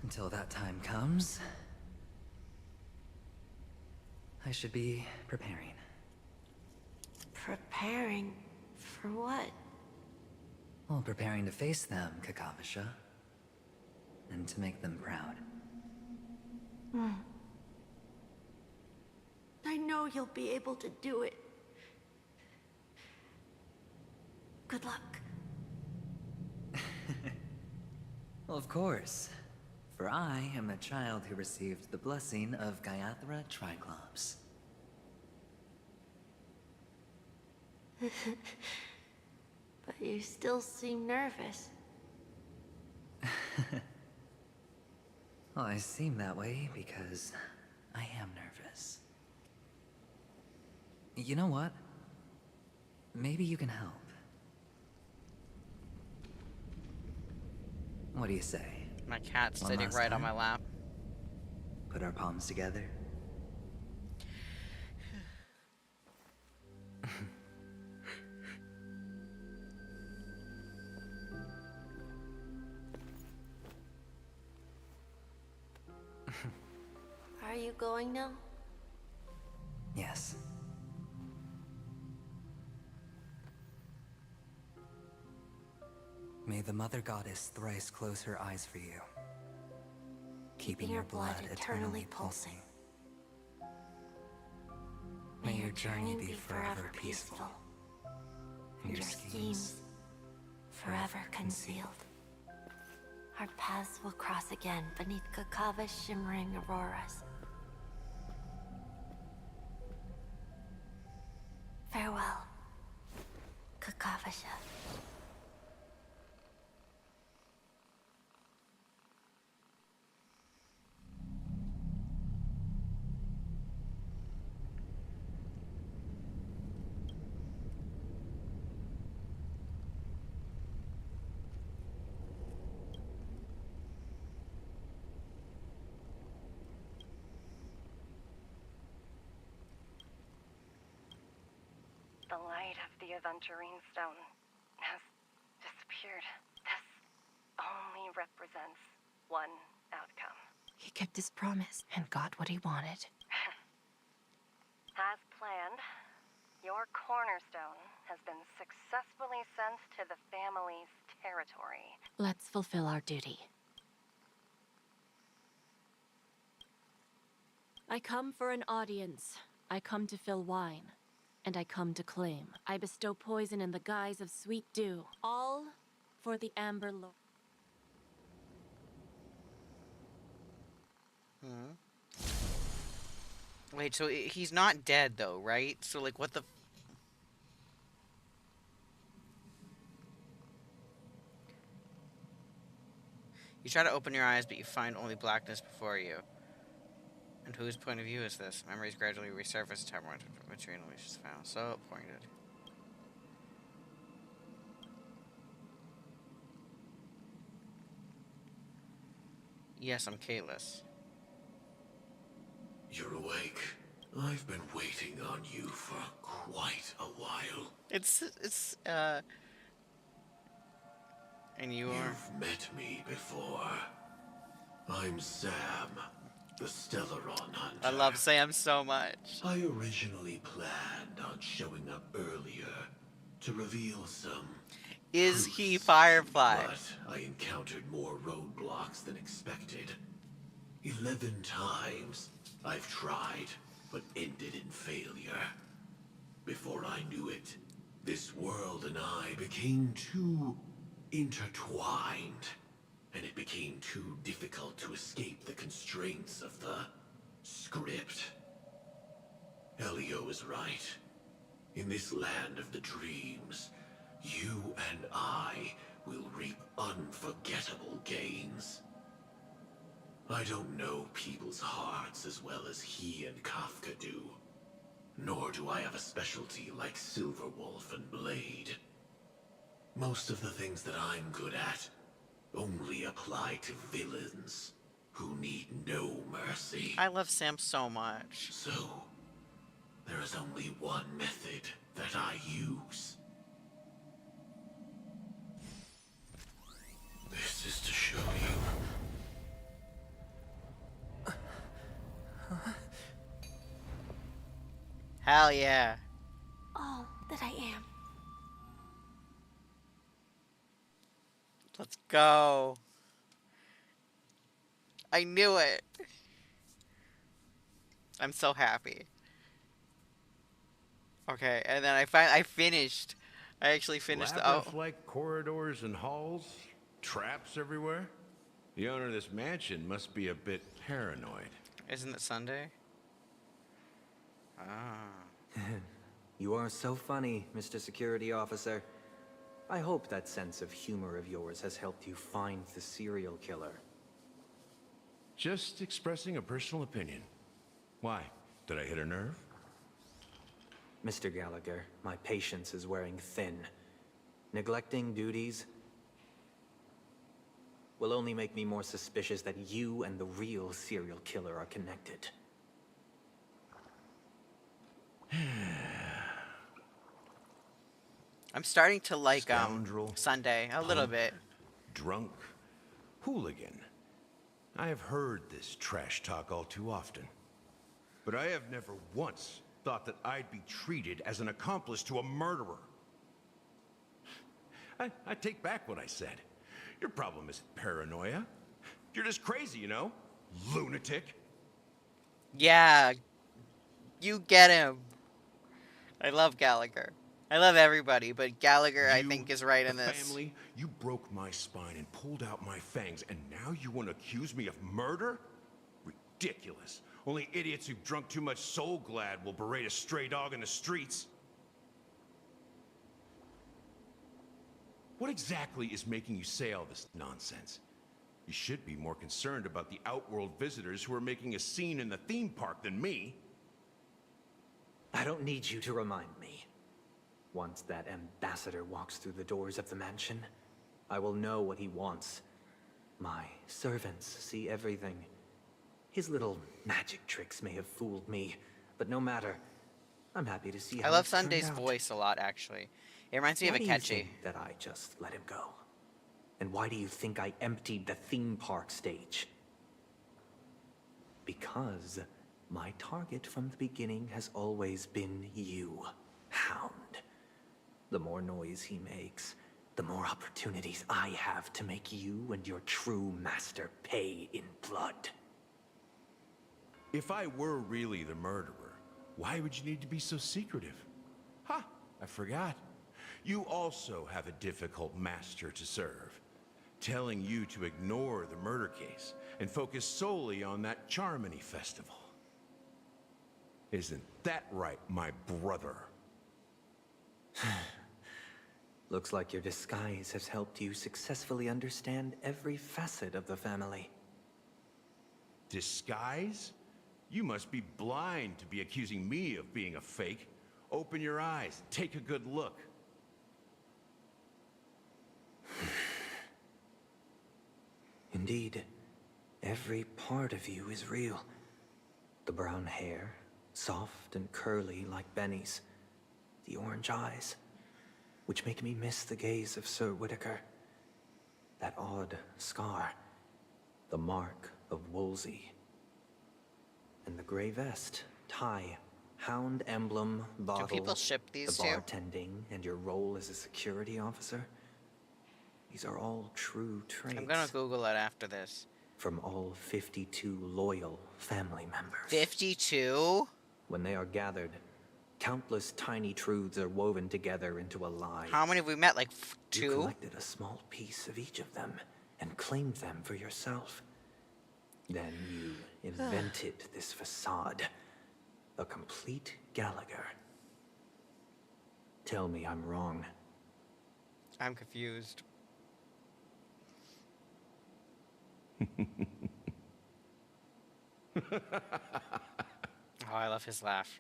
until that time comes, I should be preparing. Preparing for what? Well, preparing to face them, Kakavasha. And to make them proud. I know you'll be able to do it. Good luck. Well, of course. For I am a child who received the blessing of Gaiathra Triclops. But you still seem nervous. Well, I seem that way because I am nervous. You know what? Maybe you can help. What do you say? My cat's One sitting last right on time? my lap. Put our palms together. Are you going now? Yes. May the Mother Goddess thrice close her eyes for you, keeping your blood eternally pulsing. May your journey be forever peaceful, and your schemes forever concealed. Our paths will cross again beneath Kakava's shimmering auroras. Farewell, Kakavasha. The light of the Aventurine Stone has disappeared. This only represents one outcome. He kept his promise and got what he wanted. As planned, your cornerstone has been successfully sent to the family's territory. Let's fulfill our duty. I come for an audience. I come to fill wine. And I come to claim. I bestow poison in the guise of sweet dew. All for the Amber Lord. Wait, so he's not dead though, right? So like, what the? You try to open your eyes, but you find only blackness before you. And whose point of view is this? Memories gradually resurface. Time material is found. So pointed. Yes, I'm Kalis. You're awake. I've been waiting on you for quite a while. And you are? You've met me before. I'm Sam, the Stellaron Hunter. I love Sam so much. I originally planned on showing up earlier to reveal some... Is he Firefly? But I encountered more roadblocks than expected. 11 times I've tried, but ended in failure. Before I knew it, this world and I became too intertwined, and it became too difficult to escape the constraints of the script. Elio is right. In this land of the dreams, you and I will reap unforgettable gains. I don't know people's hearts as well as he and Kafka do. Nor do I have a specialty like Silverwolf and Blade. Most of the things that I'm good at only apply to villains who need no mercy. I love Sam so much. So, there is only one method that I use. This is to show you. Hell yeah. All that I am. Let's go. I knew it. I'm so happy. Okay, and then I finished. I actually finished the like corridors and halls, traps everywhere. The owner of this mansion must be a bit paranoid. Isn't it Sunday? Ah. You are so funny, Mr. Security Officer. I hope that sense of humor of yours has helped you find the serial killer. Just expressing a personal opinion. Why? Did I hit a nerve? Mr. Gallagher, my patience is wearing thin. Neglecting duties will only make me more suspicious that you and the real serial killer are connected. I'm starting to like Scoundrel, Sunday a little bit. Drunk, hooligan. I have heard this trash talk all too often. But I have never once thought that I'd be treated as an accomplice to a murderer. I take back what I said. Your problem isn't paranoia. You're just crazy, you know? Lunatic. Yeah. You get him. I love Gallagher. I love everybody, but Gallagher, I think, is right in this. Family, you broke my spine and pulled out my fangs, and now you want to accuse me of murder? Ridiculous. Only idiots who've drunk too much Soul Glad will berate a stray dog in the streets. What exactly is making you say all this nonsense? You should be more concerned about the Outworld visitors who are making a scene in the theme park than me. I don't need you to remind me. Once that ambassador walks through the doors of the mansion, I will know what he wants. My servants see everything. His little magic tricks may have fooled me, but no matter. I'm happy to see I how love it's turned Sunday's out. voice a lot, actually. It reminds me of Why do you Akechi. think that I just let him go? And why do you think I emptied the theme park stage? Because my target from the beginning has always been you, Hound. The more noise he makes, the more opportunities I have to make you and your true master pay in blood. If I were really the murderer, why would you need to be so secretive? Ha! I forgot. You also have a difficult master to serve. Telling you to ignore the murder case and focus solely on that Charmony festival. Isn't that right, my brother? Looks like your disguise has helped you successfully understand every facet of the family. Disguise? You must be blind to be accusing me of being a fake. Open your eyes, take a good look. Indeed, every part of you is real. The brown hair, soft and curly like Benny's. The orange eyes, which make me miss the gaze of Sir Whitaker. That odd scar, the mark of Wolsey. And the gray vest, tie, hound emblem, bottle, Do people ship these the two? bartending, and your role as a security officer. These are all true traits. I'm gonna Google it after this. From all 52 loyal family members. 52? When they are gathered, countless tiny truths are woven together into a lie. How many have we met? Like You 2? collected a small piece of each of them and claimed them for yourself. Then you invented this facade. A complete Gallagher. Tell me I'm wrong. I'm confused. Oh, I love his laugh.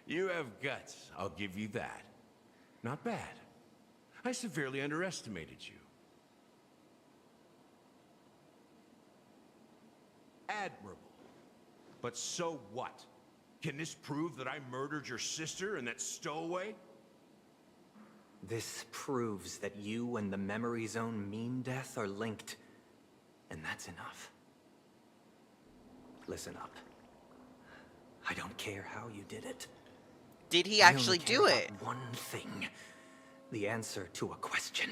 You have guts, I'll give you that. Not bad. I severely underestimated you. Admirable. But so what? Can this prove that I murdered your sister and that stowaway? This proves that you and the Memory Zone Meme Death are linked. And that's enough. Listen up. I don't care how you did it. Did he I actually only care do about it? one thing. The answer to a question.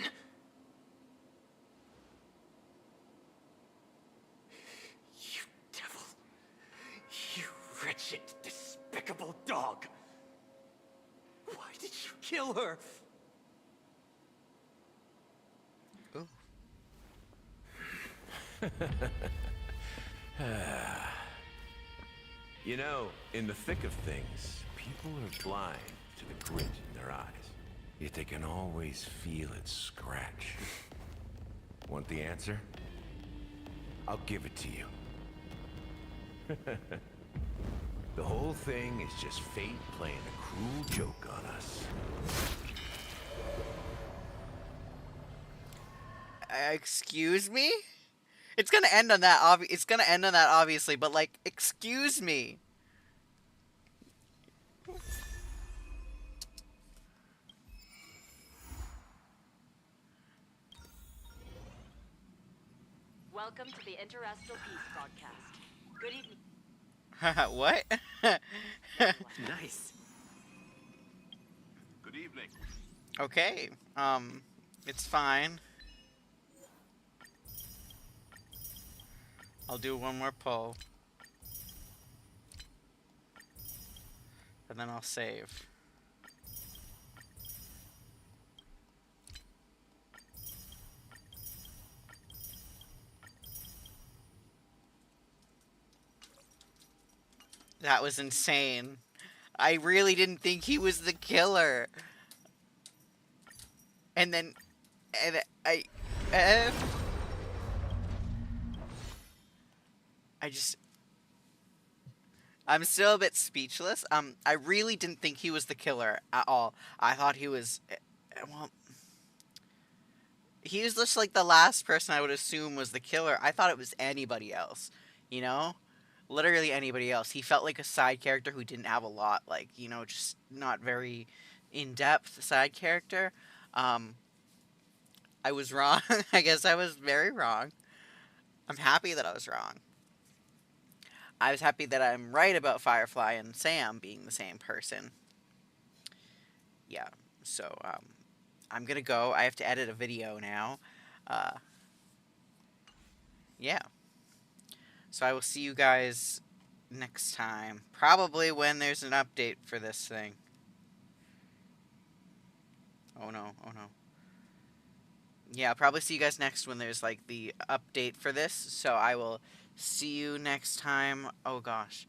You devil. You wretched, despicable dog. Why did you kill her? Ooh. You know, in the thick of things, people are blind to the grit in their eyes. Yet they can always feel it scratch. Want the answer? I'll give it to you. The whole thing is just fate playing a cruel joke on us. Excuse me? It's gonna end on that. It's gonna end on that, obviously. But like, excuse me. Welcome to the Interastral Peace Broadcast. Good evening. What? Nice. Good evening. Okay. It's fine. I'll do one more pull. And then I'll save. That was insane. I really didn't think he was the killer. And then... And I'm still a bit speechless. I really didn't think he was the killer at all. I thought he was... Well... He was just like the last person I would assume was the killer. I thought it was anybody else. You know? literally anybody else. He felt like a side character who didn't have a lot, like, you know, just not very in-depth side character. Um, I was wrong. I guess I was very wrong. I'm happy that I was wrong. I was happy that I'm right about Firefly and Sam being the same person. Yeah, so I'm gonna go. I have to edit a video now. Uh, yeah. So I will see you guys next time. Probably when there's an update for this thing. Oh no, oh no. Yeah, I'll probably see you guys next when there's like the update for this. So I will see you next time. Oh gosh.